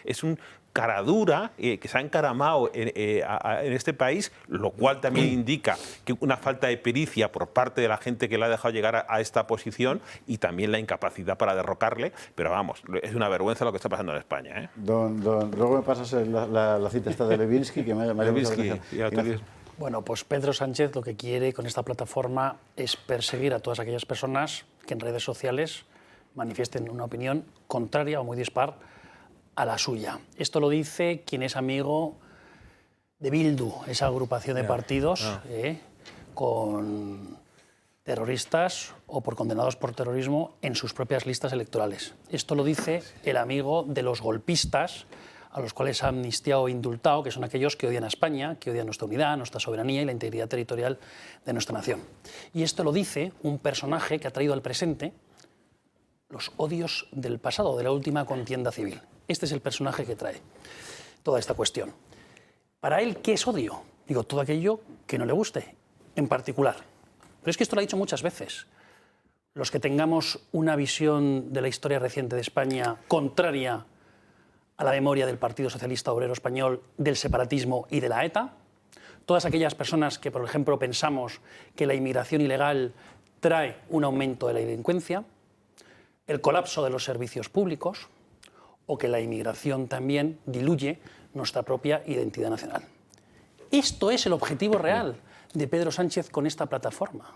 Es un cara dura que se ha encaramado en este país, lo cual también indica que una falta de pericia por parte de la gente que le ha dejado llegar a esta posición y también la incapacidad para derrocarle, pero vamos, es una vergüenza lo que está pasando en España. Luego me pasas la cita esta de Levinsky, que me ha Levinsky, Bueno, pues Pedro Sánchez lo que quiere con esta plataforma es perseguir a todas aquellas personas que en redes sociales manifiesten una opinión contraria o muy dispar a la suya. Esto lo dice quien es amigo de Bildu, esa agrupación de partidos con terroristas o por condenados por terrorismo en sus propias listas electorales. Esto lo dice el amigo de los golpistas, a los cuales ha amnistiado o indultado, que son aquellos que odian a España, que odian nuestra unidad, nuestra soberanía y la integridad territorial de nuestra nación. Y esto lo dice un personaje que ha traído al presente los odios del pasado, de la última contienda civil. Este es el personaje que trae toda esta cuestión. Para él, ¿qué es odio? Digo, todo aquello que no le guste, en particular. Pero es que esto lo ha dicho muchas veces. Los que tengamos una visión de la historia reciente de España contraria a la memoria del Partido Socialista Obrero Español, del separatismo y de la ETA, todas aquellas personas que, por ejemplo, pensamos que la inmigración ilegal trae un aumento de la delincuencia, el colapso de los servicios públicos o que la inmigración también diluye nuestra propia identidad nacional. Esto es el objetivo real de Pedro Sánchez con esta plataforma.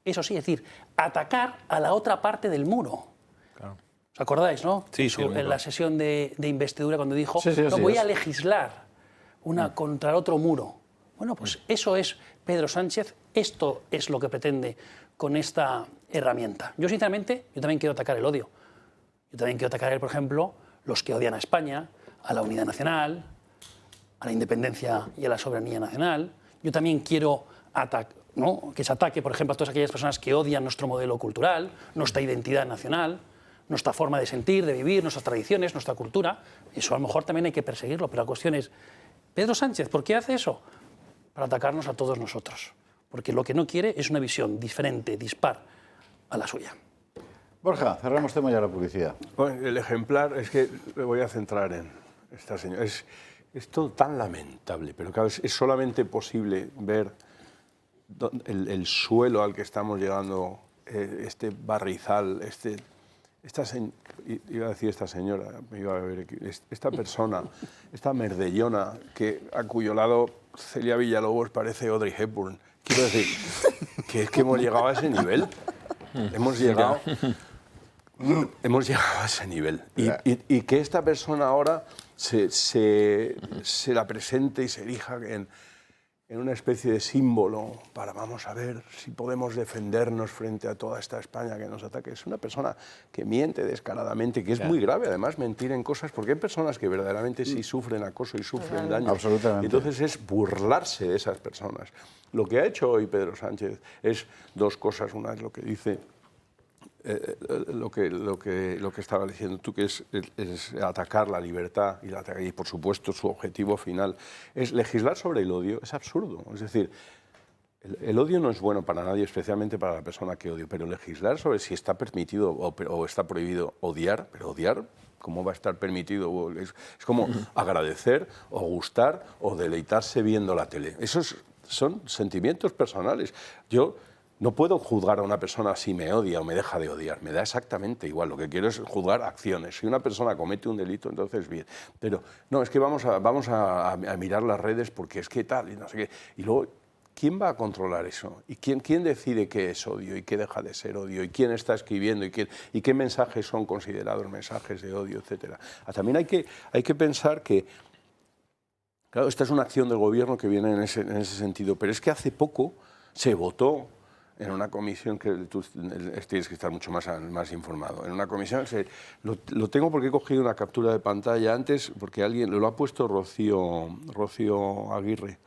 Eso sí, es decir, atacar a la otra parte del muro. Claro. ¿Os acordáis, no? Sí, En la sesión de investidura cuando dijo no voy a legislar contra el otro muro. Bueno, pues eso es Pedro Sánchez, esto es lo que pretende con esta herramienta. Yo, sinceramente, yo también quiero atacar el odio. Yo también quiero atacar, por ejemplo, los que odian a España, a la unidad nacional, a la independencia y a la soberanía nacional. Yo también quiero que se ataque, por ejemplo, a todas aquellas personas que odian nuestro modelo cultural, nuestra identidad nacional, nuestra forma de sentir, de vivir, nuestras tradiciones, nuestra cultura. Eso a lo mejor también hay que perseguirlo, pero la cuestión es, Pedro Sánchez, ¿por qué hace eso? Para atacarnos a todos nosotros. Porque lo que no quiere es una visión diferente, dispar a la suya. Borja, cerramos tema ya la publicidad. Bueno, el ejemplar es que me voy a centrar en esta señora. Es todo tan lamentable, pero claro, es solamente posible ver el suelo al que estamos llegando, este barrizal, iba a decir esta señora, esta persona, esta merdellona a cuyo lado Celia Villalobos parece Audrey Hepburn. Quiero decir, que es que hemos llegado a ese nivel. Hemos llegado a ese nivel. Y que esta persona ahora se la presente y se erija en una especie de símbolo para, vamos a ver si podemos defendernos frente a toda esta España que nos ataque. Es una persona que miente descaradamente, que es muy grave además mentir en cosas, porque hay personas que verdaderamente sí sufren acoso y sufren daño. Absolutamente. Entonces es burlarse de esas personas. Lo que ha hecho hoy Pedro Sánchez es dos cosas. Una es lo que dice, lo que estaba diciendo tú, que es atacar la libertad y por supuesto su objetivo final es legislar sobre el odio. Es absurdo. Es decir, el odio no es bueno para nadie, especialmente para la persona que odia, pero legislar sobre si está permitido o está prohibido odiar, pero odiar, ¿cómo va a estar permitido? Es como agradecer o gustar o deleitarse viendo la tele. Esos son sentimientos personales. Yo no puedo juzgar a una persona si me odia o me deja de odiar, me da exactamente igual, lo que quiero es juzgar acciones. Si una persona comete un delito, entonces bien, pero no, es que vamos a mirar las redes porque es que tal, y no sé qué, y luego, ¿quién va a controlar eso? ¿Y quién decide qué es odio y qué deja de ser odio? ¿Y quién está escribiendo? ¿Y qué mensajes son considerados mensajes de odio, etcétera? También hay que pensar que, claro, esta es una acción del gobierno que viene en ese sentido, pero es que hace poco se votó en una comisión, que tú tienes que estar mucho más informado, en una comisión, lo tengo porque he cogido una captura de pantalla antes, porque alguien lo ha puesto Rocío Aguirre,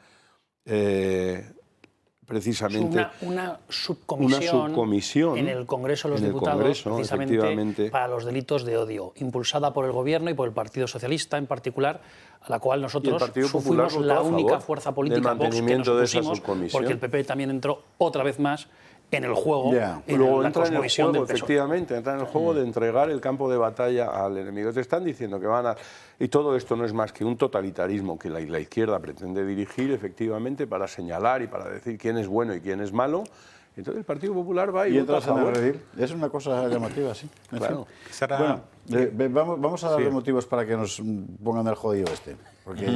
precisamente una subcomisión en el Congreso de los Diputados, precisamente para los delitos de odio, impulsada por el Gobierno y por el Partido Socialista en particular, a la cual nosotros fuimos la única fuerza política Vox que nos opusimos, porque el PP también entró otra vez más en el juego, luego entra en el juego, efectivamente, entra en el juego de entregar el campo de batalla al enemigo. Te están diciendo que van a... Y todo esto no es más que un totalitarismo que la izquierda pretende dirigir, efectivamente, para señalar y para decir quién es bueno y quién es malo. Entonces el Partido Popular va y vota a favor. Es una cosa llamativa, sí. Claro. Bueno, vamos a darle motivos para que nos pongan el jodido este. Porque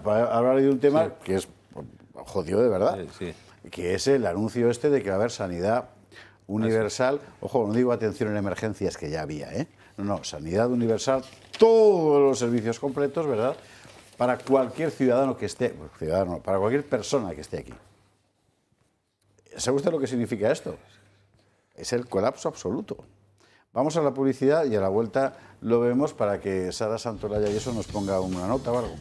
para hablar de un tema que es jodido de verdad. Que es el anuncio este de que va a haber sanidad universal. Ojo, no digo atención en emergencias, que ya había, ¿eh? No, sanidad universal, todos los servicios completos, ¿verdad? Para cualquier ciudadano que esté, para cualquier persona que esté aquí. ¿Sabe usted lo que significa esto? Es el colapso absoluto. Vamos a la publicidad y a la vuelta lo vemos para que Sara Santolaya y eso nos ponga una nota o algo.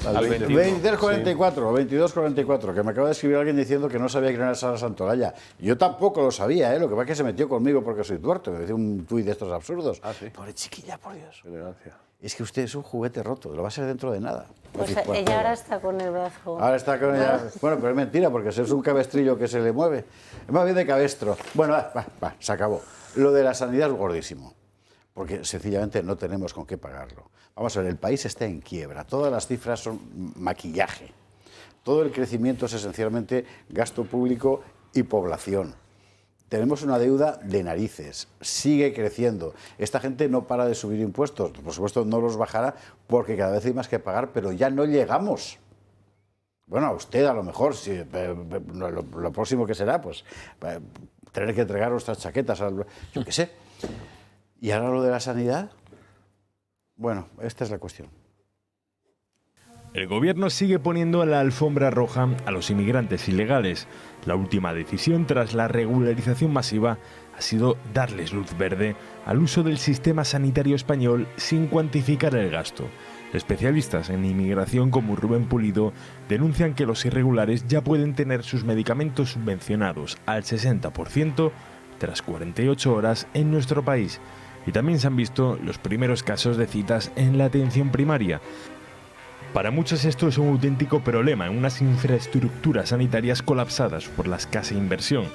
Al 22:44, que me acaba de escribir alguien diciendo que no sabía quién era Sara Santolaya. Yo tampoco lo sabía, ¿eh? Lo que pasa es que se metió conmigo porque soy tuerto, me decía un tuit de estos absurdos. Pobre chiquilla, por Dios. Es que usted es un juguete roto, lo va a ser dentro de nada. Pues ella ahora está con el brazo. Ahora está con ella. Bueno, pero es mentira, porque es un cabestrillo que se le mueve. Es más bien de cabestro. Bueno, se acabó. Lo de la sanidad es gordísimo, porque sencillamente no tenemos con qué pagarlo. Vamos a ver, el país está en quiebra, todas las cifras son maquillaje, todo el crecimiento es esencialmente gasto público y población. Tenemos una deuda de narices, sigue creciendo. Esta gente no para de subir impuestos, por supuesto no los bajará porque cada vez hay más que pagar, pero ya no llegamos. Bueno, a usted a lo mejor, si, lo próximo que será, pues tener que entregar nuestras chaquetas, yo qué sé. ¿Y ahora lo de la sanidad? Bueno, esta es la cuestión. El gobierno sigue poniendo la alfombra roja a los inmigrantes ilegales. La última decisión tras la regularización masiva ha sido darles luz verde al uso del sistema sanitario español sin cuantificar el gasto. Especialistas en inmigración como Rubén Pulido denuncian que los irregulares ya pueden tener sus medicamentos subvencionados al 60% tras 48 horas en nuestro país. Y también se han visto los primeros casos de citas en la atención primaria. Para muchos esto es un auténtico problema en unas infraestructuras sanitarias colapsadas por la escasa inversión.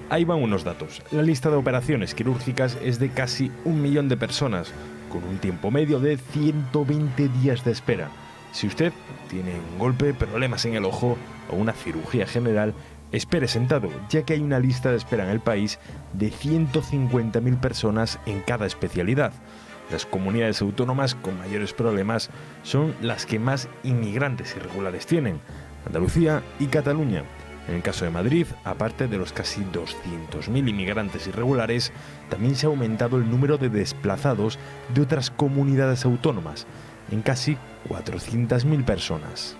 Ahí van unos datos. La lista de operaciones quirúrgicas es de casi 1 millón de personas, con un tiempo medio de 120 días de espera. Si usted tiene un golpe, problemas en el ojo o una cirugía general, espere sentado, ya que hay una lista de espera en el país de 150.000 personas en cada especialidad. Las comunidades autónomas con mayores problemas son las que más inmigrantes irregulares tienen, Andalucía y Cataluña. En el caso de Madrid, aparte de los casi 200.000 inmigrantes irregulares, también se ha aumentado el número de desplazados de otras comunidades autónomas, en casi 400.000 personas.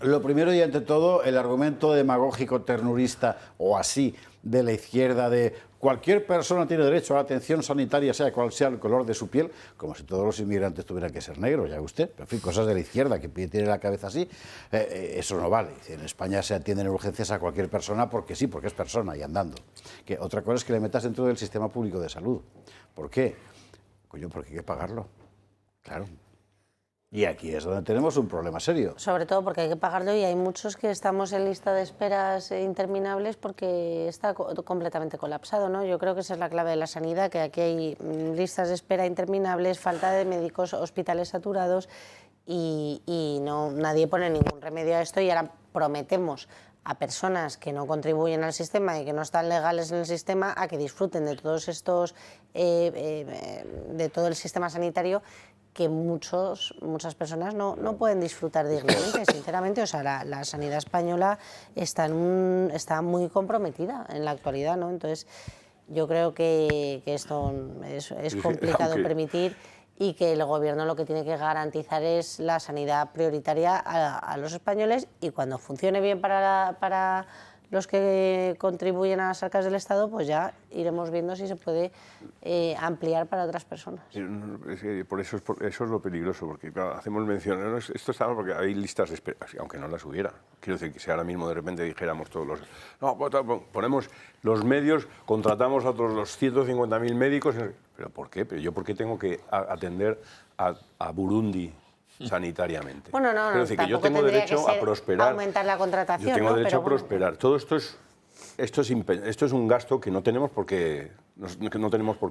Lo primero y ante todo, el argumento demagógico, ternurista o así de la izquierda de cualquier persona tiene derecho a la atención sanitaria, sea cual sea el color de su piel, como si todos los inmigrantes tuvieran que ser negros, ya usted, en fin, cosas de la izquierda que tiene la cabeza así, eso no vale. En España se atienden urgencias a cualquier persona porque sí, porque es persona y andando. Que otra cosa es que le metas dentro del sistema público de salud. ¿Por qué? Coño, porque hay que pagarlo. Claro. Y aquí es donde tenemos un problema serio. Sobre todo porque hay que pagarlo y hay muchos que estamos en lista de esperas interminables porque está completamente colapsado, ¿no? Yo creo que esa es la clave de la sanidad, que aquí hay listas de espera interminables, falta de médicos, hospitales saturados y nadie pone ningún remedio a esto y ahora prometemos a personas que no contribuyen al sistema y que no están legales en el sistema a que disfruten de todos estos, de todo el sistema sanitario que muchas personas no pueden disfrutar dignamente, sinceramente. O sea, la sanidad española está muy comprometida en la actualidad, ¿no? Entonces, yo creo que esto es complicado permitir y que el Gobierno lo que tiene que garantizar es la sanidad prioritaria a los españoles y cuando funcione bien para los que contribuyen a las arcas del Estado, pues ya iremos viendo si se puede ampliar para otras personas. Es que por eso es lo peligroso, porque claro, hacemos mención, ¿no? Esto está porque hay listas de espera, aunque no las hubiera. Quiero decir que si ahora mismo de repente dijéramos todos los... No, ponemos los medios, contratamos a otros los 150.000 médicos, ¿pero por qué? ¿Pero yo por qué tengo que atender a Burundi sanitariamente? Bueno, Quiero decir que yo tengo derecho a prosperar. Aumentar la contratación, yo tengo derecho a bueno, prosperar. Todo esto es un gasto que no tenemos por qué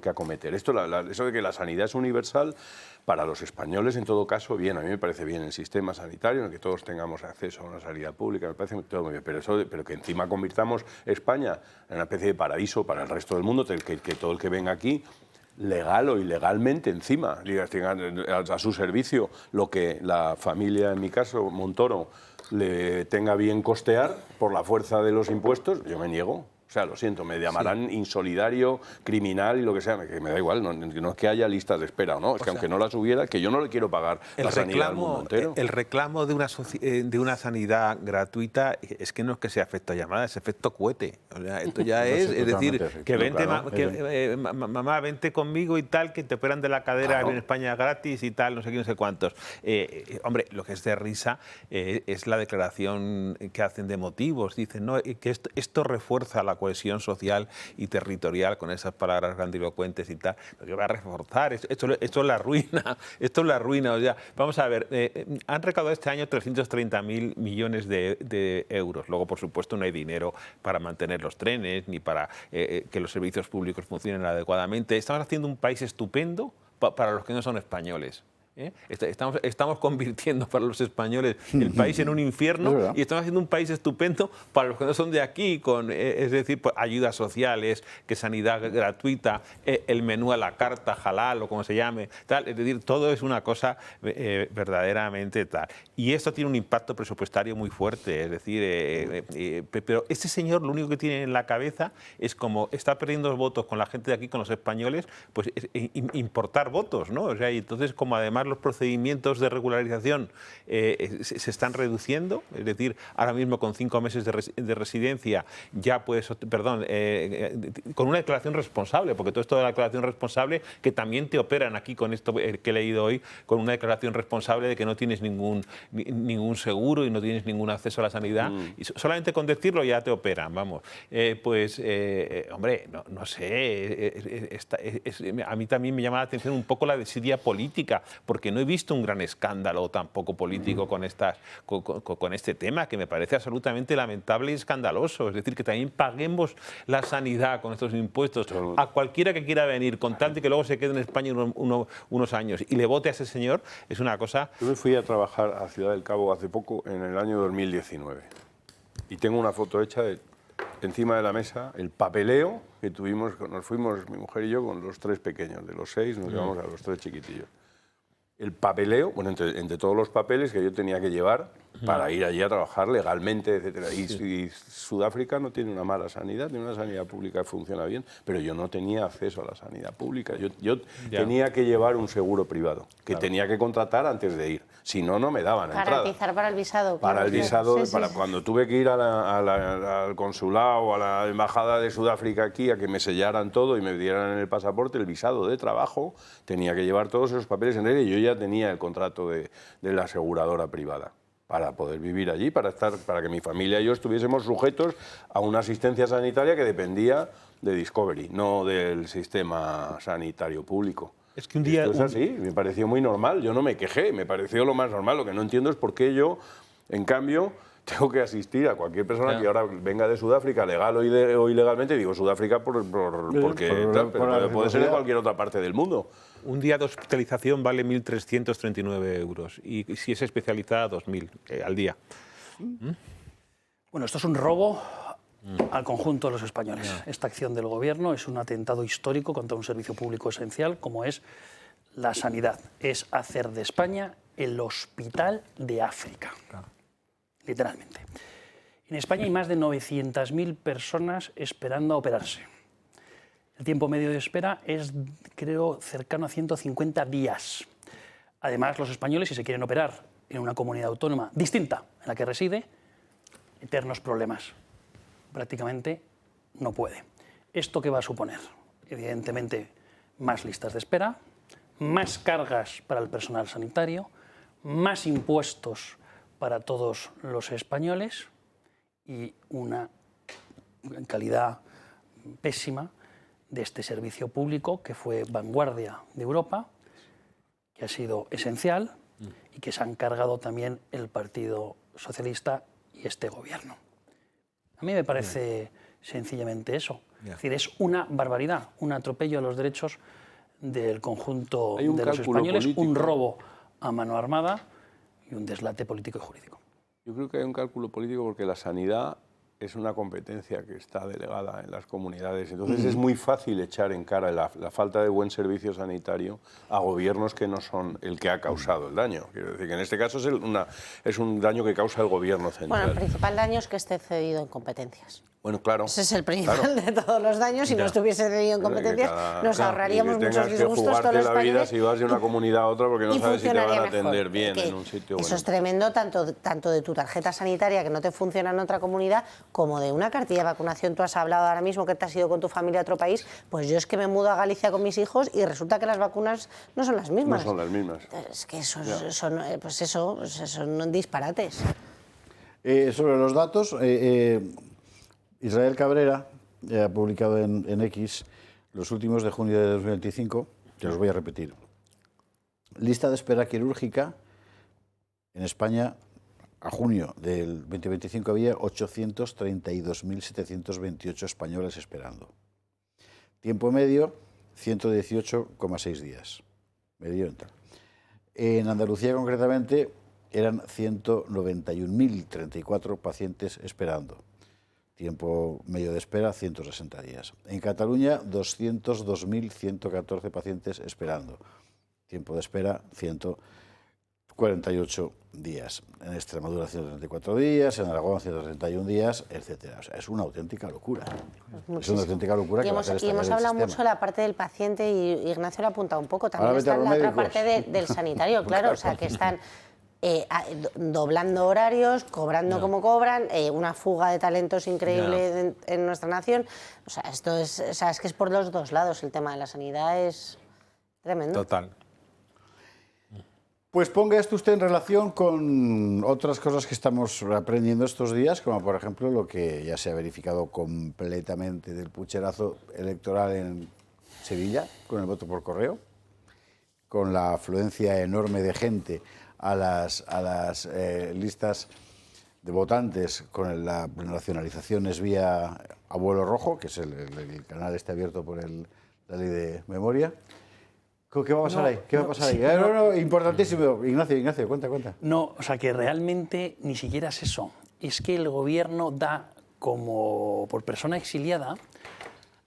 acometer. Eso de que la sanidad es universal para los españoles, en todo caso, bien, a mí me parece bien el sistema sanitario, en el que todos tengamos acceso a una sanidad pública, me parece todo muy bien, pero que encima convirtamos España en una especie de paraíso para el resto del mundo, que todo el que venga aquí, legal o ilegalmente encima, tengan a su servicio lo que la familia, en mi caso, Montoro, le tenga bien costear por la fuerza de los impuestos, yo me niego. O sea, lo siento, me llamarán insolidario, criminal y lo que sea, que me da igual, no es que haya listas de espera o no, es que aunque no las hubiera, que yo no le quiero pagar la sanidad al mundo entero. El reclamo de una sanidad gratuita es que no es que sea efecto llamada, es efecto cohete. O sea, esto ya es decir, que vente, claro, mamá, vente conmigo y tal, que te operan de la cadera en España gratis y tal, no sé qué, no sé cuántos. Hombre, lo que es de risa es la declaración que hacen de motivos. Dicen, no, que esto refuerza la cohesión social y territorial con esas palabras grandilocuentes y tal, lo que va a reforzar, esto es la ruina, o sea, vamos a ver, han recaudado este año 330.000 millones de euros, luego por supuesto no hay dinero para mantener los trenes, ni para que los servicios públicos funcionen adecuadamente, estamos haciendo un país estupendo para los que no son españoles. Estamos convirtiendo para los españoles el país en un infierno y estamos haciendo un país estupendo para los que no son de aquí, es decir, pues, ayudas sociales, que sanidad gratuita, el menú a la carta, halal o como se llame, tal, es decir, todo es una cosa verdaderamente tal. Y esto tiene un impacto presupuestario muy fuerte, es decir, pero este señor lo único que tiene en la cabeza es como está perdiendo los votos con la gente de aquí, con los españoles, pues importar votos, ¿no? O sea, y entonces como además los procedimientos de regularización se están reduciendo, es decir, ahora mismo con 5 meses de residencia ya puedes, con una declaración responsable, porque todo esto de la declaración responsable, que también te operan aquí con esto que he leído hoy, con una declaración responsable de que no tienes ningún seguro y no tienes ningún acceso a la sanidad, y solamente con decirlo ya te operan, vamos. Hombre, no sé, a mí también me llama la atención un poco la desidia política, porque no he visto un gran escándalo tampoco político con este tema, que me parece absolutamente lamentable y escandaloso. Es decir, que también paguemos la sanidad con estos impuestos a cualquiera que quiera venir, con tal de que luego se quede en España unos años y le vote a ese señor, es una cosa... Yo me fui a trabajar a Ciudad del Cabo hace poco, en el año 2019, y tengo una foto hecha encima de la mesa, el papeleo que tuvimos, nos fuimos mi mujer y yo con los 3 pequeños, de los 6 nos llevamos a los 3 chiquitillos. El papeleo, bueno, entre todos los papeles que yo tenía que llevar para ir allí a trabajar legalmente, etcétera. Y Sudáfrica no tiene una mala sanidad, tiene una sanidad pública que funciona bien, pero yo no tenía acceso a la sanidad pública. Yo tenía que llevar un seguro privado, que tenía que contratar antes de ir. Si no, no me daban entrada. Garantizar para el visado. Para el visado, sí, para cuando tuve que ir al consulado o a la embajada de Sudáfrica aquí a que me sellaran todo y me dieran en el pasaporte el visado de trabajo, tenía que llevar todos esos papeles en regla y yo ya tenía el contrato de la aseguradora privada para poder vivir allí, para que mi familia y yo estuviésemos sujetos a una asistencia sanitaria que dependía de Discovery, no del sistema sanitario público. Es que un día... Esto es así, me pareció muy normal, yo no me quejé, me pareció lo más normal. Lo que no entiendo es por qué yo, en cambio, tengo que asistir a cualquier persona que ahora venga de Sudáfrica, legal o ilegalmente, digo Sudáfrica porque pero puede ser de cualquier otra parte del mundo. Un día de hospitalización vale 1.339 euros y si es especializada, 2.000 al día. Bueno, esto es un robo al conjunto de los españoles. Esta acción del Gobierno es un atentado histórico contra un servicio público esencial como es la sanidad. Es hacer de España el hospital de África, literalmente. En España hay más de 900.000 personas esperando a operarse. El tiempo medio de espera es, creo, cercano a 150 días. Además, los españoles, si se quieren operar en una comunidad autónoma distinta en la que reside, eternos problemas. Prácticamente no puede. ¿Esto qué va a suponer? Evidentemente, más listas de espera, más cargas para el personal sanitario, más impuestos para todos los españoles y una calidad pésima de este servicio público que fue vanguardia de Europa, que ha sido esencial y que se han cargado también el Partido Socialista y este Gobierno. A mí me parece sencillamente eso. Es decir, es una barbaridad, un atropello a los derechos del conjunto de los españoles, político, un robo a mano armada y un deslate político y jurídico. Yo creo que hay un cálculo político porque la sanidad es una competencia que está delegada en las comunidades. Entonces es muy fácil echar en cara la falta de buen servicio sanitario a gobiernos que no son el que ha causado el daño. Quiero decir que en este caso es un daño que causa el gobierno central. Bueno, el principal daño es que esté cedido en competencias. Bueno, claro. Ese es el principal de todos los daños. Si no estuviese cedido en competencias, nos ahorraríamos muchos disgustos todos los la vida si vas de una comunidad a otra porque no sabes si te van a atender bien en un sitio bueno. Eso es tremendo, tanto de tu tarjeta sanitaria que no te funciona en otra comunidad, como de una cartilla de vacunación. Tú has hablado ahora mismo que te has ido con tu familia a otro país. Pues yo es que me mudo a Galicia con mis hijos y resulta que las vacunas no son las mismas. No son las mismas. Es que son disparates. Sobre los datos, Israel Cabrera ha publicado en X los últimos de junio de 2025, que los voy a repetir. Lista de espera quirúrgica en España a junio del 2025 había 832.728 españoles esperando. Tiempo medio, 118,6 días. Medio en tal. En Andalucía concretamente eran 191.034 pacientes esperando. Tiempo medio de espera, 160 días. En Cataluña, 202.114 pacientes esperando. Tiempo de espera, 148 días. En Extremadura, 134 días. En Aragón, 131 días, etc. O sea, es una auténtica locura. Es una auténtica locura que va a hacer esta hemos hablado mucho de la parte del paciente y Ignacio lo ha apuntado un poco. También está la otra parte del sanitario, claro. O sea, que están doblando horarios, cobrando como cobran, una fuga de talentos increíble en nuestra nación. O sea, es que es por los dos lados. El tema de la sanidad es tremendo. Total. Pues ponga esto usted en relación con otras cosas que estamos aprendiendo estos días, como por ejemplo lo que ya se ha verificado completamente del pucherazo electoral en Sevilla, con el voto por correo, con la afluencia enorme de gente a las listas de votantes con la nacionalización es vía Abuelo Rojo, que es el canal este abierto por la ley de memoria. ¿Qué va a pasar ahí? ¿Qué va a pasar ahí? Importantísimo. Ignacio, cuenta. No, o sea que realmente ni siquiera es eso. Es que el gobierno da como por persona exiliada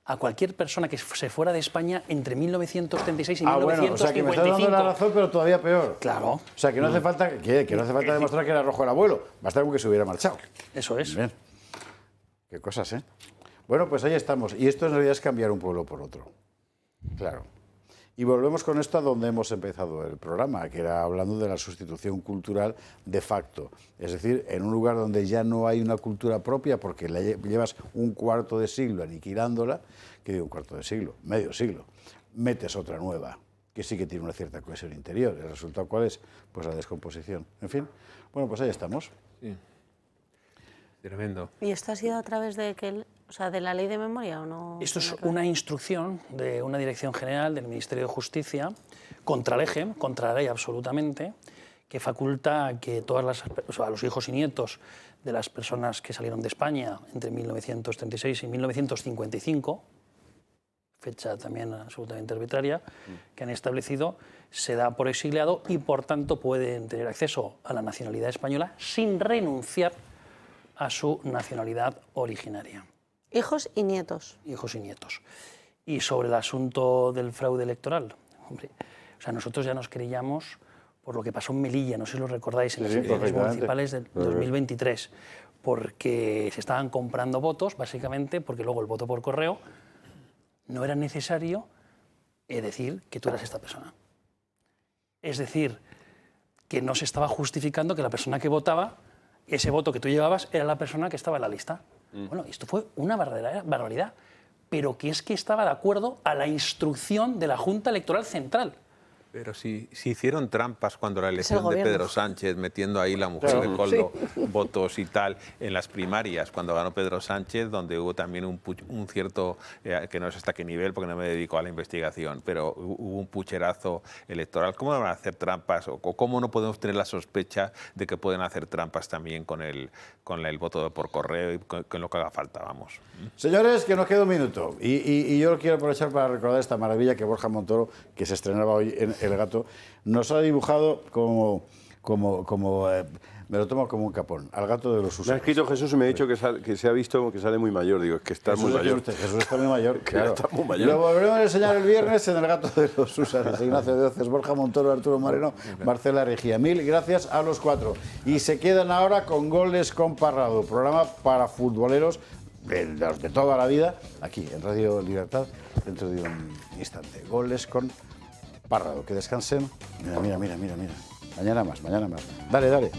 a cualquier persona que se fuera de España entre 1936 y 1955. Bueno, o sea que me estás dando la razón, pero todavía peor. Claro. O sea que no hace falta demostrar que era rojo el abuelo. Basta con que se hubiera marchado. Eso es. Bien. Qué cosas, ¿eh? Bueno, pues ahí estamos. Y esto en realidad es cambiar un pueblo por otro. Claro. Y volvemos con esto a donde hemos empezado el programa, que era hablando de la sustitución cultural de facto. Es decir, en un lugar donde ya no hay una cultura propia porque llevas un cuarto de siglo aniquilándola, que digo un cuarto de siglo, medio siglo, metes otra nueva, que sí que tiene una cierta cohesión interior. ¿El resultado cuál es? Pues la descomposición. En fin, bueno, pues ahí estamos. Sí. Tremendo. ¿Y esto ha sido a través de que O sea, ¿de la ley de memoria o no? Esto es una instrucción de una dirección general del Ministerio de Justicia contra el eje, contra la ley absolutamente, que faculta a que a los hijos y nietos de las personas que salieron de España entre 1936 y 1955, fecha también absolutamente arbitraria, que han establecido, se da por exiliado y por tanto pueden tener acceso a la nacionalidad española sin renunciar a su nacionalidad originaria. Hijos y nietos. Hijos y nietos. Y sobre el asunto del fraude electoral, hombre, o sea, nosotros ya nos creíamos por lo que pasó en Melilla, no sé si lo recordáis, en las elecciones municipales del 2023, porque se estaban comprando votos, básicamente, porque luego el voto por correo no era necesario decir que tú eras esta persona. Es decir, que no se estaba justificando que la persona que votaba, ese voto que tú llevabas, era la persona que estaba en la lista. Bueno, esto fue una barbaridad, pero que es que estaba de acuerdo a la instrucción de la Junta Electoral Central. Pero si hicieron trampas cuando la elección de Pedro Sánchez, metiendo ahí la mujer de Coldo, votos y tal, en las primarias, cuando ganó Pedro Sánchez, donde hubo también un cierto, que no sé hasta qué nivel, porque no me dedico a la investigación, pero hubo un pucherazo electoral. ¿Cómo van a hacer trampas? ¿O cómo no podemos tener la sospecha de que pueden hacer trampas también con el voto por correo y con lo que haga falta? Vamos. Señores, que nos queda un minuto. Y yo quiero aprovechar para recordar esta maravilla que Borja Montoro, que se estrenaba hoy en El Gato, nos ha dibujado me lo tomo como un capón, al gato de los Usares. Me ha escrito Jesús y me ha dicho que se ha visto que sale muy mayor. Digo, es que está muy mayor. Jesús está muy mayor, claro. Está muy mayor. Lo volveremos a enseñar el viernes en El Gato de los Usares. Ignacio de Oces, Borja Montoro, Arturo Moreno, Marcela Regía. Mil gracias a los cuatro. Y se quedan ahora con Goles con Parrado, programa para futboleros de toda la vida, aquí en Radio Libertad, dentro de un instante. Goles con Parrado. Que descansen. Mira. Mañana más. Dale.